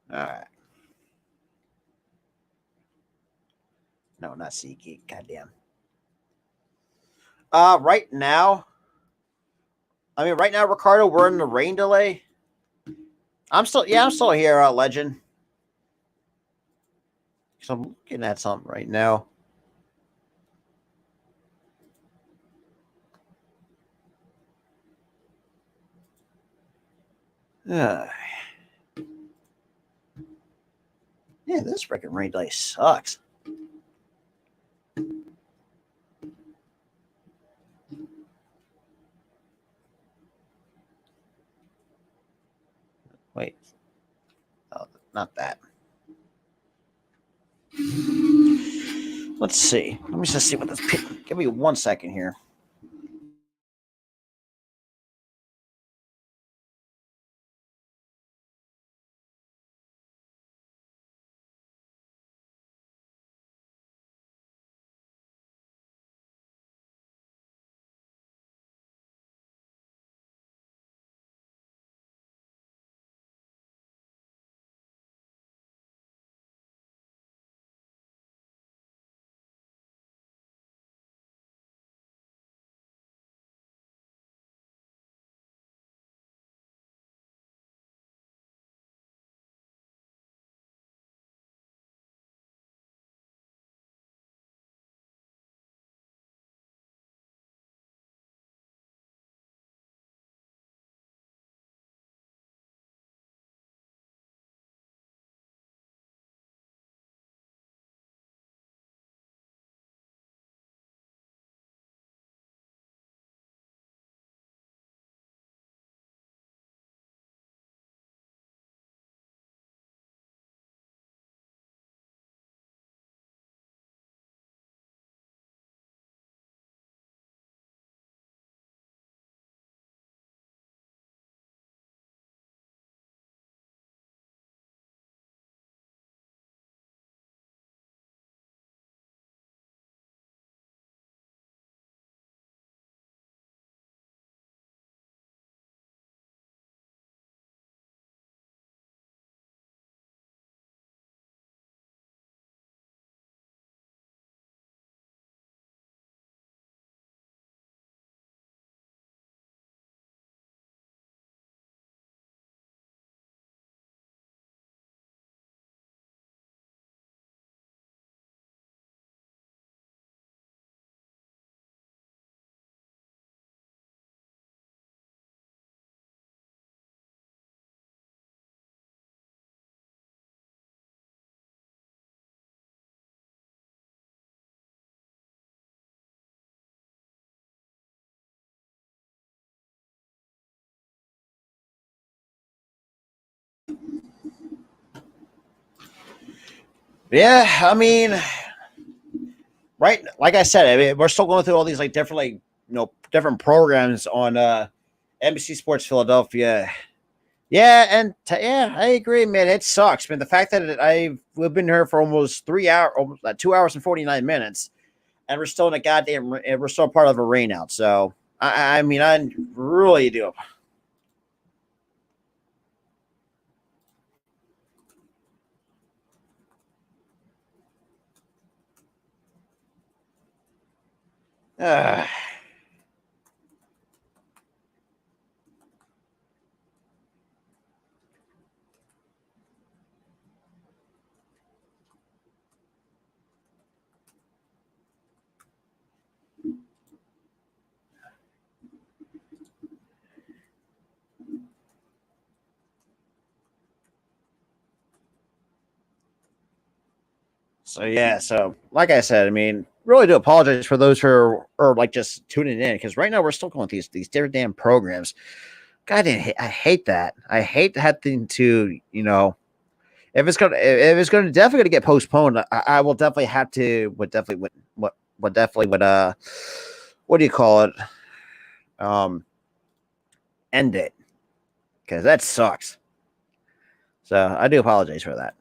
All right. No, not SeatGeek. Goddamn. Right now, right now, Ricardo, we're in the rain delay. I'm still here, Legend. So I'm looking at something right now. Uh, yeah, this freaking rain delay sucks. Wait, oh, not that. Let's see. Let me just see what this. Give me 1 second here. Yeah, I mean, right? Like I said, I mean, we're still going through all these like different different programs on NBC Sports Philadelphia. Yeah, and yeah, I agree, man. It sucks, man. The fact that we've been here for almost 3 hours, almost 2 hours and 49 minutes, and we're still in a goddamn, and we're still part of a rain out. So I mean, I really do. Uh, so yeah, so like I said, I mean, really do apologize for those who are like just tuning in because right now we're still going with these different damn programs. God, I hate that. I hate having to, if it's gonna definitely gonna get postponed, I will definitely have to what definitely would what do you call it? Um End it. Because that sucks. So I do apologize for that.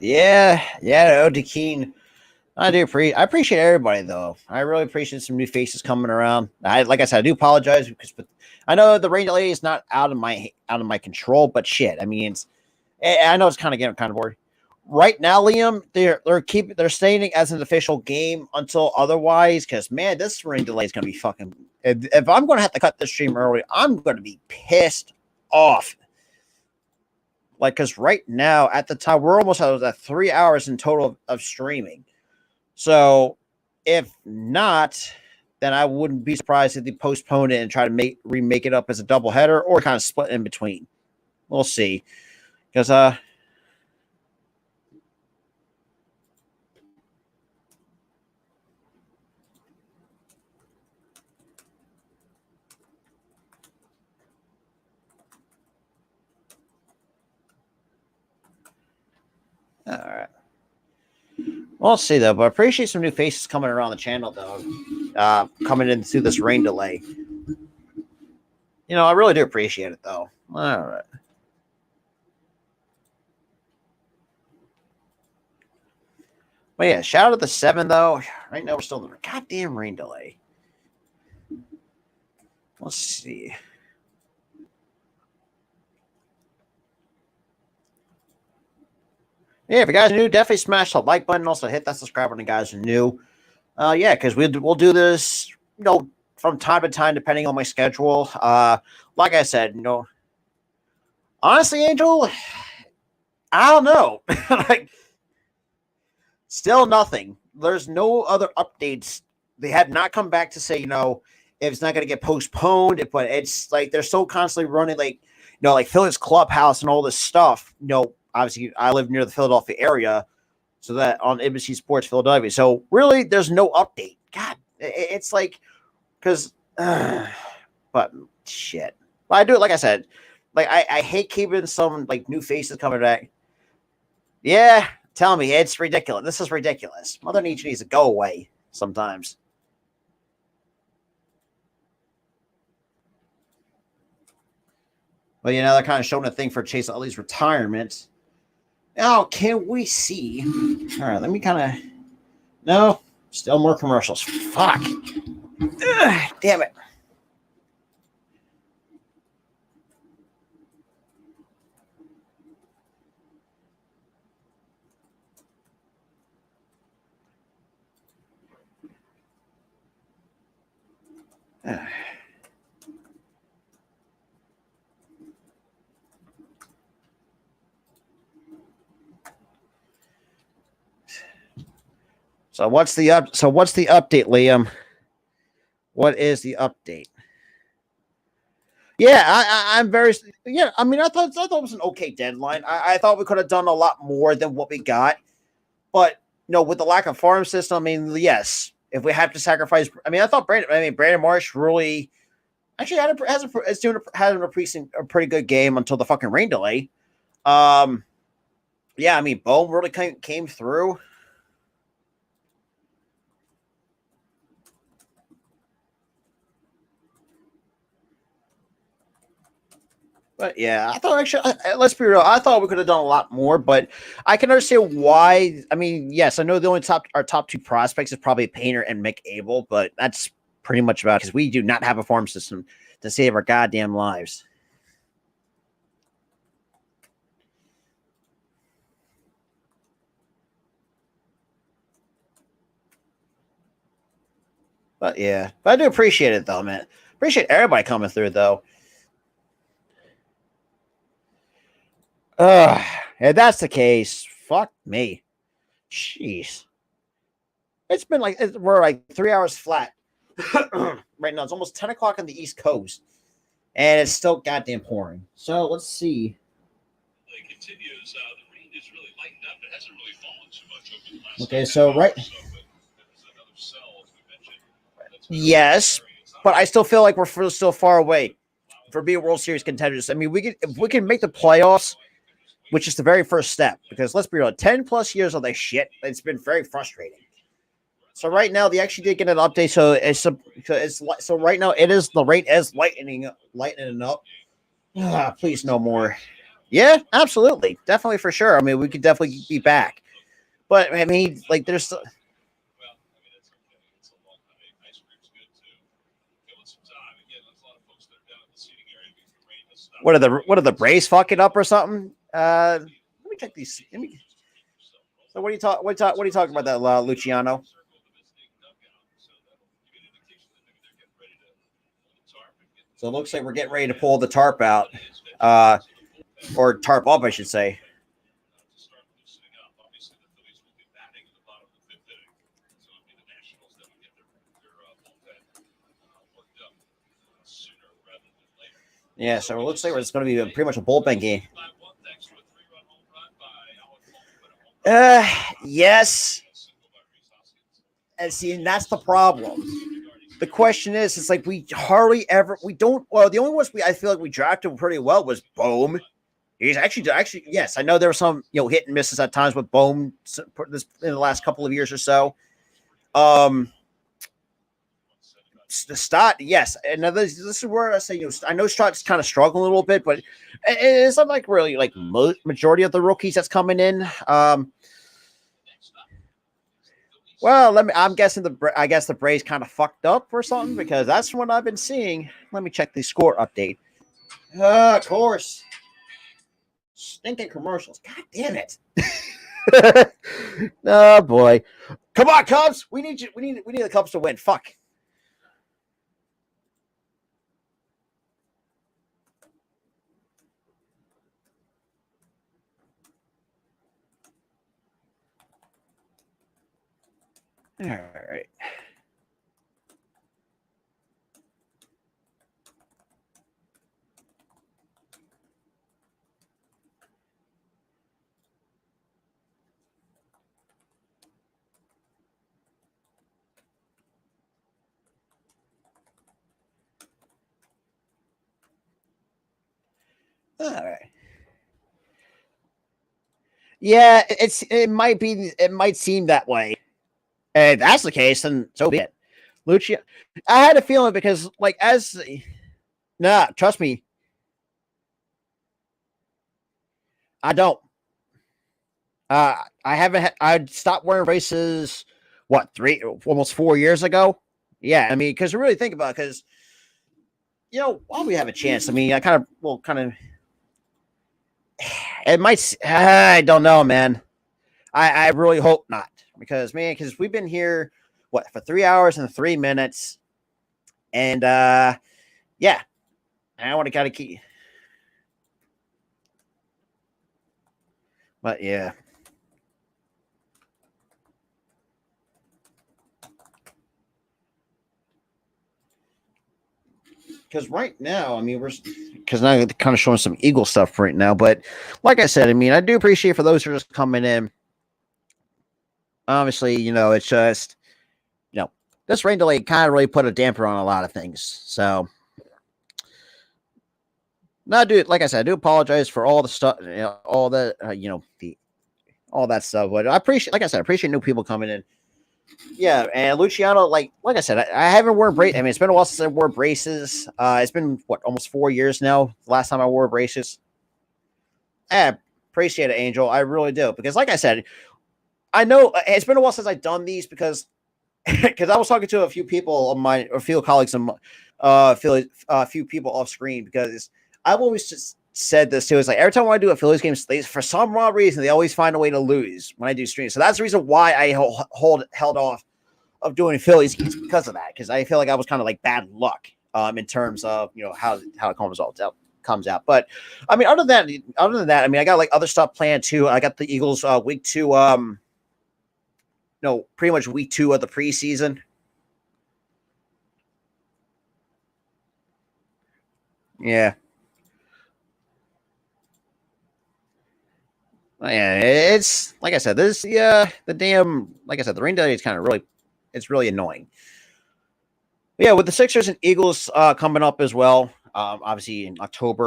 Yeah, OD Keen. I appreciate everybody though. I really appreciate some new faces coming around. Like I said, I do apologize because I know the rain delay is not out of my control, but shit. I mean, I know it's kind of getting kind of bored. Right now, Liam, they're stating as an official game until otherwise. Because man, this rain delay is gonna be fucking. If I'm gonna have to cut this stream early, I'm gonna be pissed off. Like, because right now at the time we're almost at 3 hours in total of streaming. So if not, then I wouldn't be surprised if they postpone it and try to remake it up as a doubleheader or kind of split in between. We'll see. Because all right. We'll see though, but I appreciate some new faces coming around the channel though. Coming in through this rain delay. You know, I really do appreciate it though. All right. But yeah, shout out to the 7 though. Right now we're still in the goddamn rain delay. Let's see. Yeah, if you guys are new, definitely smash the like button. Also hit that subscribe button, guys are new. Yeah, because we'll do this, from time to time, depending on my schedule. Like I said, honestly, Angel, I don't know. Like, still nothing. There's no other updates. They have not come back to say, if it's not going to get postponed, but it's like they're so constantly running, like, like Phillies clubhouse and all this stuff. Obviously, I live near the Philadelphia area, so that on NBC Sports Philadelphia. So really, there's no update. God, it's like, because, but shit. But I do it, like I said, like I hate keeping some like new faces coming back. Yeah, tell me, it's ridiculous. This is ridiculous. Mother Nature needs to go away sometimes. But they're kind of showing a thing for Chase Utley's retirement. Now, can we see? All right, let me kind of. No, still more commercials. Fuck. Ugh, damn it. So what's the update, Liam? What is the update? Yeah, I'm very. Yeah, I mean, I thought it was an okay deadline. I thought we could have done a lot more than what we got, but with the lack of farm system, I mean, yes, if we have to sacrifice, I mean, I thought Brandon Marsh really actually had a pretty good game until the fucking rain delay. Yeah, I mean, Bohm really came through. But yeah, I thought actually, let's be real. I thought we could have done a lot more, but I can understand why. I mean, yes, I know the only our top 2 prospects is probably Painter and McAble, but that's pretty much about it because we do not have a farm system to save our goddamn lives. But yeah, but I do appreciate it though, man. Appreciate everybody coming through though. If that's the case, fuck me. Jeez. It's been we're like 3 hours flat right now. It's almost 10 o'clock on the East Coast, and it's still goddamn pouring. So let's see. It continues. The rain is really lightened up. It hasn't really fallen too much over the last. Okay, so right. Yes, but I still feel like we're still far away for being World Series contenders. I mean, if we can make the playoffs, which is the very first step, because let's be real, 10 plus years of this shit, it's been very frustrating. So right now they actually did get an update. So right now the rate is lightening up. Please no more. Yeah, absolutely, definitely for sure. I mean, we could definitely be back, but I mean, like, there's Well, I mean, it's okay. It's a long night. Ice cream's good too. Give it some time. Again, there's a lot of folks that are down in the seating area because the rain has stopped. what are the Braves fucking up or something? Let me check these. Let me. So what are you talking about that, Luciano? So it looks like we're getting ready to pull the tarp out, or tarp up, I should say. To start loosening up. Obviously, the Phillies will be batting in the bottom of the fifth inning, so it'll be the Nationals that will get their bullpen worked up sooner rather than later. Yeah, so it looks like it's going to be pretty much a bullpen game. By one, thanks to a three-run home run by Alec Baldwin, a home run Yes, and a single by Reese Hoskins. and see, and that's the problem. The question is, it's like we hardly ever, we don't. Well, the only ones I feel like we drafted pretty well was Bohm. He's actually, yes, I know there were some, hit and misses at times with Bohm in the last couple of years or so. Stott, yes, and this is where I say, I know Stott's kind of struggling a little bit, but it's not like really like majority of the rookies that's coming in. Well, I'm guessing I guess the Braves kind of fucked up or something because that's what I've been seeing. Let me check the score update. Of course, stinking commercials. God damn it! Oh boy, come on, Cubs. We need you. We need the Cubs to win. Fuck. All right. All right. Yeah, it might seem that way. And if that's the case, then so be it. Lucia, I had a feeling because trust me, I don't. I haven't. I stopped wearing braces. What almost 4 years ago? Yeah, I mean, because really think about it, because while we have a chance, I mean, I kind of. It might. I don't know, man. I really hope not, because we've been here for 3 hours and 3 minutes, and yeah, I want to kind of keep. But yeah. Because right now, I mean, because now kind of showing some Eagle stuff right now. But like I said, I mean, I do appreciate for those who are just coming in. Obviously, it's just, this rain delay kind of really put a damper on a lot of things. So, no, dude, like I said, I do apologize for all the stuff, all the, all that stuff. But I appreciate, like I said, I appreciate new people coming in. Yeah, and Luciano, like I said, I haven't worn braces. I mean, it's been a while since I wore braces. It's been almost 4 years now. Last time I wore braces. I appreciate it, Angel. I really do, because like I said, I know it's been a while since I've done these because I was talking to a few people on my, or a few colleagues on a few people off screen, because I've always just said this too. It's like every time I do a Phillies game, for some odd reason they always find a way to lose when I do streams. So that's the reason why I held off of doing Phillies games, because of that. Because I feel like I was kind of like bad luck in terms of how it comes out. But I mean, other than that, I mean, I got like other stuff planned too. I got the Eagles week 2. No, pretty much week 2 of the preseason. Yeah. Yeah, it's like I said, the damn, like I said, the rain delay is kind of it's really annoying. Yeah, with the Sixers and Eagles coming up as well, obviously in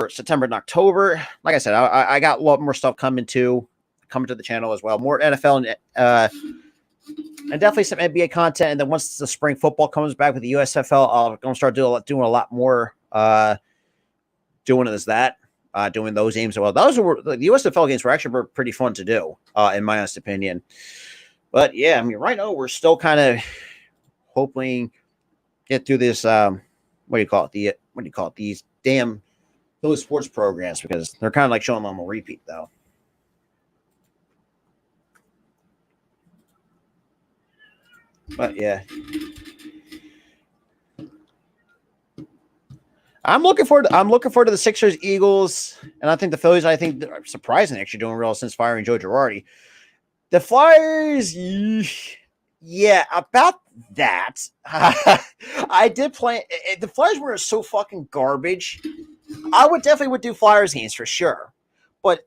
September and October. Like I said, I got a lot more stuff coming to the channel as well. More NFL and definitely some NBA content. And then once the spring football comes back with the USFL, I'm gonna start doing a lot more doing it as that. doing those games. Well, those were the USFL games were actually pretty fun to do, in my honest opinion. But yeah, I mean, right now we're still kind of hoping get through this. What do you call it? These damn Phillies sports programs, because they're kind of like showing them a repeat though. But yeah, I'm looking forward to the Sixers, Eagles, and I think the Phillies. I think are surprisingly actually doing well since firing Joe Girardi. The Flyers, yeah, about that. I did play. The Flyers were so fucking garbage. I would do Flyers games for sure, but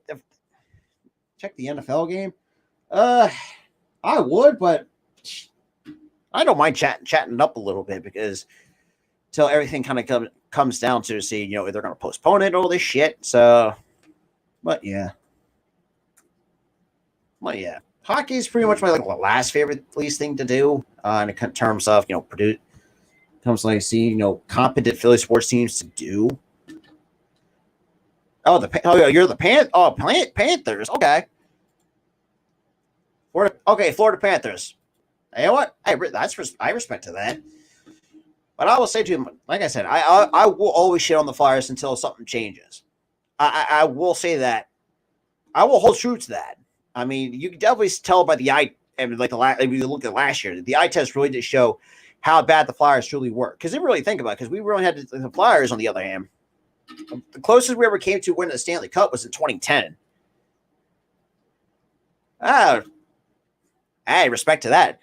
check the NFL game. I would, but I don't mind chatting up a little bit, because till everything kind of comes down to see, if they're going to postpone it, all this shit. So, but yeah, hockey is pretty much my last favorite least thing to do. In terms of produce, comes like see competent Philly sports teams to do. Oh, you're the Panthers. Okay. Florida Panthers. You know what? I respect to that. But I will say to him, like I said, I will always shit on the Flyers until something changes. I will say that. I will hold true to that. I mean, you can definitely tell by the eye. I mean, if you look at last year, the eye test really did show how bad the Flyers truly were. Because they really think about it, because we really had the Flyers, on the other hand. The closest we ever came to winning the Stanley Cup was in 2010. Hey, respect to that.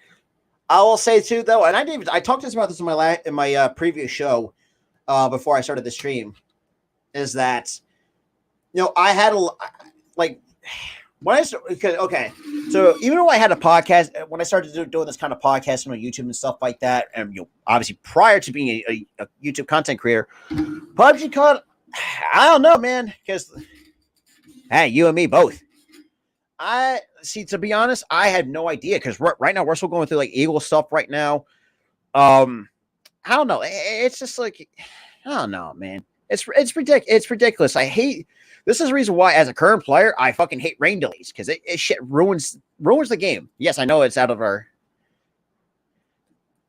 I will say too, though, and I talked about this in my previous show, before I started the stream, is that I had when I so even though I had a podcast when I started doing this kind of podcasting on YouTube and stuff like that, and obviously prior to being a YouTube content creator, PUBG caught. I don't know, man, because hey, you and me both. I see. To be honest, I had no idea, because right now we're still going through Eagle stuff right now. I don't know. It's just I don't know, man. It's ridiculous. It's ridiculous. I hate. This is the reason why, as a current player, I fucking hate rain delays, because it shit ruins the game. Yes, I know it's out of our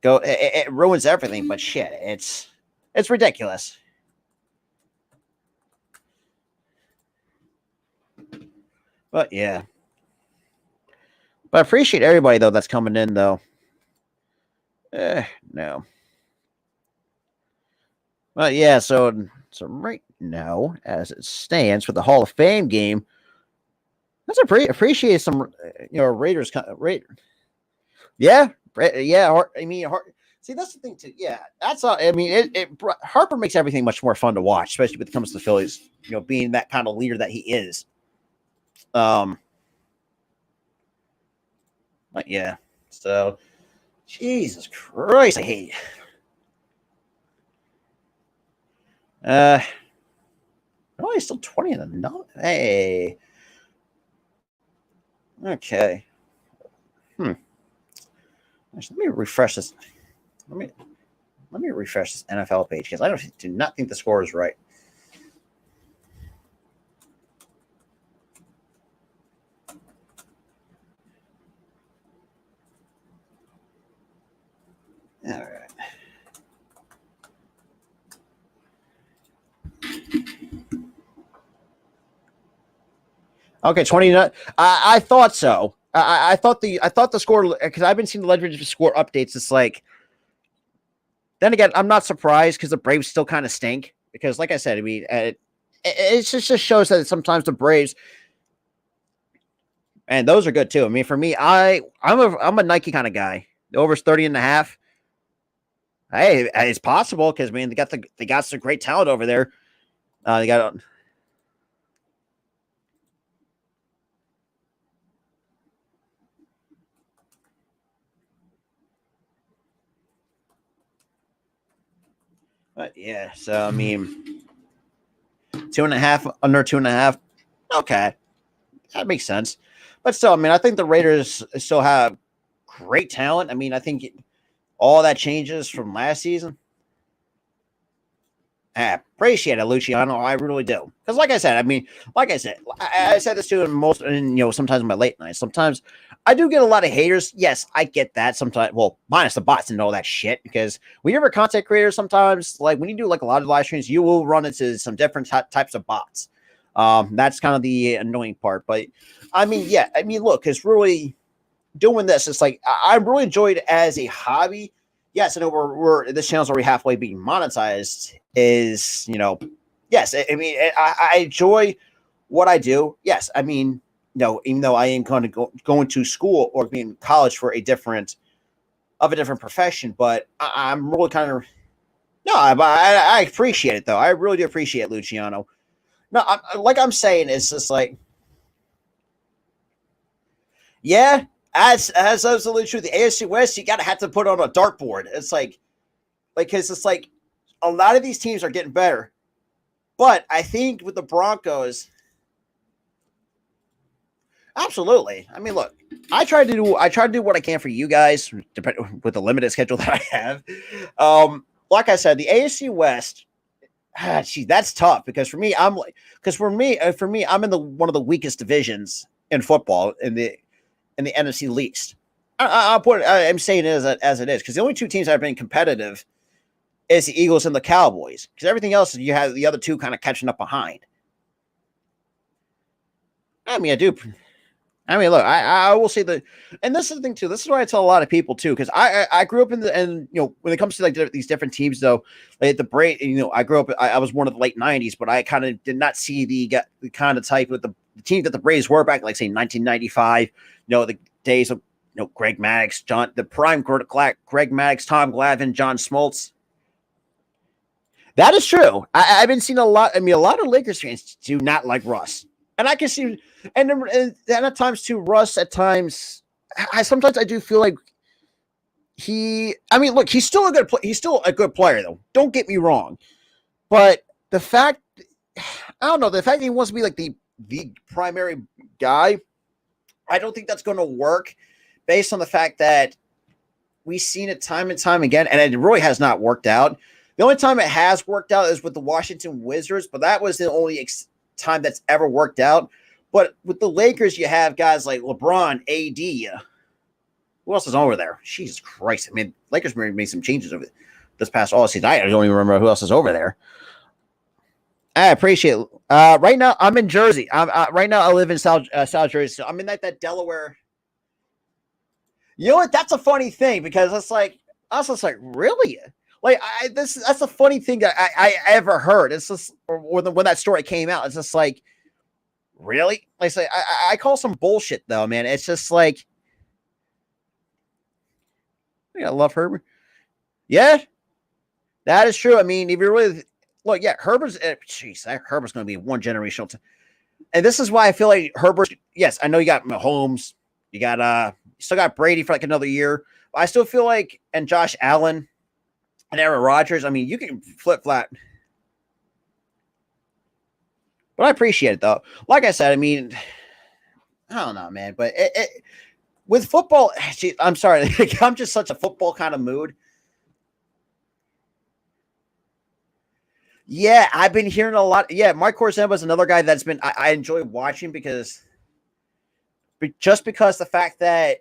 go. It ruins everything, but shit, it's ridiculous. But yeah. But I appreciate everybody, though, that's coming in, though. No. Well, yeah, so right now, as it stands for the Hall of Fame game, let's appreciate some, Raiders. Yeah. I mean, see, that's the thing, too. Yeah, that's all. I mean, Harper makes everything much more fun to watch, especially when it comes to the Phillies, being that kind of leader that he is. But yeah, so Jesus Christ, I hate it. Oh, he's still 20 in the no. Hey, okay. Actually, let me refresh this. Let me refresh this NFL page, because I do not think the score is right. All right. Okay, 29. I thought so. I thought the score, because I've been seeing the Legends score updates. It's then again, I'm not surprised, because the Braves still kind of stink. Because, like I said, I mean, it just shows that sometimes the Braves, and those are good too. I mean, for me, I'm a Nike kind of guy. The over's 30.5. Hey, it's possible, because man, they got some great talent over there. They got. But yeah, so I mean, 2.5, under 2.5. Okay, that makes sense. But still, I mean, I think the Raiders still have great talent. I mean, I think all that changes from last season. I appreciate it, Luciano. I really do. Because, like I said, I said this too in most, and sometimes in my late nights. Sometimes I do get a lot of haters. Yes, I get that. Sometimes, well, minus the bots and all that shit. Because when you're a content creator, sometimes, like when you do like a lot of live streams, you will run into some different types of bots. That's kind of the annoying part. But I mean, yeah, I mean, look, it's really doing this. It's like I really enjoyed it as a hobby. Yes, I know we're this channel's already halfway being monetized. Is yes, I mean I enjoy what I do. Yes, I mean even though I am going to going to school or being in college for a different profession, but I'm really kind of no, I appreciate it though. I really do appreciate it, Luciano. No, like I'm saying, it's just like yeah, as absolutely true. The AFC West, you gotta have to put on a dartboard. It's like because it's like a lot of these teams are getting better. But I think with the Broncos, absolutely. I mean, look, I try to do what I can for you guys, with the limited schedule that I have. Like I said, the AFC West, gee, that's tough because for me, I'm in the one of the weakest divisions in football in the NFC least. I'll put it, I'm saying it as it is because the only two teams that have been competitive is the Eagles and the Cowboys because everything else you have the other two kind of catching up behind. I mean, I do. I mean, look, I will say that, and this is the thing too. This is what I tell a lot of people too, because I grew up and when it comes to like these different teams though, like the Braves, I grew up. I was born in the late '90s, but I kind of did not see the kind of type of the team that the Braves were back, like say 1995. The days of Greg Maddux, the prime Greg Maddux, Tom Glavine, John Smoltz. That is true. I've been seeing a lot. I mean, a lot of Lakers fans do not like Russ, and I can see, and at times too, Russ. At times, sometimes I do feel like he. I mean, look, he's still a good. He's still a good player, though. Don't get me wrong, but the fact, I don't know, the fact that he wants to be like the primary guy, I don't think that's going to work, based on the fact that we've seen it time and time again, and it really has not worked out. The only time it has worked out is with the Washington Wizards, but that was the only time that's ever worked out. But with the Lakers, you have guys like LeBron, AD. Who else is over there? Jesus Christ. I mean, Lakers made some changes over this past all season. I don't even remember who else is over there. I appreciate it. Right now, I'm in Jersey. Right now, I live in South Jersey. So I'm in that Delaware. You know what? That's a funny thing because it's like, I was just like, really? Like that's a funny thing that I ever heard. It's just when that story came out, it's just like, really? Like I say, I call some bullshit though, man. It's just like, I love Herbert. Yeah, that is true. I mean, if you really look, yeah, Herbert's going to be one generational. And this is why I feel like Herbert. Yes, I know you got Mahomes, you still got Brady for like another year. But I still feel like, and Josh Allen. And Aaron Rodgers, I mean, you can flip flat. But I appreciate it, though. Like I said, I mean, I don't know, man. But with football, geez, I'm sorry. I'm just such a football kind of mood. Yeah, I've been hearing a lot. Yeah, Mike Corzemba is another guy that's been I enjoy watching because the fact that,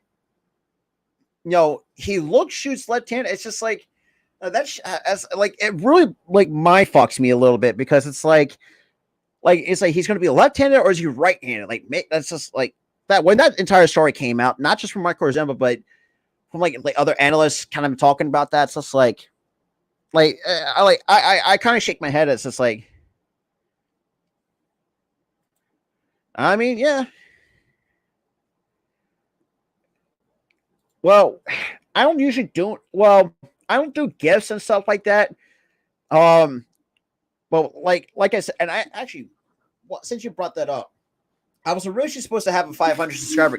he shoots left-handed. It's just like, that's like it really like my fucks me a little bit because it's like it's like he's going to be left-handed or is he right-handed? Like that's just like that when that entire story came out, not just from Mike Corzemba, but from like other analysts kind of talking about that. It's just like I kind of shake my head. It's just like, I mean, yeah. Well, I don't usually do I don't do gifts and stuff like that. But like I said, and I actually, since you brought that up, I was originally supposed to have a 500 subscriber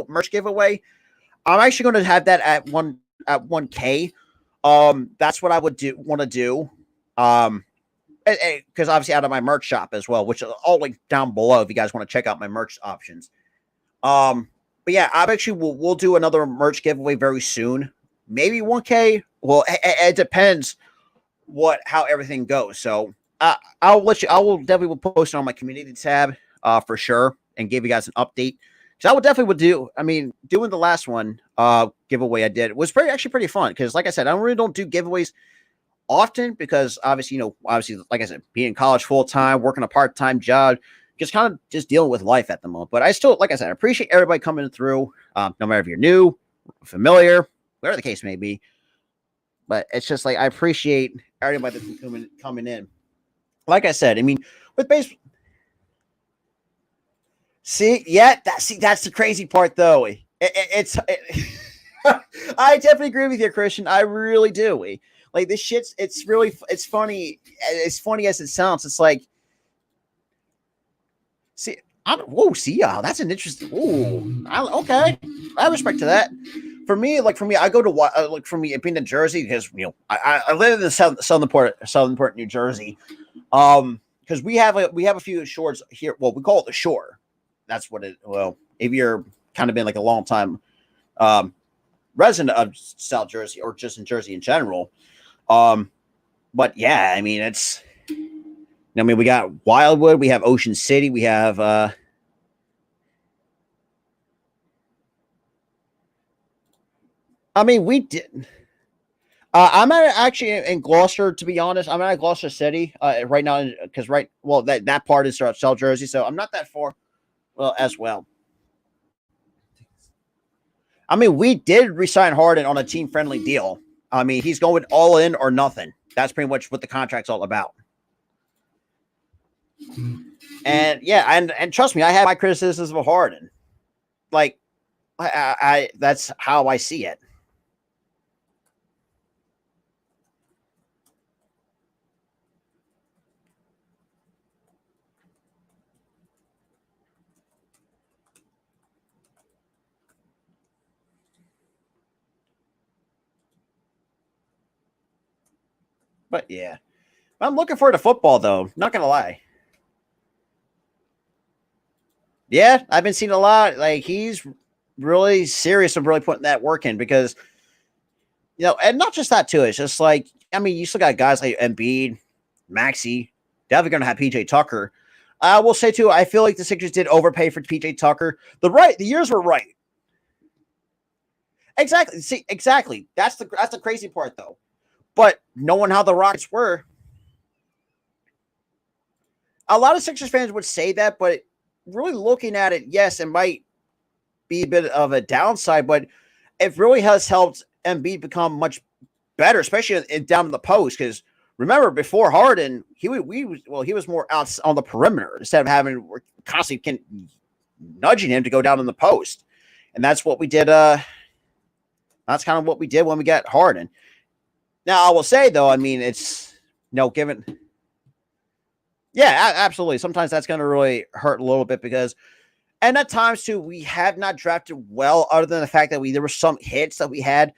merch giveaway. I'm actually going to have that at 1K. That's what I would want to do. Because obviously out of my merch shop as well, which is all linked down below if you guys want to check out my merch options. But yeah, we'll do another merch giveaway very soon. Maybe 1K. Well, it depends how everything goes. So I will definitely post it on my community tab for sure and give you guys an update. So I would definitely would do. I mean, doing the last one giveaway I did was actually pretty fun because, like I said, I really don't do giveaways often because obviously, like I said, being in college full time, working a part time job, just kind of just dealing with life at the moment. But I still, like I said, I appreciate everybody coming through, no matter if you're new, familiar, whatever the case may be. But it's just like I appreciate everybody that's coming in. Like I said, I mean, with baseball. That's the crazy part, though. I definitely agree with you, Christian. I really do. Like this shit's. It's funny. As funny as it sounds, it's like. See, that's an interesting. Okay, I have respect to that. For me, I go to for me being in Jersey because I live in the southern part, New Jersey. Because we have a few shores here. Well, we call it the shore. That's what it. Well, if you're kind of been like a long time resident of South Jersey or just in Jersey in general, but yeah, I mean it's. I mean, we got Wildwood, we have Ocean City, we have. I mean, we did. I'm actually in Gloucester, to be honest. I'm at Gloucester City right now because that part is South Jersey, so I'm not that far. Well, as well. I mean, we did resign Harden on a team friendly deal. I mean, he's going all in or nothing. That's pretty much what the contract's all about. And yeah, and trust me, I have my criticisms of Harden. Like, I that's how I see it. But yeah, I'm looking forward to football though. Not gonna lie. Yeah, I've been seeing a lot. Like he's really serious of really putting that work in because and not just that too. It's just like I mean, you still got guys like Embiid, Maxi, definitely gonna have PJ Tucker. I will say too, I feel like the Sixers did overpay for PJ Tucker. The years were right. Exactly. See, exactly. That's the crazy part though. But knowing how the Rockets were, a lot of Sixers fans would say that, but really looking at it, yes, it might be a bit of a downside, but it really has helped Embiid become much better, especially down in the post. Because remember, before Harden, he was more out on the perimeter instead of having constantly nudging him to go down in the post, and that's what we did. That's kind of what we did when we got Harden. Now, I will say though, I mean, it's given. Yeah, absolutely. Sometimes that's going to really hurt a little bit because, and at times too, we have not drafted well. Other than the fact that there were some hits that we had.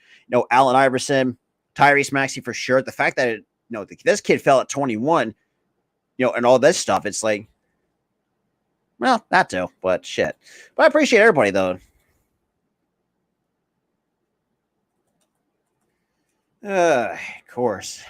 Allen Iverson, Tyrese Maxey for sure. The fact that this kid fell at 21, and all this stuff. It's like, well, that too, but shit. But I appreciate everybody though. Of course.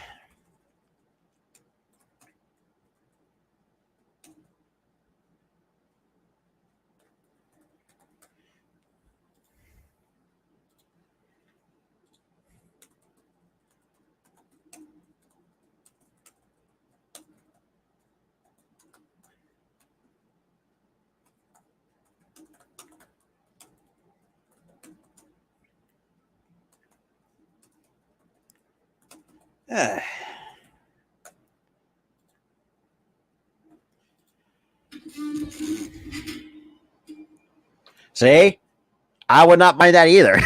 See, I would not mind that either.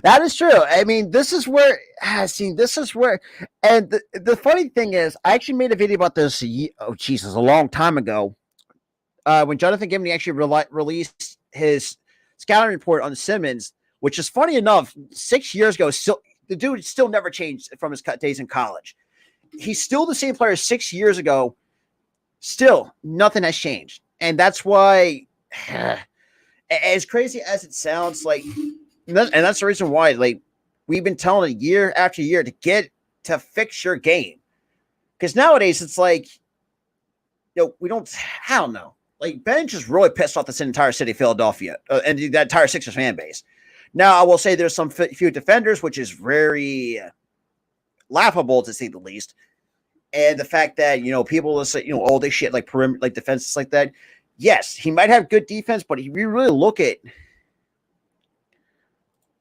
That is true. I mean, this is where, and the funny thing is, I actually made a video about this. Oh, Jesus, a long time ago, when Jonathan Gibney actually released his scouting report on Simmons, which is funny enough, 6 years ago, still the dude still never changed from his days in college. He's still the same player 6 years ago. Still, nothing has changed, and that's why, as crazy as it sounds, like, and that's the reason why, like, we've been telling it year after year to fix your game. Because nowadays it's like, we don't, I don't know. Like, Ben just really pissed off this entire city of Philadelphia and that entire Sixers fan base. Now, I will say there's some few defenders, which is very laughable to say the least. And the fact that, people will say, all this shit, like perimeter, like defenses like that. Yes, he might have good defense, but if you really look at,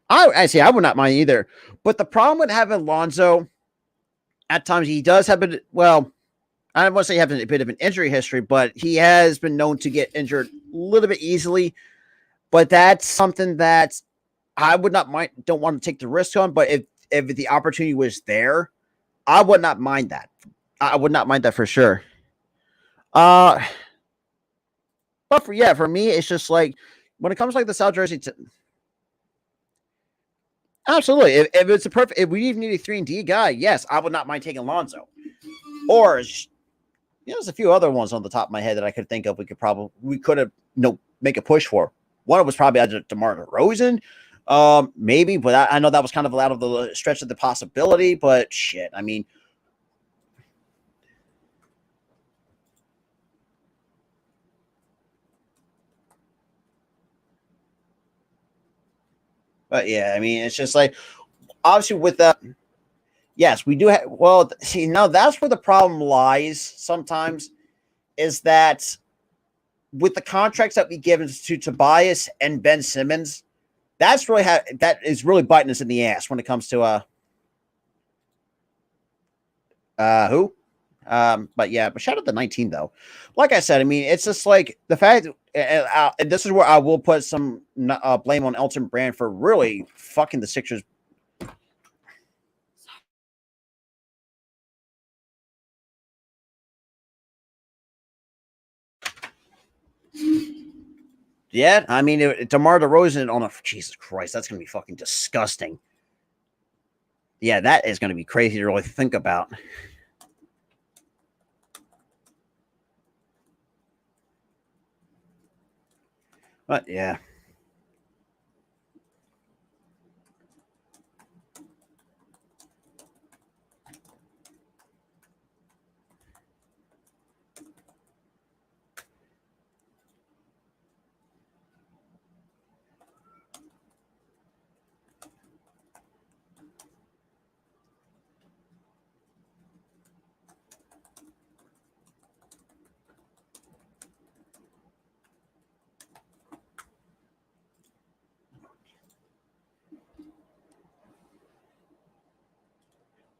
I say I would not mind either. But the problem with having Lonzo, at times he does have I don't want to say he has a bit of an injury history, but he has been known to get injured a little bit easily. But that's something that I would not mind, don't want to take the risk on. But if the opportunity was there, I would not mind that. I would not mind that for sure. But for me, it's just like when it comes to like the South Jersey, absolutely. If it's if we even need a 3-and-D guy, yes, I would not mind taking Lonzo. Or there's a few other ones on the top of my head that I could think of. We could have make a push for. One was probably either DeMar DeRozan, maybe, but I know that was kind of out of the stretch of the possibility. But shit, I mean. But yeah, I mean, it's just like, obviously with that, yes, we do have, see, now that's where the problem lies sometimes, is that with the contracts that we give to Tobias and Ben Simmons, that is really biting us in the ass when it comes to, who? But shout out to 19 though. Like I said, I mean, it's just like the fact, and this is where I will put some blame on Elton Brand for really fucking the Sixers. Yeah, I mean, DeMar DeRozan on Jesus Christ, that's gonna be fucking disgusting. Yeah, that is gonna be crazy to really think about. But yeah.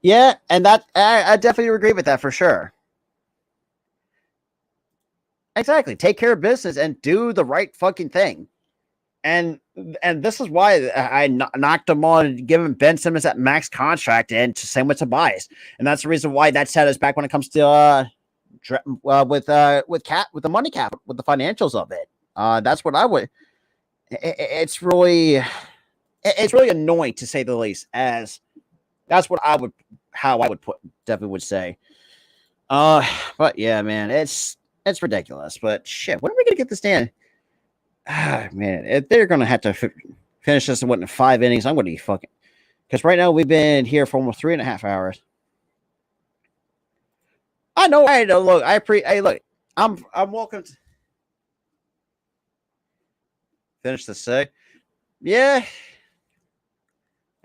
Yeah, and that I definitely agree with that for sure. Exactly. Take care of business and do the right fucking thing. And this is why I knocked him on giving Ben Simmons that max contract and to same with Tobias. And that's the reason why that set us back when it comes to with the money cap, with the financials of it. That's what I would. It's really annoying to say the least. As that's what how I would definitely would say. But yeah, man, it's ridiculous. But shit, when are we gonna get this done? Man, if they're gonna have to finish this in 5 innings, I'm gonna be fucking. Because right now we've been here for almost 3.5 hours. I know. I know. Look, Hey, look. I'm welcome to finish the say. Yeah.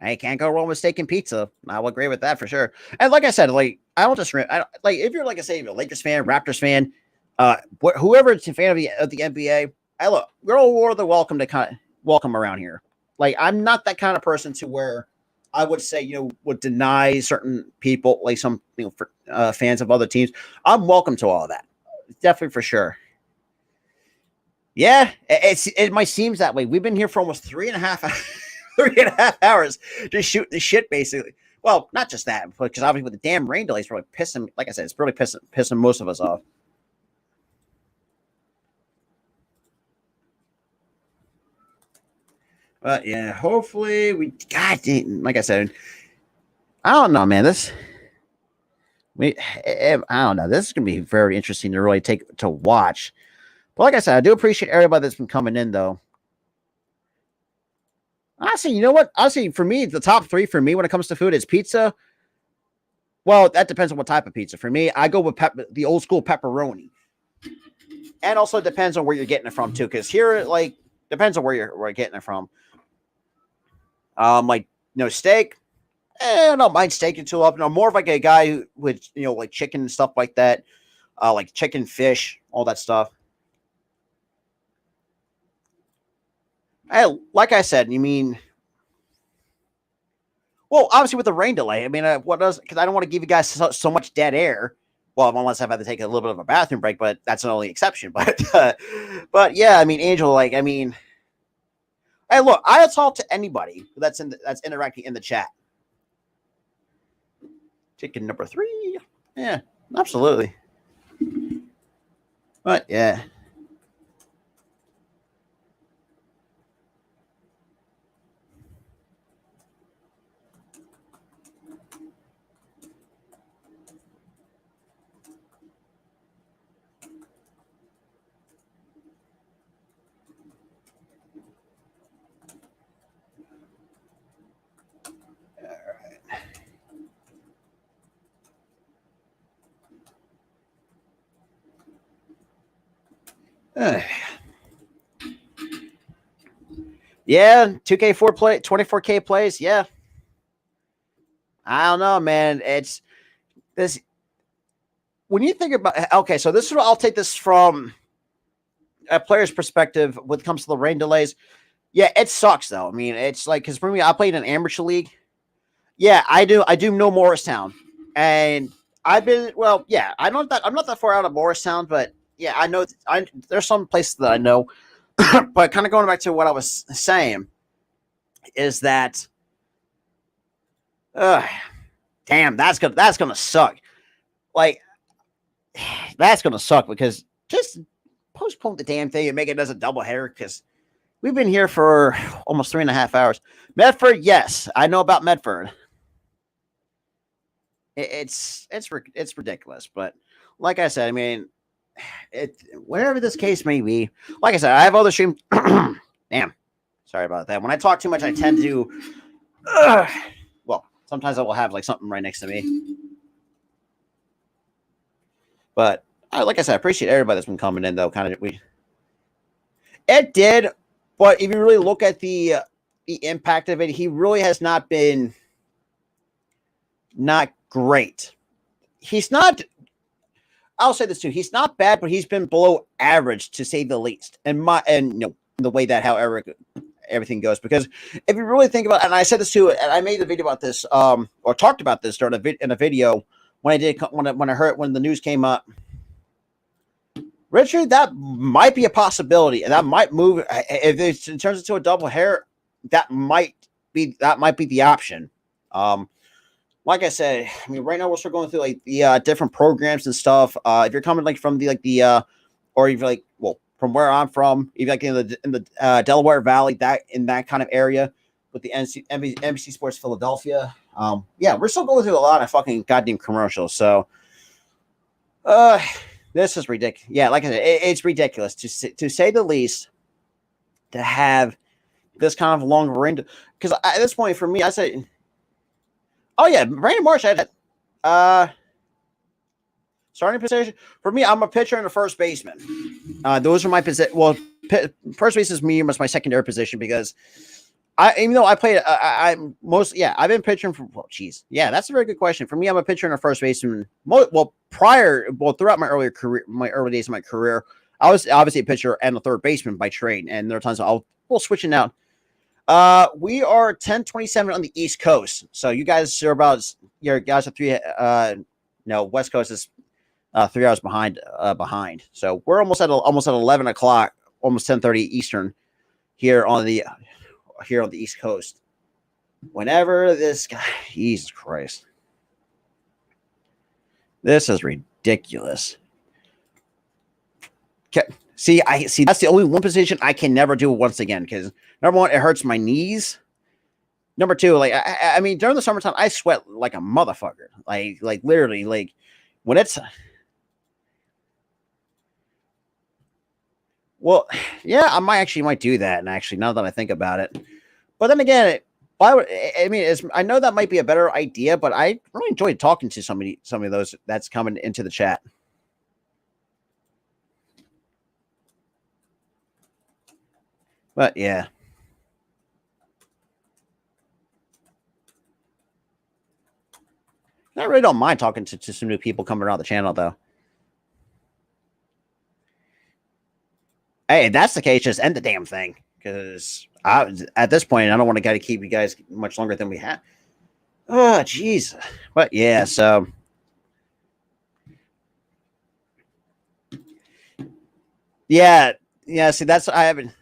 I can't go wrong with steak and pizza. I will agree with that for sure. And like I said, like I don't just like if you're like I say a Lakers fan, Raptors fan, whoever is a fan of the NBA, we're all more than welcome to welcome around here. Like I'm not that kind of person to where I would say would deny certain people like some for, fans of other teams. I'm welcome to all of that, definitely for sure. Yeah, it might seem that way. We've been here for almost 3.5 hours to shoot the shit, basically. Well, not just that, because obviously with the damn rain delays, really pissing. Like I said, it's really pissing most of us off. But yeah, hopefully God damn, like I said, I don't know, man. I don't know. This is gonna be very interesting to really take to watch. But like I said, I do appreciate everybody that's been coming in, though. Honestly, you know what? Honestly, for me, the top three for me when it comes to food is pizza. Well, that depends on what type of pizza. For me, I go with the old school pepperoni, and also depends on where you're getting it from too. Because here, like, depends on where you're getting it from. Like steak. I don't mind steak too up. I'm more of like a guy who with like chicken and stuff like that. Like chicken, fish, all that stuff. Like I said, you mean well, obviously with the rain delay. I mean, what does because I don't want to give you guys so much dead air. Well, unless I've had to take a little bit of a bathroom break, but that's an only exception. But yeah, I mean, Angel, like, I mean, hey, look, I'll talk to anybody that's interacting in the chat. Chicken number 3, yeah, absolutely. But yeah. Yeah, 2K4 play, 24K plays. Yeah, I don't know, man. It's this when you think about. Okay, so this is what I'll take this from a player's perspective when it comes to the rain delays. Yeah, it sucks though. I mean, it's like because for me, I played in an amateur league. Yeah, I do. I do know Morristown, and I've been. Well, yeah, I'm not that far out of Morristown, but yeah, I know. There's some places that I know, but kind of going back to what I was saying is that, uh, damn, that's gonna suck. Like, that's gonna suck because just postpone the damn thing and make it as a double header because we've been here for almost 3.5 hours. Medford, yes, I know about Medford. It's ridiculous, but like I said, I mean, whatever this case may be. Like I said, I have other streams. Damn, sorry about that. When I talk too much, I tend to. Well, sometimes I will have like something right next to me. But like I said, I appreciate everybody that's been coming in though. Kind of it did, but if you really look at the impact of it, he really has not been not great. He's not. I'll say this too. He's not bad, but he's been below average to say the least. And the way that everything goes. Because if you really think about, and I said this too, and I made a video about this, or talked about this during in a video when I heard when the news came up. Richard, that might be a possibility, and that might move if it turns into a double hair. That might be the option. Like I said, I mean, right now we're still going through like the different programs and stuff. If you're coming like from or if you're like, well, from where I'm from, if you're like in the Delaware Valley, that kind of area with the NBC Sports Philadelphia. Yeah, we're still going through a lot of fucking goddamn commercials. So, this is ridiculous. Yeah, like I said, it's ridiculous to say the least. To have this kind of long range, because at this point for me, I say. Oh yeah, Brandon Marsh had starting position for me. I'm a pitcher and a first baseman. Those are my position. Well, first base is me was my secondary position because even though I played, I've been pitching for. Well, geez, yeah, that's a very good question. For me, I'm a pitcher and a first baseman. Throughout my early days of my career, I was obviously a pitcher and a third baseman by trade, and there are times switching out. We are 10:27 on the East Coast, so you guys are West Coast is 3 hours behind. So we're almost at 11 o'clock, almost 10:30 Eastern here on the East Coast. Whenever this guy, Jesus Christ, this is ridiculous. See, that's the only one position I can never do once again because number one, it hurts my knees. Number two, like I mean, during the summertime, I sweat like a motherfucker. Like literally, like when it's. Well, yeah, I might do that. And actually, now that I think about it, But then again, why would I mean? I know that might be a better idea, but I really enjoyed talking to some of those that's coming into the chat. But yeah. I really don't mind talking to some new people coming around the channel, though. Hey, if that's the case, just end the damn thing. Because at this point, I don't want to keep you guys much longer than we have. Oh, jeez. But yeah, so. Yeah. See, that's, I haven't.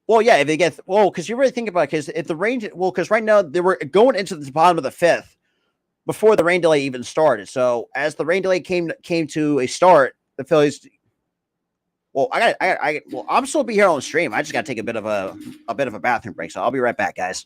Well, yeah, if they get, because you really think about it, because if the range, because right now they were going into the bottom of the fifth before the rain delay even started. So as the rain delay came to a start, the Phillies. Well, I'm still be here on the stream. I just got to take a bit of a bathroom break, so I'll be right back, guys.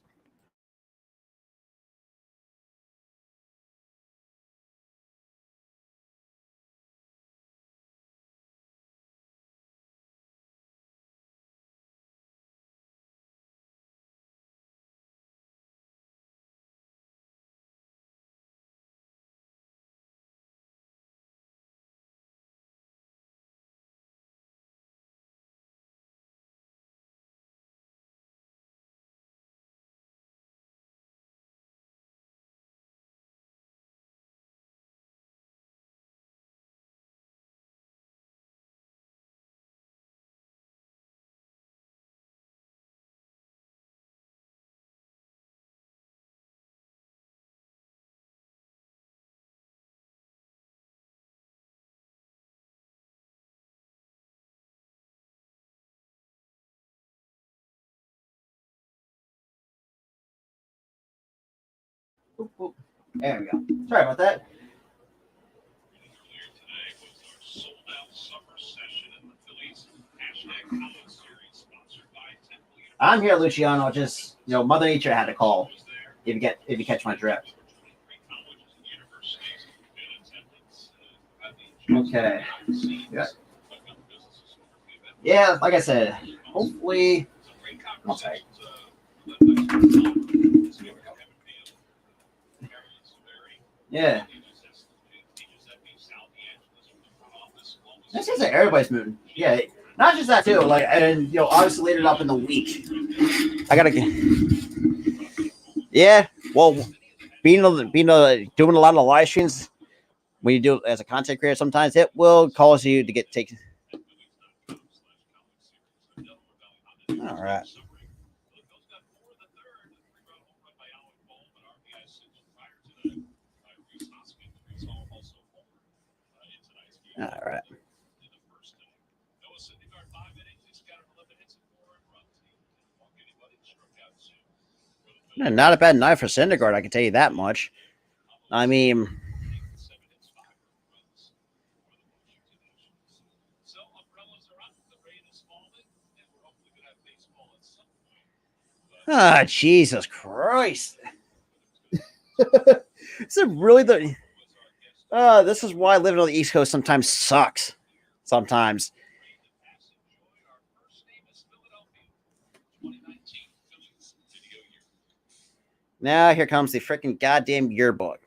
Oop, oop. There we go. Sorry about that. Earlier today was our sold-out summer session in the Phillies #College Series, sponsored by 10 million. I'm here, Luciano. Just Mother Nature had to call. Was there. If you catch my drift. 23 colleges and universities in attendance. Okay. Yeah. Yeah, like I said, hopefully. One second. Yeah. This isn't everybody's mood. Yeah, not just that too. Like, and obviously later up in the week, I gotta get. Yeah, well, doing a lot of live streams when you do it as a content creator, sometimes it will cause you to get taken. All right. All right. Not a bad night for Syndergaard, I can tell you that much. I mean, Jesus Christ. Is it really the. This is why living on the East Coast sometimes sucks. Sometimes. Now here comes the freaking goddamn yearbook.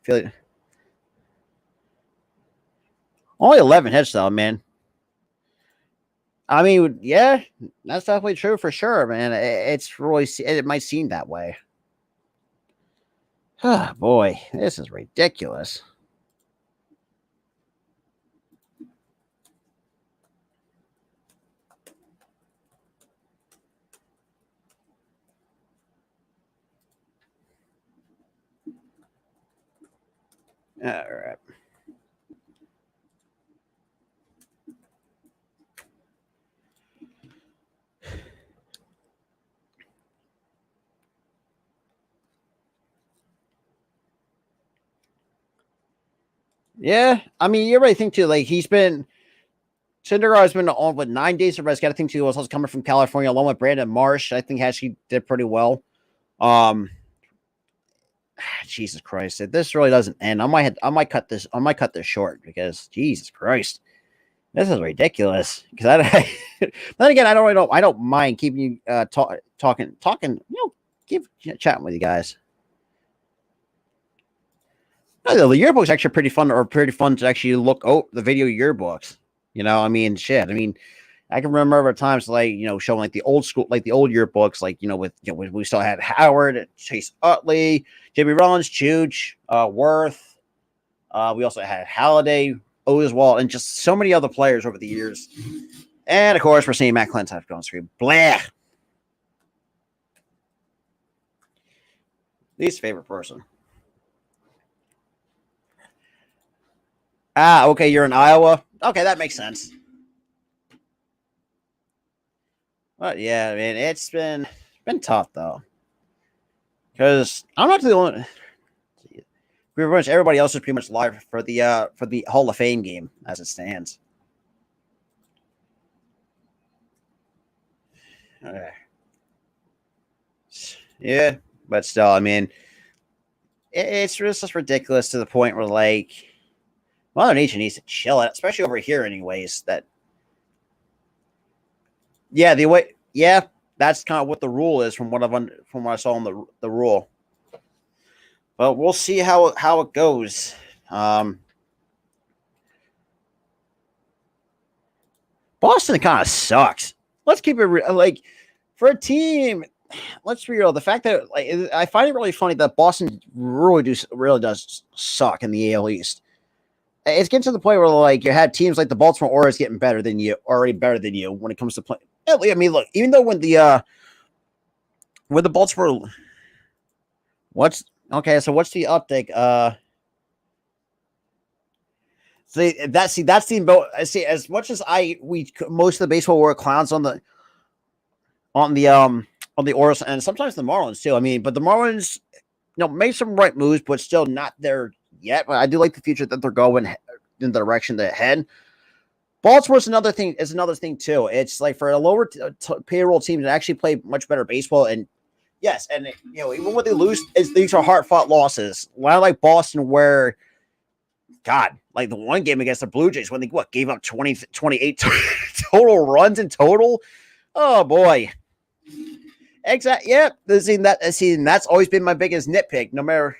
Only 11 hits though, man. I mean, yeah, that's definitely true for sure, man. It's really, it might seem that way. Oh boy, this is ridiculous. All right. Yeah, I mean, you really think too. Like Syndergaard has been on with 9 days of rest. Got to think too. Also coming from California, along with Brandon Marsh, I think actually did pretty well. Jesus Christ, if this really doesn't end, I might cut this short because Jesus Christ, This is ridiculous. Because then again, I don't mind keeping you talking. Keep chatting with you guys. The yearbooks actually pretty fun to actually look the video yearbooks. I mean, shit. I mean, I can remember times showing like the old school, like the old yearbooks, we still had Howard, Chase Utley, Jimmy Rollins, Chooch, Worth. We also had Halliday, Oswald, and just so many other players over the years. And of course, we're seeing Matt Clinton on screen. Blah. Least favorite person. Okay, you're in Iowa. Okay, that makes sense. But yeah, I mean, it's been tough though, because I'm not the only. Pretty much everybody else is pretty much live for the Hall of Fame game as it stands. Okay. Yeah, but still, I mean, it's just ridiculous to the point where Mother Nature needs to chill it, especially over here, anyways. That's kind of what the rule is from what I saw in the rule. But we'll see how it goes. Boston kind of sucks. Let's keep it for a team. Let's be real. The fact that I find it really funny that Boston really does suck in the AL East. It's getting to the point where you had teams like the Baltimore Orioles getting better than you when it comes to playing. I mean, look, even though when the Baltimore, what's the update? That's the as much as most of the baseball were clowns on the Orioles and sometimes the Marlins too. I mean, but the Marlins, made some right moves, but still not there yet. But I do like the future that they're going in the direction they're heading. Baltimore's another thing too. It's like for a lower payroll team to actually play much better baseball, and yes, and even when they lose, these are hard fought losses. Not like Boston, where God, like the one game against the Blue Jays when they gave up 28 total runs in total. Oh boy. Exactly. Yeah. That's always been my biggest nitpick. No matter.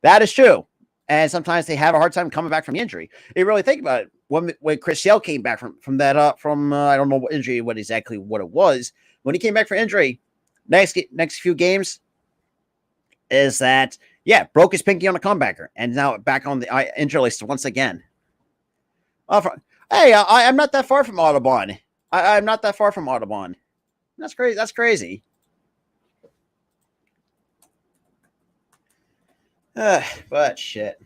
That is true. And sometimes they have a hard time coming back from injury. You really think about it. When Chris Sale came back from I don't know what injury, what it was. When he came back from injury, next few games is that broke his pinky on a comebacker and now back on the injury list once again. I'm not that far from Audubon. I'm not that far from Audubon. That's crazy. That's crazy. But shit.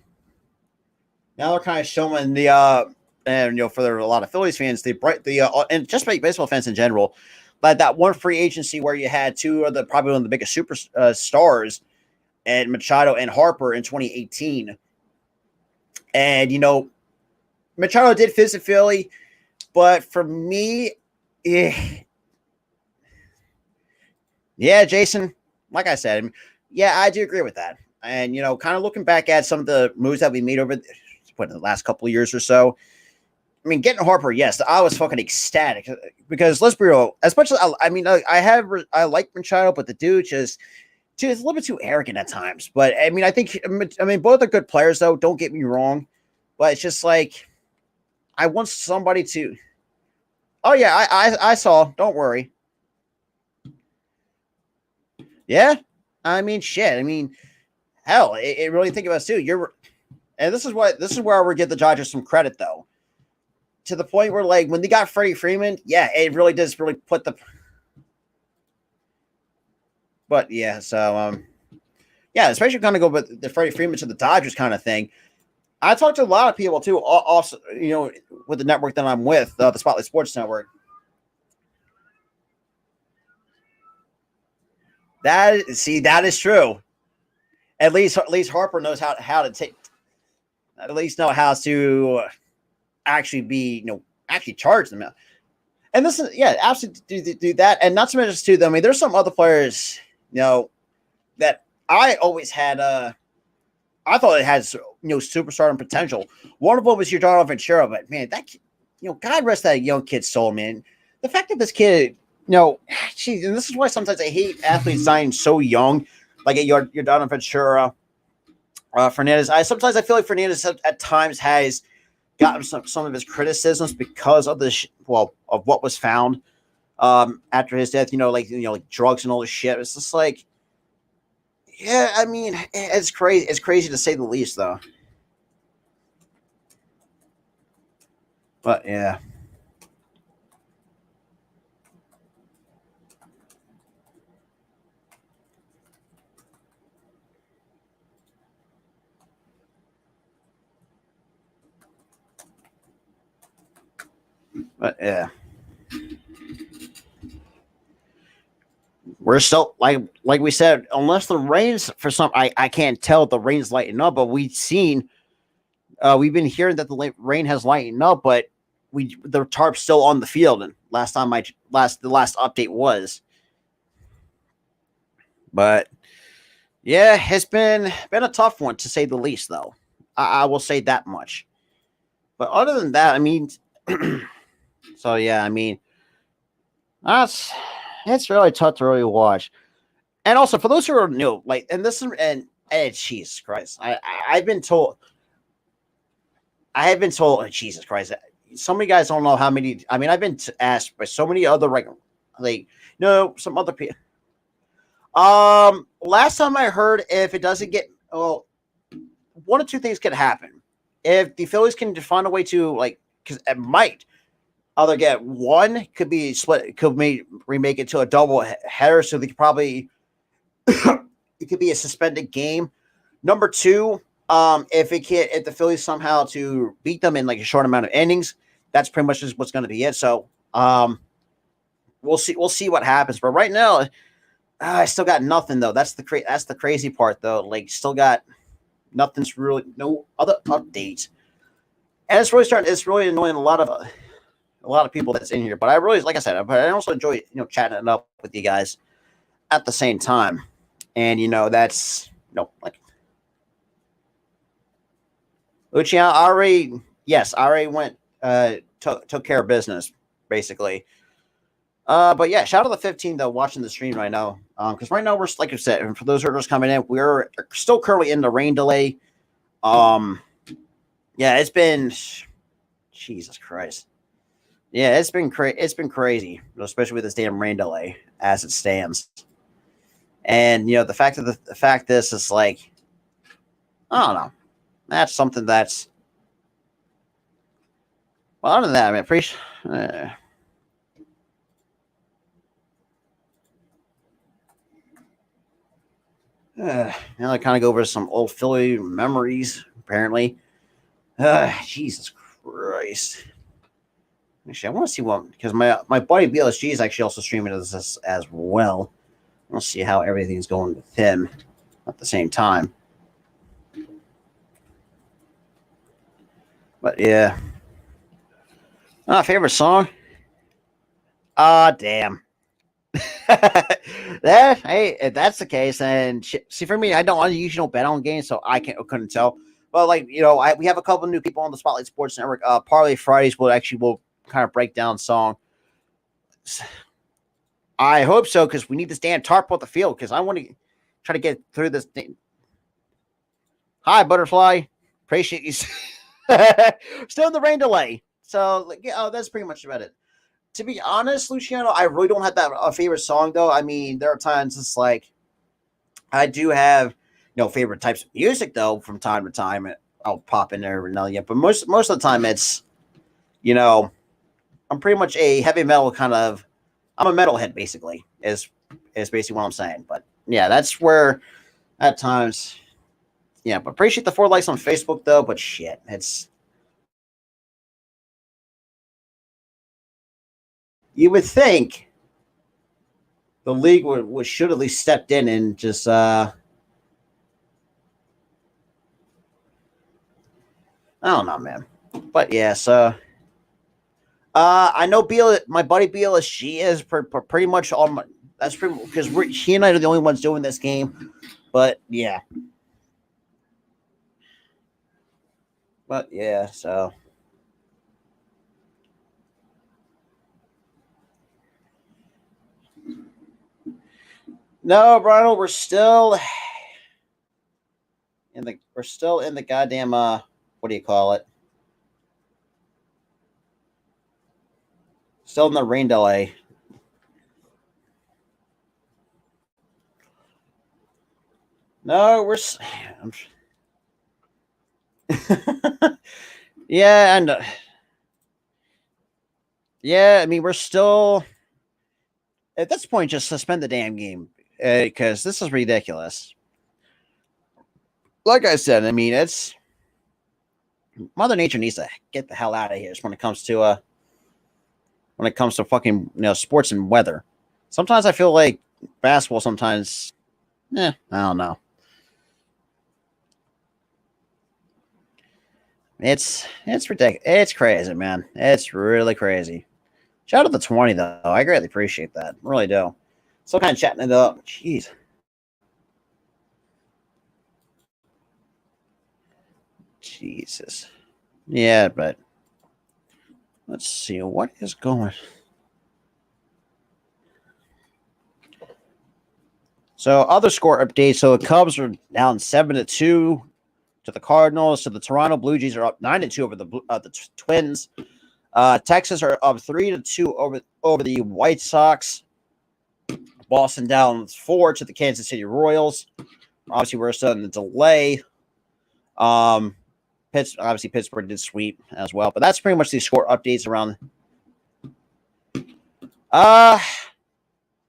Now they're kind of showing for a lot of Phillies fans, and just baseball fans in general, but that one free agency where you had two of probably one of the biggest super stars, and Machado and Harper in 2018, and Machado did visit Philly, but for me, yeah, Jason, like I said, I do agree with that. And, kind of looking back at some of the moves that we made over the last couple of years or so, I mean, getting Harper, yes, I was fucking ecstatic because let's be real, as much as I like Machado, but the dude is a little bit too arrogant at times. But I mean, both are good players, though. Don't get me wrong, but it's just like I want somebody to. Oh yeah, I saw. Don't worry. Yeah, I mean, shit. I mean, hell, it really think about it too. And this is where we give the Dodgers some credit, though. To the point where, when they got Freddie Freeman, it really does really put the. But yeah, so especially kind of go with the Freddie Freeman to the Dodgers kind of thing. I talked to a lot of people too, also with the network that I'm with, the Spotlight Sports Network. That is true. At least Harper knows how to take. At least know how to actually be actually charge them. And this is absolutely do that, and not so much too. I mean, there's some other players that I always had I thought it had superstar potential. One of them was your Donald Ventura, but man, that God rest that young kid's soul, man. The fact that this kid, geez, and this is why sometimes I hate athletes dying so young, like your Donald Ventura, Fernandez. Sometimes I feel like Fernandez at times has gotten some of his criticisms because of of what was found after his death. Like drugs and all this shit. It's just like, yeah, I mean, it's crazy. It's crazy to say the least, though. But yeah. But yeah. We're still like we said, unless the rains for some I can't tell if the rain's lighting up, but we've been hearing that the rain has lightened up, but the tarp's still on the field. And last time the last update was, but yeah, it's been a tough one to say the least, though. I will say that much. But other than that, I mean, so yeah, I mean, it's really tough to really watch. And also for those who are new, and this is and Jesus Christ, I've been told. I have been told, oh, Jesus Christ, so many guys don't know how many. I mean, I've been asked by so many other some other people. Last time I heard, if it doesn't get one of two things could happen. If the Phillies can find a way to because it might either get one, could be split, could remake it to a double header, so they could probably it could be a suspended game. Number two. If the Phillies somehow to beat them in a short amount of innings, that's pretty much just what's going to be it. So, we'll see. We'll see what happens. But right now, I still got nothing though. That's the crazy part though. Still got nothing's really no other updates, and it's really annoying a lot of people that's in here. But I really, like I said, but I also enjoy chatting it up with you guys at the same time, and that's Luciano already went took care of business basically. But yeah, shout out to the 15 though watching the stream right now. Because right now we're like I said, and for those who are just coming in, we're still currently in the rain delay. Yeah, it's been Jesus Christ. Yeah, it's been crazy, especially with this damn rain delay as it stands. And the fact this is I don't know. That's something that's well. Other than that, I mean, appreciate. Now I kind of go over some old Philly memories. Apparently, Jesus Christ. Actually, I want to see what because my buddy BLSG is actually also streaming this as well. We'll see how everything's going with him at the same time. But yeah. Favorite song? Damn. Hey, if that's the case, then see for me, I usually don't bet on games, so I couldn't tell. But we have a couple new people on the Spotlight Sports Network. Parlay Fridays will kind of break down song. I hope so because we need this damn tarp off the field because I want to try to get through this thing. Hi, Butterfly. Appreciate you. Still in the rain delay. So, that's pretty much about it. To be honest, Luciano, I really don't have a favorite song, though. I mean, there are times it's I do have, favorite types of music, though, from time to time. I'll pop in there every now and again. But most of the time, it's, I'm pretty much a heavy metal kind of, I'm a metalhead, basically, is basically what I'm saying. But, yeah, that's where, at times, yeah, but appreciate the 4 likes on Facebook, though. But shit, it's. You would think the league should at least stepped in and just I don't know, man. But yeah, so I know my buddy BLSG is pretty much all my. That's pretty because he and I are the only ones doing this game. But yeah, But yeah, so no, Ronald, we're still in the goddamn what do you call it? Still in the rain delay. No, I'm, yeah, and yeah, I mean we're still at this point. Just suspend the damn game because this is ridiculous. Like I said, I mean it's Mother Nature needs to get the hell out of here when it comes to fucking sports and weather. Sometimes I feel like basketball. Sometimes, I don't know. It's ridiculous. It's crazy, man. It's really crazy. Shout out to 20 though. I greatly appreciate that. Really do. Still kind of chatting it up. Jeez. Jesus. Yeah, but let's see what is going. So other score updates. So the Cubs are down 7-2 to the Cardinals. So the Toronto Blue Jays are up 9-2 over the Twins. Texas are up 3-2 over the White Sox. Boston down 4 to the Kansas City Royals. Obviously, we're still in the delay. Obviously Pittsburgh did sweep as well, but that's pretty much the score updates around.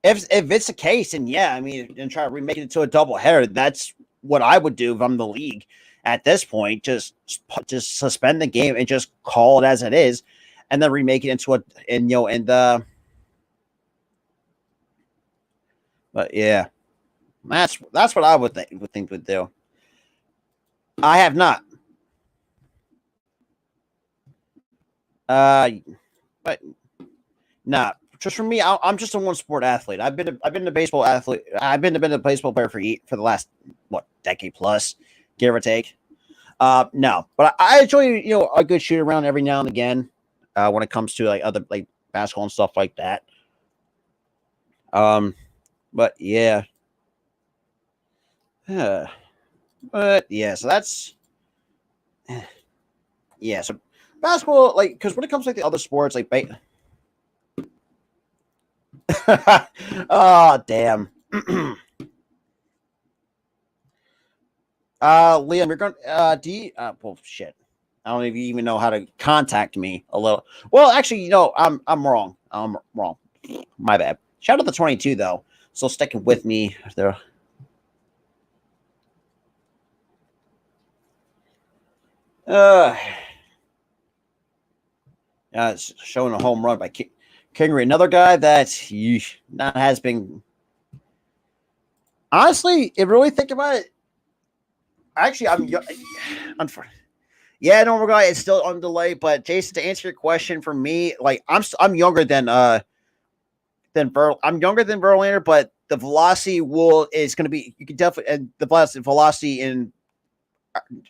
If it's the case, and yeah, I mean, and try to remake it into a doubleheader, that's what I would do if I'm the league at this point. Just suspend the game and just call it as it is, and then remake it into But yeah, that's what I would think would do. I have not. But nah. Just for me, I'm just a one sport athlete. I've been a baseball athlete. I've been a baseball player for the last decade plus, give or take. No, but I enjoy a good shoot around every now and again. When it comes to like other like basketball and stuff like that. But yeah, but yeah. So that's yeah. So basketball, like, because when it comes to like the other sports, like oh damn. Liam, you're going. Do you? Well, shit. I don't even know how to contact me a little. Well, actually, I'm wrong. I'm wrong. My bad. Shout out to 22 though. Still sticking with me there. It's showing a home run by Kingery, another guy that not has been. Honestly, if you really think about it, actually, yeah, no, guy, it's still on delay. But Jason, to answer your question, for me, like I'm younger than I'm younger than Verlander, but the velocity is going to be. You can definitely and the velocity in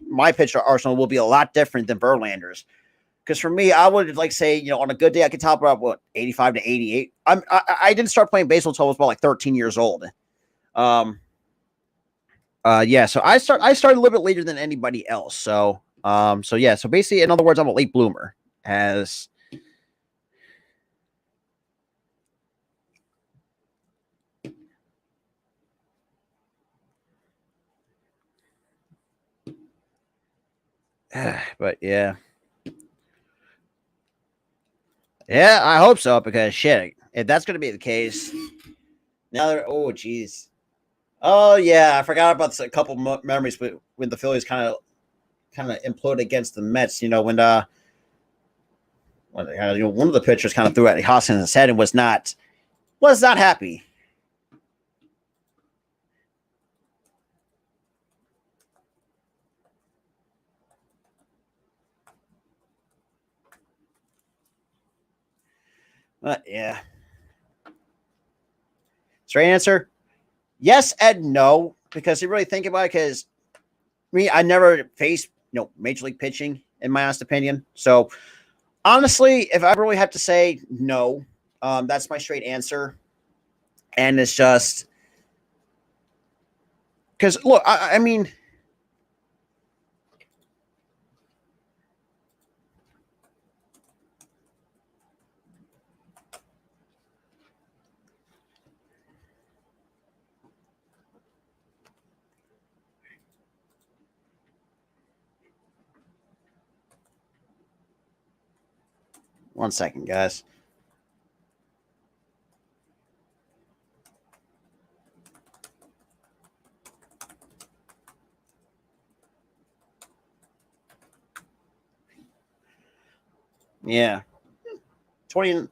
my pitcher arsenal will be a lot different than Verlander's. Because for me, I would like say, on a good day, I could top about 85 to 88. I didn't start playing baseball until I was about like 13 years old. Yeah, so I started a little bit later than anybody else. So yeah, so basically, in other words, I'm a late bloomer. As but yeah. Yeah, I hope so, because shit, if that's going to be the case, oh, geez. Oh, yeah, I forgot about a couple memories when the Phillies kind of imploded against the Mets, when one of the pitchers kind of threw at Hoskins' head and was not happy. But yeah. Straight answer: yes and no, because you really think about it. Because I never faced major league pitching. in my honest opinion. So honestly, if I really have to say no, that's my straight answer. And it's just because look, I mean, one second, guys. Yeah, 20.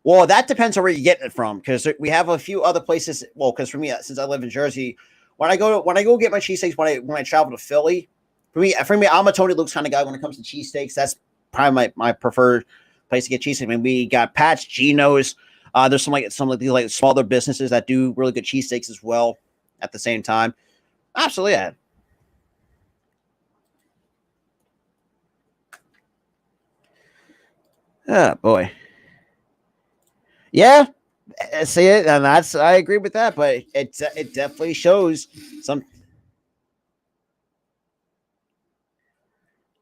Well, that depends on where you get it from, because we have a few other places. Well, because for me, since I live in Jersey, when I go get my cheesesteaks when I travel to Philly, for me, I'm a Tony Luke's kind of guy when it comes to cheesesteaks. That's probably my preferred place to get cheesesteaks. I mean, we got Pat's, Geno's. There's some of these like smaller businesses that do really good cheesesteaks as well. At the same time, absolutely, yeah. Oh boy, yeah. See it, and I agree with that, but it definitely shows some.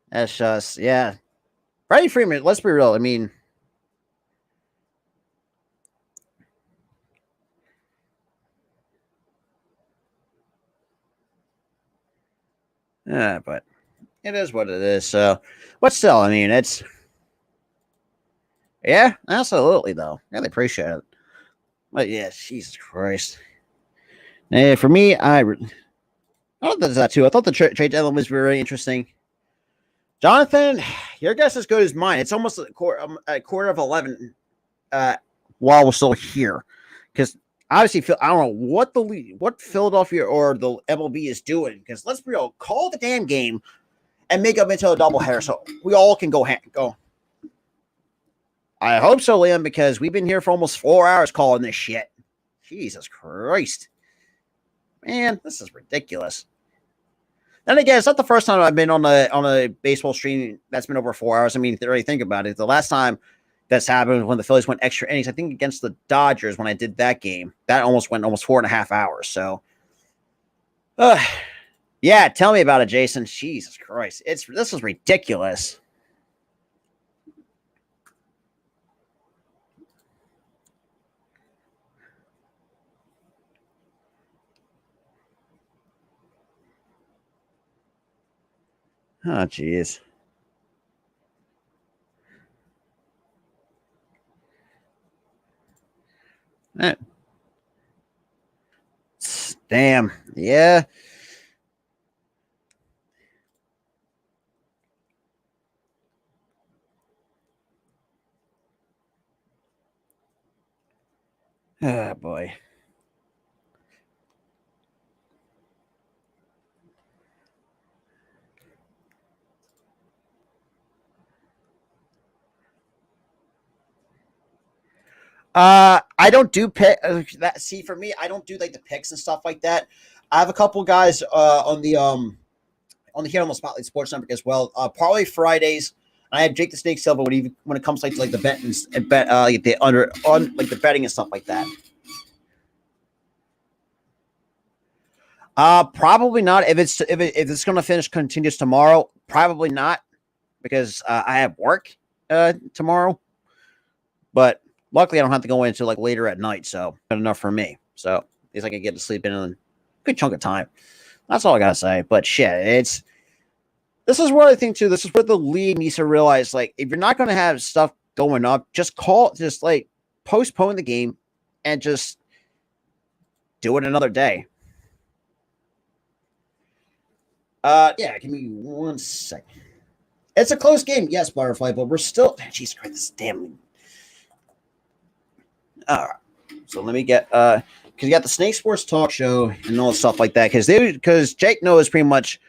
That's just yeah. Freddie Freeman. Let's be real. I mean, yeah, but it is what it is. So, but still, I mean, it's yeah, absolutely though. Really appreciate it. But yeah, Jesus Christ. For me, I thought there's that too. I thought the trade deadline was very interesting. Jonathan, your guess is as good as mine. It's almost a quarter of 11 uh, while we're still here, because obviously, I don't know what Philadelphia or the MLB is doing. Because let's be real, call the damn game and make them into a doubleheader so we all can go. I hope so, Liam, because we've been here for almost 4 hours calling this shit. Jesus Christ, man, this is ridiculous. Then again, it's not the first time I've been on a baseball stream that's been over 4 hours. I mean, if you really think about it, the last time that's happened was when the Phillies went extra innings. I think against the Dodgers when I did that game, that went almost 4.5 hours. So, yeah, tell me about it, Jason. Jesus Christ, this is ridiculous. Oh, jeez. Eh, damn. Yeah. Oh, boy. I don't do pick that. See, for me, I don't do like the picks and stuff like that. I have a couple guys on the here on the Spotlight Sports Network as well. Probably Fridays. I have Jake the Snake Silver when it comes to like the bet and bet like the under on like the betting and stuff like that. Probably not. If it's going to finish continuous tomorrow, probably not because I have work tomorrow. But luckily, I don't have to go in until like later at night, so good enough for me. So at least I can get to sleep in a good chunk of time. That's all I gotta say. But shit, this is where I think too. This is where the league needs to realize, like, if you're not going to have stuff going up, just like postpone the game and just do it another day. Yeah, give me 1 second. It's a close game, yes, Butterfly, but we're still. Jesus Christ, this damn. All right, so let me get because you got the Snake Sports Talk Show and all stuff like that. Because Jake knows pretty much.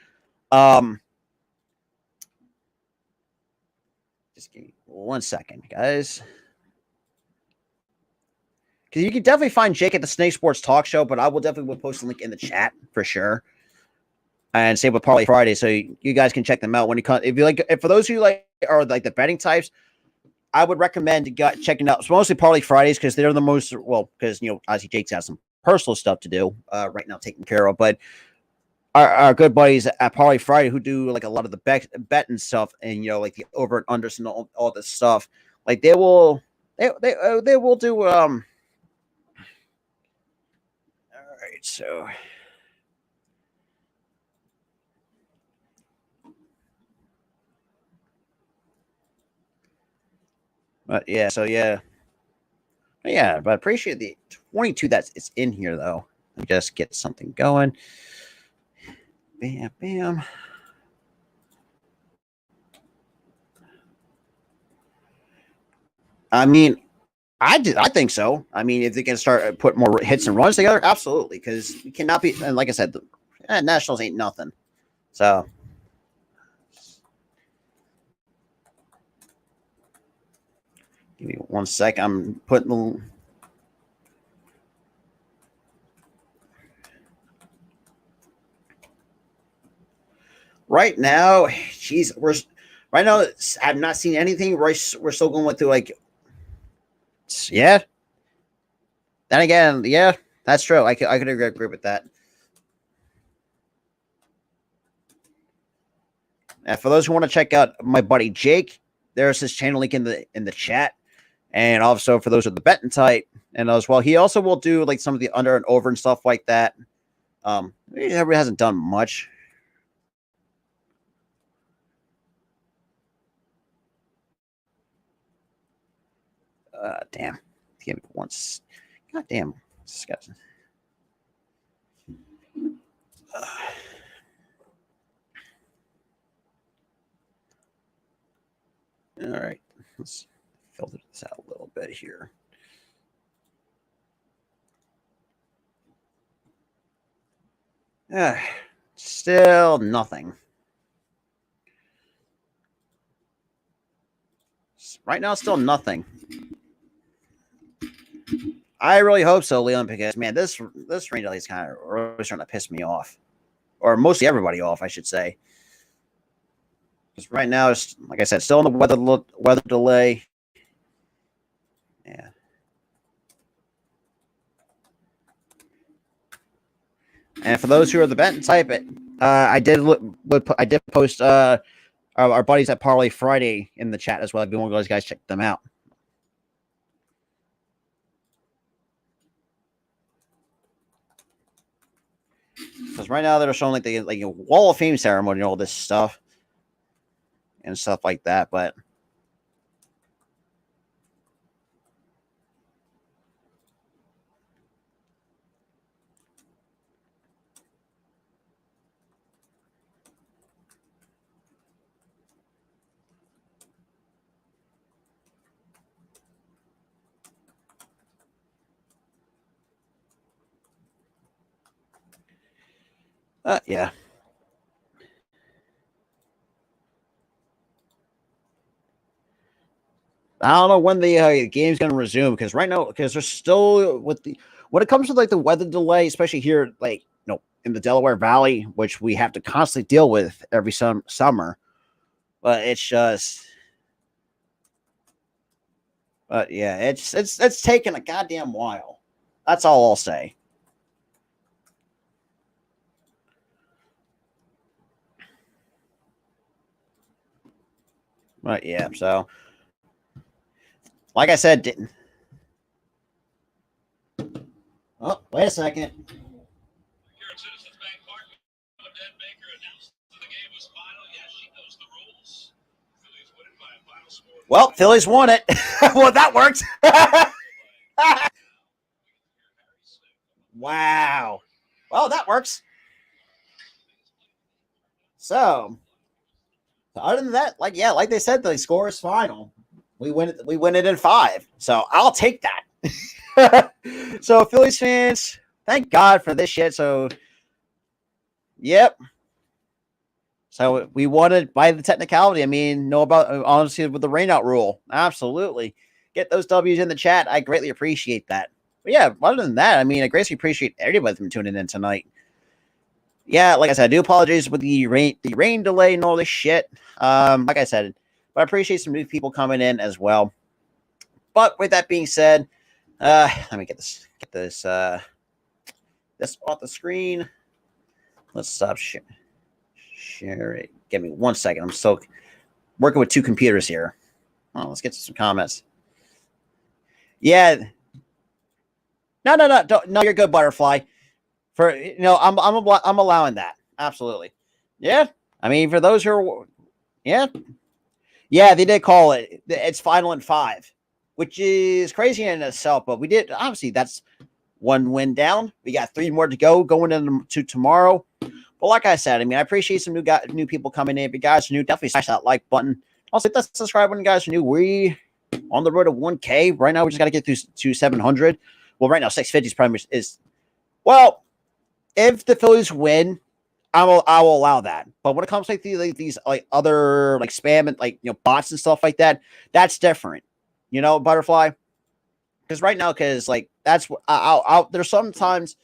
Just give me 1 second, guys. Because you can definitely find Jake at the Snake Sports Talk Show, but I will definitely post a link in the chat for sure. and same with Parlay Friday. So you guys can check them out when you come. If you like, if for those who like are like the betting types, I would recommend checking out. It's mostly Parlay Fridays because they're the most because obviously Jake's got some personal stuff to do right now, taking care of, but. Our good buddies at Parlay Friday who do like a lot of the bet and stuff, and like the over and unders and all this stuff, like they will do all right, so but yeah, but I appreciate the 22 that's it's in here though. Let me just get something going. Bam, bam. I mean, I think so. I mean, if they can start put more hits and runs together, absolutely, because we cannot be. And like I said, the Nationals ain't nothing. So, give me 1 sec. I'm putting the. Right now, geez, right now. I've not seen anything. We're still going through like, yeah. Then again, yeah, that's true. I could agree with that. And for those who want to check out my buddy Jake, there's his channel link in the chat, and also for those with the betting type, and as well, he also will do like some of the under and over and stuff like that. He hasn't done much. Damn. Give me once. God damn. Disgusting. All right. Let's filter this out a little bit here. Still nothing. Right now, still nothing. I really hope so, Leon, because man, this rain delay is kind of really starting to piss me off, or mostly everybody off, I should say. Because right now, it's like I said, still in the weather delay. Yeah. And for those who are the betting type, I did post our buddies at Parlay Friday in the chat as well. If you want those guys check them out. Because right now they're showing like the Wall of Fame ceremony and all this stuff and stuff like that, but yeah. I don't know when the game's going to resume because right now, because they're still when it comes to like the weather delay, especially here, like in the Delaware Valley, which we have to constantly deal with every summer. But it's just, but yeah, it's taken a goddamn while. That's all I'll say. But yeah, so like I said, didn't. Oh, wait a second. Here at Citizens Bank Park, Odette Baker announced that the game was final. Yes, she knows the rules. Phillies win it by a final score. Well, Phillies won it. Well, that worked. Wow. Well, that works. So, other than that, like they said, the score is final. We win it. We win it in 5. So I'll take that. So Phillies fans, thank God for this shit. So, yep. So we won it by the technicality. I mean, know about honestly with the rainout rule. Absolutely. Get those W's in the chat. I greatly appreciate that. But yeah, other than that, I mean, I greatly appreciate everybody from tuning in tonight. yeah, like I said, I do apologize with the rain delay and all this shit. Like I said, but I appreciate some new people coming in as well. But with that being said, let me get this off the screen. Let's stop share it. Give me 1 second. I'm still working with two computers here. Oh, let's get to some comments. Yeah. No, you're good, Butterfly. For I'm allowing that. Absolutely. Yeah. I mean, for those who are, yeah, they did call it. It's final in 5, which is crazy in itself. But we did obviously that's 1 win down. We got 3 more to go going into tomorrow. But like I said, I mean, I appreciate some new people coming in. If you guys are new, definitely smash that like button. Also, hit that subscribe when you guys are new. We on the road to 1K right now. We just got to get through to 700. Well, right now 650 is probably is. Well, if the Phillies win, I will allow that. But when it comes to these like other like spam and like bots and stuff like that, that's different. Butterfly. Because right now, like that's what I'll there's sometimes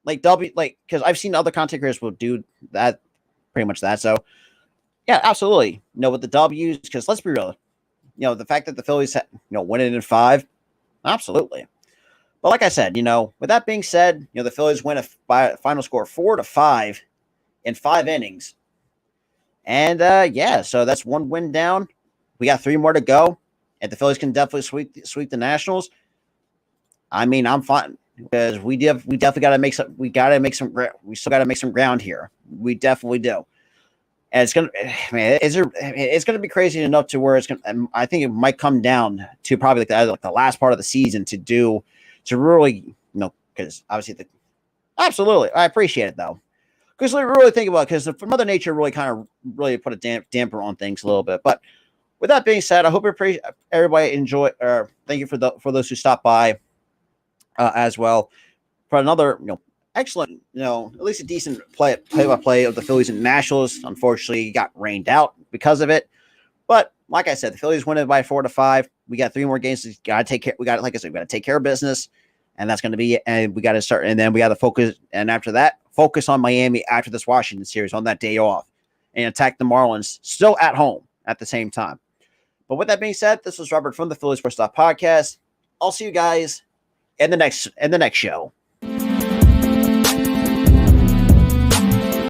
like because I've seen other content creators will do that, pretty much that. So yeah, absolutely. With the W's, because let's be real, the fact that the Phillies winning in 5, absolutely. But like I said, with that being said, the Phillies win by a final score 4-5 in 5 innings. And yeah, so that's 1 win down. We got 3 more to go. And the Phillies can definitely sweep the Nationals. I mean, I'm fine because we definitely got to make some. We still got to make some ground here. We definitely do. And it's gonna be crazy enough to where it's gonna. I think it might come down to probably like the last part of the season to really because obviously absolutely I appreciate it though because we really think about it because Mother Nature really kind of really put a damper on things a little bit. But with that being said, I hope everybody enjoy. Thank you for those who stopped by as well for another excellent at least a decent play-by-play of the Phillies and Nationals. Unfortunately, got rained out because of it. But like I said, the Phillies win it by 4-5. We got 3 more games. We got to take care. Like I said, we got to take care of business, and that's going to be it. And we got to start. And then we got to focus. And after that, focus on Miami after this Washington series on that day off, and attack the Marlins still at home at the same time. But with that being said, this was Robert from the Phillies First Off Podcast. I'll see you guys in the next show.